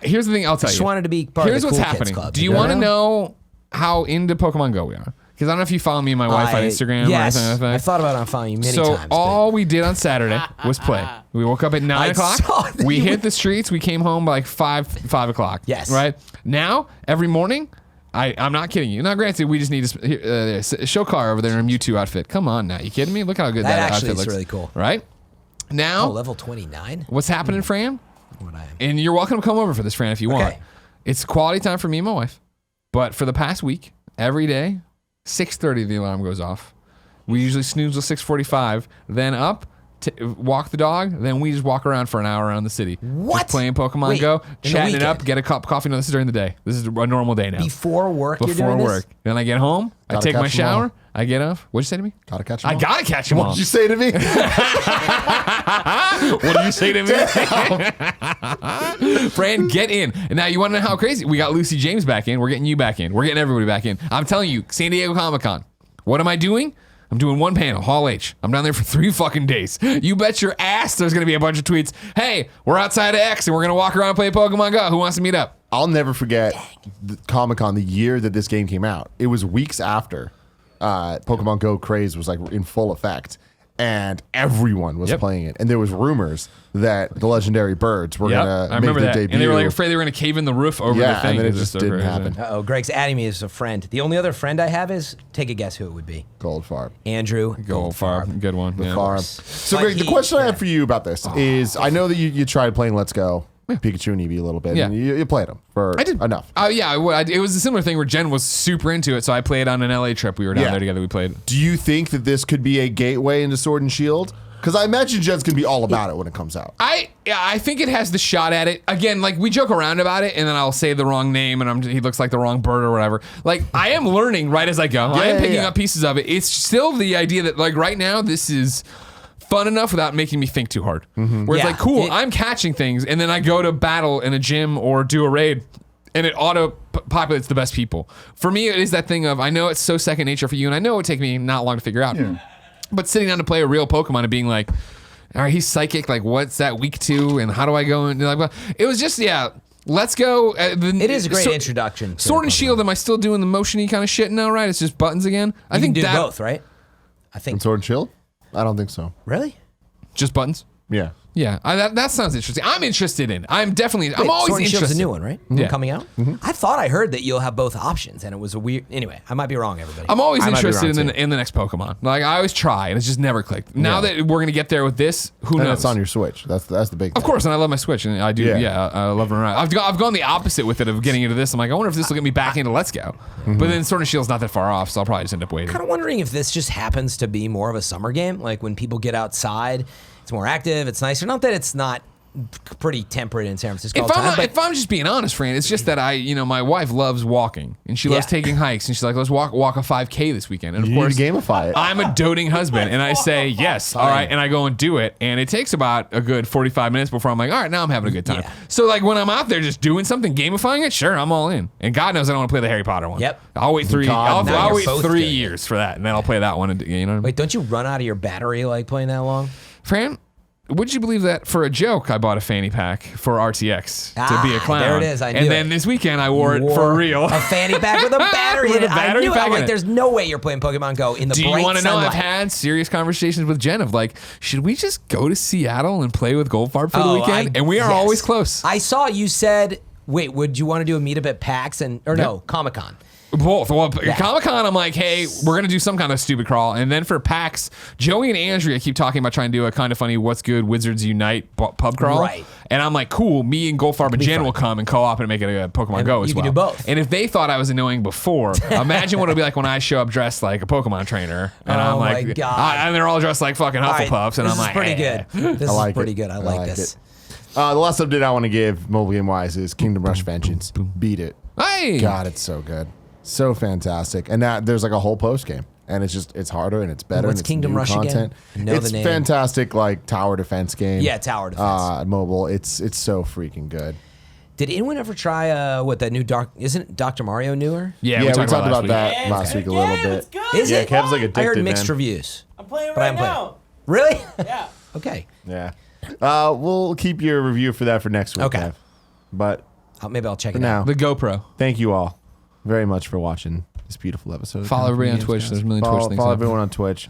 Here's the thing I'll tell just you. wanted to be part Here's of the what's cool kids happening. club. Do you want to know how into Pokemon Go we are? Because I don't know if you follow me and my wife on Instagram Yes, or anything like that. I thought about unfollowing you many So times. all we did on Saturday was play. We woke up at 9 I o'clock. saw that We you hit the streets. We came home by like 5 o'clock. Yes. Right? Now, every morning, I'm not kidding you. Now, granted, we just need to show Car over there in a Mewtwo outfit. Come on now. You kidding me? Look how good That that actually outfit is looks. really cool. Right? Now, oh, level 29. what's happening, Fran? What I am. And you're welcome to come over for this, Fran, if you want. Okay. It's quality time for me and my wife. But for the past week, every day, 6:30 the alarm goes off. We usually snooze till 6:45, then up, walk the dog, then we just walk around for an hour around the city. What? Just playing Pokemon Wait, Go, in the chatting it up, weekend? get a cup of coffee. No, this is during the day. This is a normal day now. Before work, you're Before doing work. this? Then I get home, I Gotta take my catch 'em all. shower, I get up. What'd you say to me? Gotta catch 'em I all. gotta catch them all. What did you say to me? What do you say to me? Fran, get in. And now you want to know how crazy? We got Lucy James back in. We're getting you back in. We're getting everybody back in. I'm telling you, San Diego Comic-Con. What am I doing? I'm doing one panel, Hall H. I'm down there for 3 fucking days. You bet your ass there's going to be a bunch of tweets. Hey, we're outside of X and we're going to walk around and play Pokemon Go. Who wants to meet up? I'll never forget the Comic-Con, the year that this game came out. It was weeks after Pokemon Go craze was like in full effect, and everyone was Yep. playing it. And there was rumors that the legendary birds were Yep, gonna I make remember their that. debut. And they were like afraid they were going to cave in the roof over the Yeah, thing. and then it was just so didn't crazy. happen. Uh-oh, Greg's adding me as a friend. The only other friend I have is, take a guess who it would be. Goldfarb. Andrew Goldfarb. Good one. The yeah. farm. So, But Greg, the he- question I have yeah. for you about this is, I know that you tried playing Let's Go, Pikachu and Eevee a little bit, Yeah. and you played them for I did enough. Yeah, it was a similar thing where Jen was super into it, so I played on an LA trip. We were down Yeah. there together. We played. Do you think that this could be a gateway into Sword and Shield? Because I imagine Jen's gonna be all about it when it comes out. I think it has the shot at it. Again, like we joke around about it, and then I'll say the wrong name, and he looks like the wrong bird or whatever. Like I am learning right as I go. I am picking up pieces of it. It's still the idea that like right now this is fun enough without making me think too hard. Where it's Yeah. like, cool, I'm catching things, and then I go to battle in a gym or do a raid. and it auto-populates the best people. For me, it is that thing of, I know it's so second nature for you, and I know it would take me not long to figure out. Yeah. But sitting down to play a real Pokemon and being like, all right, he's psychic, like, what's that weak to, and how do I go? And like, well, it was just, let's go. It is a great introduction. Sword and Shield, am I still doing the motion-y kind of shit now, right? It's just buttons again? I think do both, right? I think. And Sword and Shield? I don't think so. Really? Just buttons? Yeah. Yeah, that sounds interesting. I'm interested in. I'm always Sword and Shield's interested. a new one, right? Yeah. Coming out? I thought I heard that you'll have both options, and it was a weird... Anyway, I might be wrong, everybody. I'm always interested wrong, in the next Pokemon. Like, I always try, and it's just never clicked. Now that we're going to get there with this, who knows? And it's on your Switch. That's the big thing. Of course, and I love my Switch, and I do, I love it around. I've gone the opposite with it of getting into this. I'm like, I wonder if this will get me back into Let's Go. But then Sword and Shield's not that far off, so I'll probably just end up waiting. I'm kind of wondering if this just happens to be more of a summer game, like when people get outside, it's more active, it's nicer. Not that it's not pretty temperate in San Francisco all the time. If I'm just being honest, Fran, it's just that my wife loves walking, and she loves taking hikes, and she's like, let's walk a 5K this weekend. And of course, you gamify it. I'm a doting husband, and I say, yes, all right, and I go and do it, and it takes about a good 45 minutes before I'm like, all right, now I'm having a good time. Yeah. So like when I'm out there just doing something, gamifying it, sure, I'm all in. And God knows I don't want to play the Harry Potter one. Yep. I'll wait now I'll you're wait both 3 good. years for that, and then I'll play that one. And, you know what I mean? Wait, don't you run out of your battery like playing that long? Fran, would you believe that for a joke, I bought a fanny pack for RTX to be a clown? There it is. I knew And then this weekend, I wore it for real. A fanny pack with a battery in With a it. I battery knew. pack I'm in like, it. there's no way you're playing Pokemon Go in the Do you bright want to know? sunlight. I've had serious conversations with Jen of like, should we just go to Seattle and play with Goldfarb for the weekend? And we are always close. I saw you said, wait, would you want to do a meetup at PAX no, Comic-Con? Both. Well, Comic-Con, I'm like, hey, we're going to do some kind of stupid crawl. And then for PAX, Joey and Andrea keep talking about trying to do a kind of funny What's Good Wizards Unite pub crawl. Right. And I'm like, cool, me and Goldfarb and Jen will come and co-op and make it a Pokemon And Go as you well. can do both. And if they thought I was annoying before, imagine what it'll be like when I show up dressed like a Pokemon trainer. And I'm like, my God. and they're all dressed like fucking All right, Hufflepuffs. And this I'm like, is pretty good. This I like is pretty it. good. I like this. The last update I want to give mobile game wise is Kingdom Rush Vengeance. Beat it. Hey. God, it's so good. So fantastic. And that there's like a whole post game. And it's harder and it's better. What's and it's Kingdom new Rush content. again? I know It's the name. fantastic, like tower defense game. Yeah, tower defense. Mobile. It's so freaking good. Did anyone ever try that new Isn't Dr. Mario newer? Yeah, we talked about week. that last week a little It's bit. good. Is Yeah, it? Kev's like addicted, I heard mixed man. reviews. I'm playing but I right haven't now. played it. Really? Yeah. Okay. Yeah. We'll keep your review for that for next week. Okay. Kev. But Maybe I'll check for it out. now, The GoPro. thank you all very much for watching this beautiful episode. Follow everybody on Twitch. There's a million Twitch things. Follow happening. everyone on Twitch.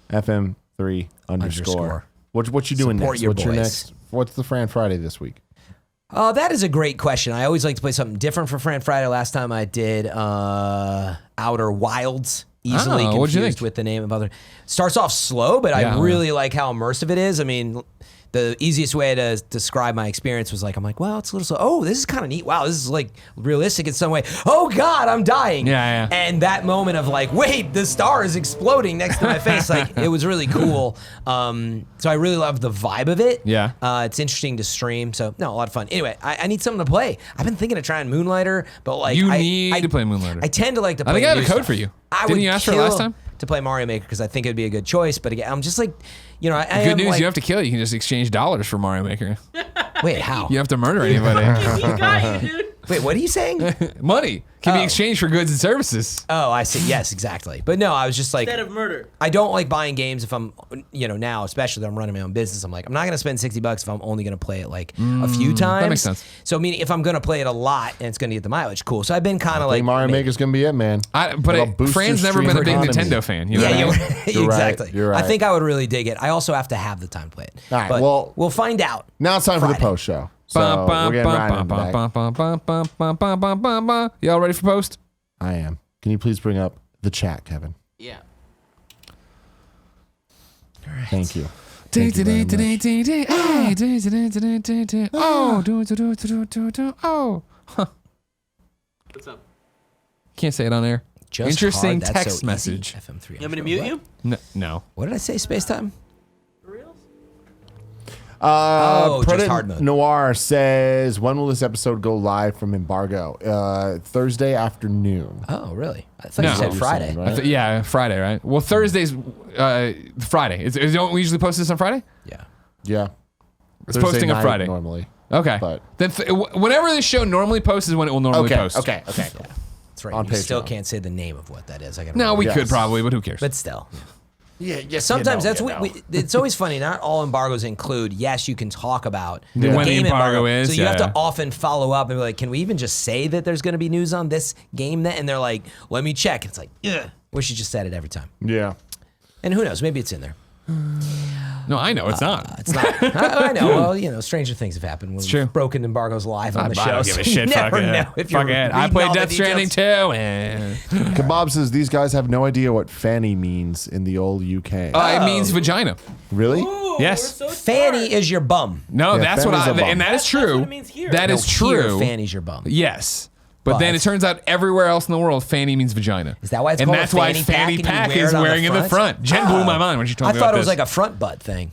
FM3 underscore. What you doing Support next? your What's your boys. next? What's the Fran Friday this week? That is a great question. I always like to play something different for Fran Friday. Last time I did Outer Wilds. Easily Oh, what'd you confused think? with the name of other. Starts off slow, but I really like how immersive it is. I mean, the easiest way to describe my experience was like, I'm like, well, it's a little slow. Oh, this is kind of neat. Wow, this is like realistic in some way. Oh God, I'm dying. Yeah. And that moment of like, wait, the star is exploding next to my face. Like, it was really cool. So I really love the vibe of it. Yeah. It's interesting to stream. So no, a lot of fun. Anyway, I need something to play. I've been thinking of trying Moonlighter, but like You need to play Moonlighter. I tend to like to play. I think I have new a code stuff. for you. I Didn't would you ask for it last kill time? to play Mario Maker because I think it'd be a good choice. But again, I'm just like, I Good am news, like, you don't have to kill it. You can just exchange dollars for Mario Maker. wait, how? You don't have to murder anybody. He got you, dude. Wait, what are you saying? Money can be Oh. exchanged for goods and services. Oh, I see. Yes, exactly. But no, I was just like, Instead of murder. I don't like buying games if I'm, now, especially that I'm running my own business. I'm like, I'm not going to spend $60 if I'm only going to play it like a few times. that makes sense. So meaning if I'm going to play it a lot and it's going to get the mileage, cool. So I've been kind of I think like Mario maybe- Maker's gonna be it, man. But boost Fran's your never been a big streamer economy. Nintendo fan. You know Yeah, what I mean? you're, You're right. exactly. You're right. I think I would really dig it. I also have to have the time to play it. All right, But well- we'll find out. Now it's time for the Friday. post show. So we're getting right into that. Y'all ready for post? I am. Can you please bring up the chat, Kevin? Yeah. Thank you. Oh. What's up? Can't say it on air. Just Interesting hard, that's text so easy. message. FM3. You want me to mute you? No. What did I say? Spacetime? For reals? Just Predator hard mode. Noir says, when will this episode go live from embargo? Thursday afternoon. Oh, really? I thought No. you said Friday. Saying, right? Yeah, Friday, right? Well, Thursday's Friday. Don't we usually post this on Friday? Yeah. Yeah. It's Thursday posting on night Friday. normally. Okay. But Then whenever this show normally posts is when it will normally post. Okay. That's right. On You still Patreon. can't say the name of what that is. I gotta No, we Yes. could probably, but who cares? But still. Yeah. Sometimes it's always funny. Not all embargoes include. Yes, you can talk about the When the game embargo is, So you have yeah. to often follow up and be like, "Can we even just say that there's going to be news on this game?" And they're like, "Let me check." It's like, ugh. Wish you just said it every time. Yeah. And who knows? Maybe it's in there. No, I know it's not. It's not. I know. Well, stranger things have happened. When true. we've broken embargoes live on the show. I don't give so a you shit. never Fuck it. know if Fuck you're it. I reading played all the Death Stranding details. too. And Kebab says these guys have no idea what fanny means in the old UK. it means vagina. Really? Ooh, Yes. we're so Fanny smart. is your bum. No, Yeah, that's what fanny's a bum. and that is That's true. what it means here. That is No, here, true. Fanny's your bum. Yes. But then it But- turns out everywhere else in the world, fanny means vagina. Is that why it's and called a that's why fanny fanny pack pack and you wear is it on the wearing in the front? front. Jen blew my mind when she told I me thought about it was this. like a front butt thing.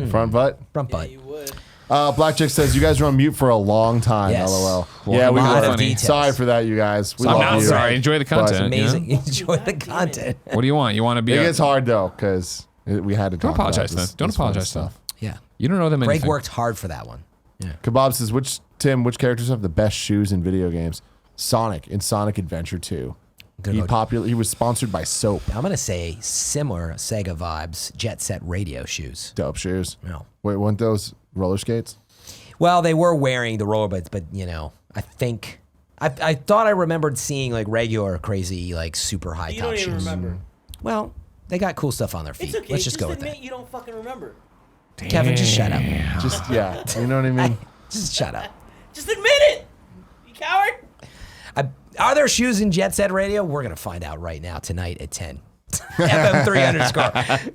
Front butt? Front Yeah, butt. you would. Blackjack says you guys were on mute for a long time. Yes. LOL. Well, Yeah, we a lot were. of details. Sorry for that, you guys. We I'm love not you. sorry. Enjoy the content. But- Amazing. you Enjoy the content. What do you want? You want to be It a, gets hard though because we had to talk apologize, about this. then. Don't this fun apologize, stuff. Yeah. You don't know them Greg anything. worked hard for that one. Yeah. Kebab says which characters have the best shoes in video games? Sonic in Sonic Adventure 2. Good He luck. He was sponsored by soap. I'm going to say similar Sega vibes, Jet Set Radio shoes. Dope shoes. No. Wait, weren't those roller skates? Well, they were wearing the rollerblades, but I think I thought I remembered seeing like regular crazy like super high You top don't even shoes. remember. Well, they got cool stuff on their feet. It's okay. Let's just go with admit that. you don't fucking remember. Kevin, just shut up. Just yeah, you know what I mean? Just shut up. Just admit it. You coward. Are there shoes in Jet Set Radio? We're gonna find out right now tonight at 10. FM3_.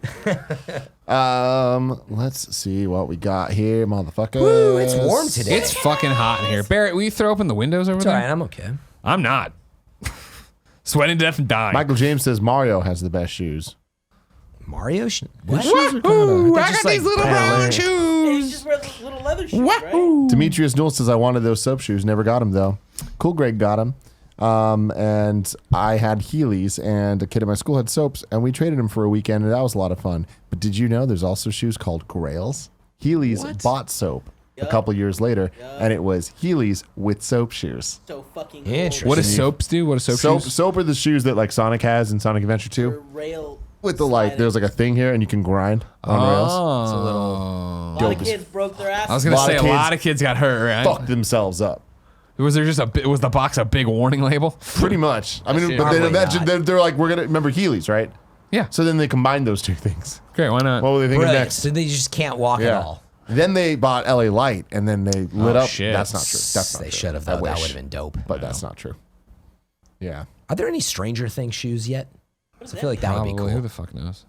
Let's see what we got here, motherfucker. Ooh, it's warm today. It's fucking hot in here. Barrett, will you throw open the windows over It's there? all right. I'm okay. I'm not. Sweating to death and dying. Michael James says Mario has the best shoes. Mario? What? Wahoo! I just got these like little brown brown. Hey, you shoes. just wear the little leather shoes, right? Demetrius Newell says I wanted those soap shoes, never got them though. Cool Greg got them. And I had Heelys, and a kid at my school had soaps, and we traded them for a weekend, and that was a lot of fun. But did you know there's also shoes called Grails? Heelys bought soap a couple years later, and it was Heelys with soap shoes. So fucking Interesting. What do soaps do? What do soap shoes? Soap are the shoes that like Sonic has in Sonic Adventure 2. Rail With the like, there's like a thing here, and you can grind on rails. It's a little. a lot dope of as kids broke their ass. I was gonna lot say of a kids lot of kids got hurt, right? Fuck themselves up. Was there just was the box a big warning label? Pretty much. I mean, shit. but then Probably imagine not. they're like, we're gonna remember Heelys, right? Yeah. So then they combined those two things. Great, why not? What were they thinking Brilliant. next? So they just can't walk at all. Then they bought LA Light, and then they lit up. shit. That's not true. That's not They true. should have, I though. That wish. would have been dope. But that's not true. Yeah. Are there any Stranger Things shoes yet? I feel like that would be Probably. Who cool. the fuck knows?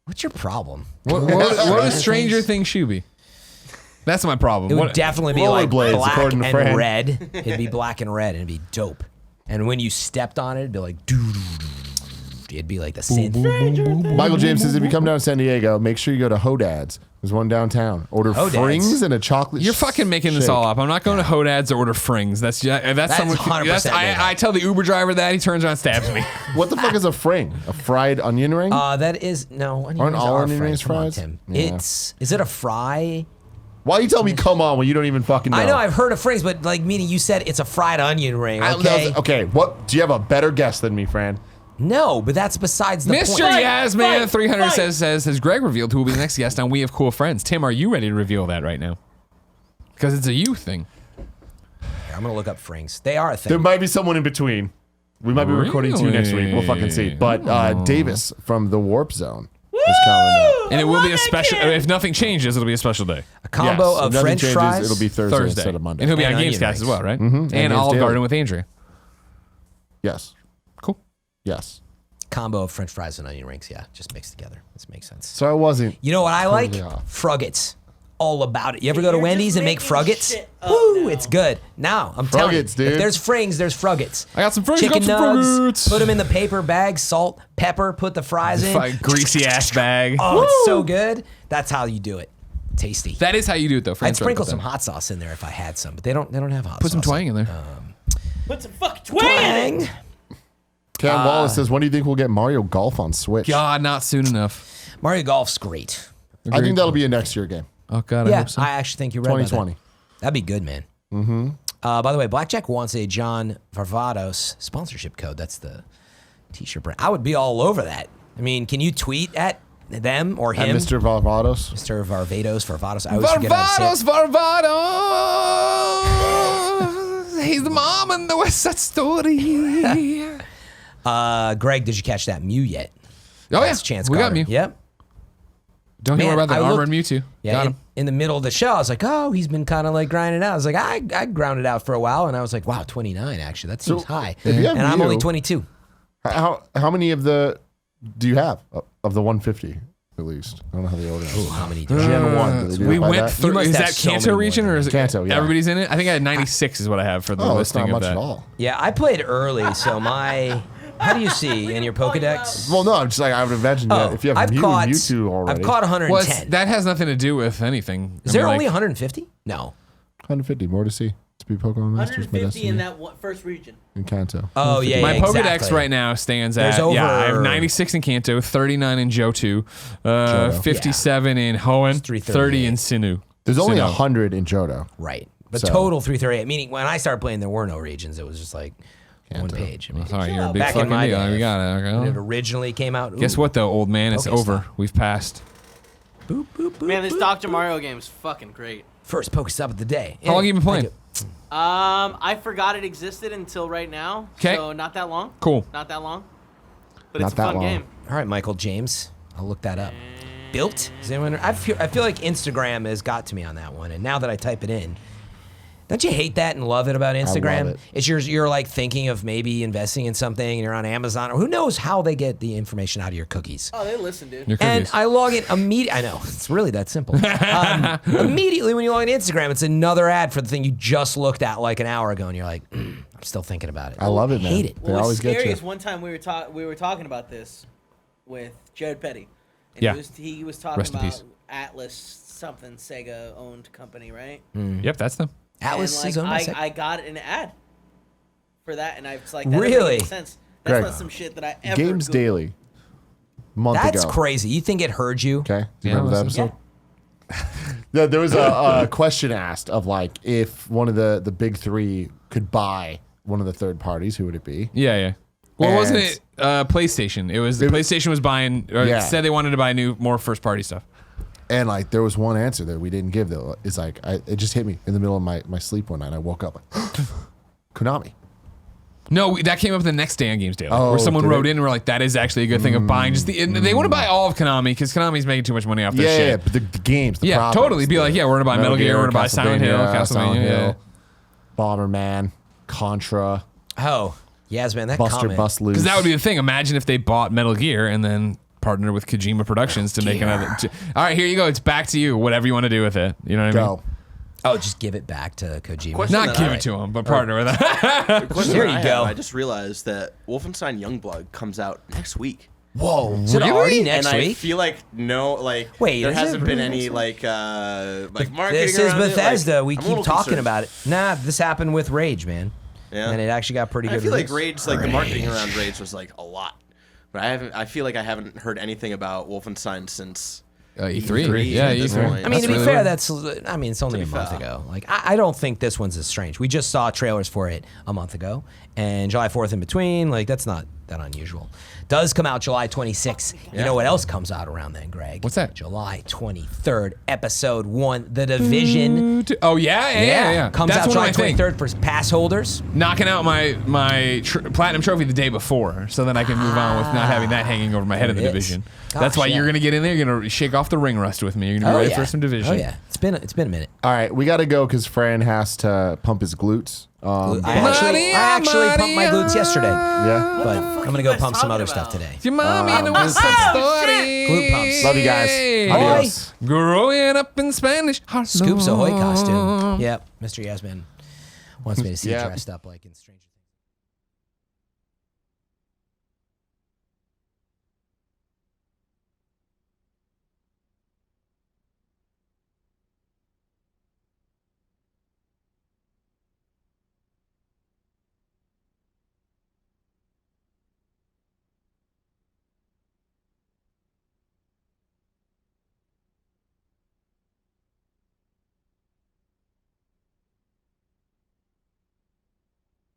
What's your problem? What would Stranger Things shoe be? That's my problem. It would What- definitely be like Rollerblades, black according to and Fran. red. It'd be black and red, and it'd be dope. And when you stepped on it, it'd be like, doo. It'd be like the synth. Michael James says if you come down to San Diego, make sure you go to Hodad's. There's one downtown. Order Hodad's. frings and a chocolate. You're fucking making this shake. all up. I'm not going to Hodad's or order frings. That's someone. 100% made up. I tell the Uber driver that, he turns around and stabs me. What the fuck is a fring? A fried onion ring? That is no. Onion Aren't rings all are onion rings Come on, fries? Tim. Yeah. Is it a fry? Why you tell me come on when you don't even fucking know? I know I've heard of frings, but like meaning you said it's a fried onion ring. Okay. Okay. What? Do you have a better guess than me, Fran? No, but that's besides the Mr. point. Yasman 300 fine. says, has Greg revealed who will be the next guest on We Have Cool Friends? Tim, are you ready to reveal that right now? Because it's a you thing. I'm gonna look up frings. They are a There thing. might be someone in between. We might be recording two next week. We'll fucking see. But Davis from the Warp Zone is coming up. And it will be a special, if nothing changes, it'll be a special day. A combo Yes, of if nothing French changes, fries. It'll be Thursday, Thursday. instead of Monday. And he'll be And on onion Gamescast rings. as well, right? And And Games Olive Daily. Garden with Andrea. Yes. Cool. Yes. combo of French fries and onion rings. Yeah, just mixed together. This makes sense. So I wasn't. You know what I like? Totally off. Fruggets. All about it. You ever go to You're Wendy's just and make making fruggets? shit up Woo, now. it's good. Now, I'm telling you. Fruggets, dude. If there's frings, there's fruggets. I got some frings, Chicken got some nugs. fruggets. Put them in the paper bag, salt, pepper, put the fries in. Fucking greasy ass bag. Oh, it's so good. That's how you do it. Tasty. That is how you do it, though. I'd Friends sprinkle right some with that. hot sauce in there if I had some, but they don't have hot Put sauce. some twang in there. Put some fucking twang in it. Twang. Cam Wallace says, when do you think we'll get Mario Golf on Switch? God, not soon enough. Mario Golf's great. I think that'll be a next year game. Oh God, I Yeah, hope so. I actually think you're right. about 2020. That'd be good, man. Mm-hmm. By the way, Blackjack wants a John Varvatos sponsorship code. That's the t-shirt brand. I would be all over that. I mean, can you tweet at them or him? And Mr. Varvatos. Mr. Varvatos. I always forget how to say it. Varvatos. He's the mom in the West Side Story. Greg, did you catch that Mew yet? Oh, Last yeah. chance We got Carter. Mew. Yep. Don't Man, worry about that I armor looked- and Mewtwo. Yeah, Got him. in the middle of the show, I was like, oh, he's been kind of like grinding out. I was like, I grounded out for a while, and I was like, wow, 29 actually. That seems high. if you have And I'm Mew- only 22. How many of the do you have of the 150 at least? I don't know how the order is. How many? Gen 1. Do they do We it by went that? through. You must Is have that so many Kanto more region than or is it Kanto, yeah. everybody's in it? I think I had 96 is what I have for the Oh, it's listing not of much that. at all. Yeah, I played early, so my. How do you see in your Pokedex? Well, no, I'm just like I would imagine if you have I've Mew caught, and Mewtwo already. I've caught 110. Well, that has nothing to do with anything. Is there only 150? No. 150 more to see. To be Pokemon Masters, my 150 in destiny that first region. in Kanto. Oh, yeah. My Pokedex exactly. right now stands There's at I have over- 96 in Kanto, 39 in Johto, 57 in Hoenn, 338. 30 in Sinnoh. There's only Sinnoh. 100 in Johto. Right. But So- total 338. Meaning when I started playing, there were no regions. It was just like one page. I mean, Sorry, you're a big back in fucking my deal. day, We got it. when it Okay. originally came out. Guess ooh, what, though, old man? It's Okay, over. stop. We've passed. Boop, boop, boop, Man, this boop. Dr. Mario game is fucking great. First Pokestop of the day. How long you been playing? I forgot it existed until right now. 'Kay. So not that long. Cool. Not that long. But Not it's a that fun long. game. All right, Michael James. I'll look that up. Built? Is anyone? I feel like Instagram has got to me on that one. And now that I type it in, don't you hate that and love it about Instagram? it. It's you're like thinking of maybe investing in something and you're on Amazon or who knows how they get the information out of your cookies. Oh, they listen, dude. Your And cookies. I log in immediately. I know it's really that simple. Immediately when you log in Instagram, it's another ad for the thing you just looked at like an hour ago, and you're like, I'm still thinking about it. I love it, man. Hate it. They Well, always what's get scary you. is one time we were talking about this with Jared Petty. And Yeah. he was talking Rest in about peace. Atlas something Sega owned company, right? Yep, that's them. Atlas and, like, is owned by Sega. I got an ad for that, and I was like, that doesn't Really? make sense. That's Greg, not some shit that I ever Games Googled. Daily. Month That's ago. crazy. You think it heard you? Okay. Do you Yeah, remember that listen. episode? There was a question asked of like if one of the big three could buy one of the third parties, who would it be? Yeah, yeah. Well, And- wasn't it PlayStation? It was PlayStation was buying, or Yeah. said they wanted to buy more first party stuff. And like there was one answer that we didn't give though. It's like it just hit me in the middle of my sleep one night. I woke up like Konami. No, that came up the next day on Games Daily, Oh, where someone did wrote it? in and were like, "That is actually a good thing of buying." Just and they want to buy all of Konami because Konami's making too much money off their Yeah, shit. but the games, the Yeah, properties, totally. Be like, yeah, we're gonna buy Metal Gear, we're gonna buy Silent Hill, Castlevania, yeah. Bomberman, Contra, Oh, yes, man. That Buster comment. Bust Loose. Because that would be the thing. Imagine if they bought Metal Gear and then partnered with Kojima Productions to make another. All right, here you go. It's back to you. Whatever you want to do with it. You know what I mean? go. Oh, just give it back to Kojima. Question Not that give I- it to him, but partner with that. Question Here that you I go. have, I just realized that Wolfenstein Youngblood comes out next week. Whoa. Is it already next and I week? feel like Wait, there is hasn't it been really any next like marketing This is around it, Bethesda. like, we I'm a keep little talking concerned. about it. Nah, this happened with Rage, man. Yeah. And it actually got pretty good. I feel like reviews. Rage, like the marketing around Rage was like a lot, but I feel like I haven't heard anything about Wolfenstein since E3. Yeah, at this E3. point. I mean, to be really fair, weird. it's only a be month fair. ago. Like, I don't think this one's as strange. We just saw trailers for it a month ago, and July 4th in between. Like, that's not that unusual. Does come out July 26th. You know what else comes out around then, Greg? What's that? July 23rd, Episode 1, The Division. Oh yeah. Comes That's out one of July my things. 23rd for pass holders. Knocking out my platinum trophy the day before, so then I can move on with not having that hanging over my head in the There it division. is. That's why Gosh, you're yeah. gonna get in there. You're gonna shake off the ring rust with me. You're gonna be ready for some division. Oh yeah, it's been a minute. All right, we got to go because Fran has to pump his glutes. I actually pumped my glutes yesterday, Yeah. but I'm gonna go pump some other stuff today. Your mommy in the West Side Story. Glute pumps. Love you guys. Adios. Growing up in Spanish. Scoops Ahoy costume. Yep, Mr. Yasmin wants me to see Yeah. dressed up like in Stranger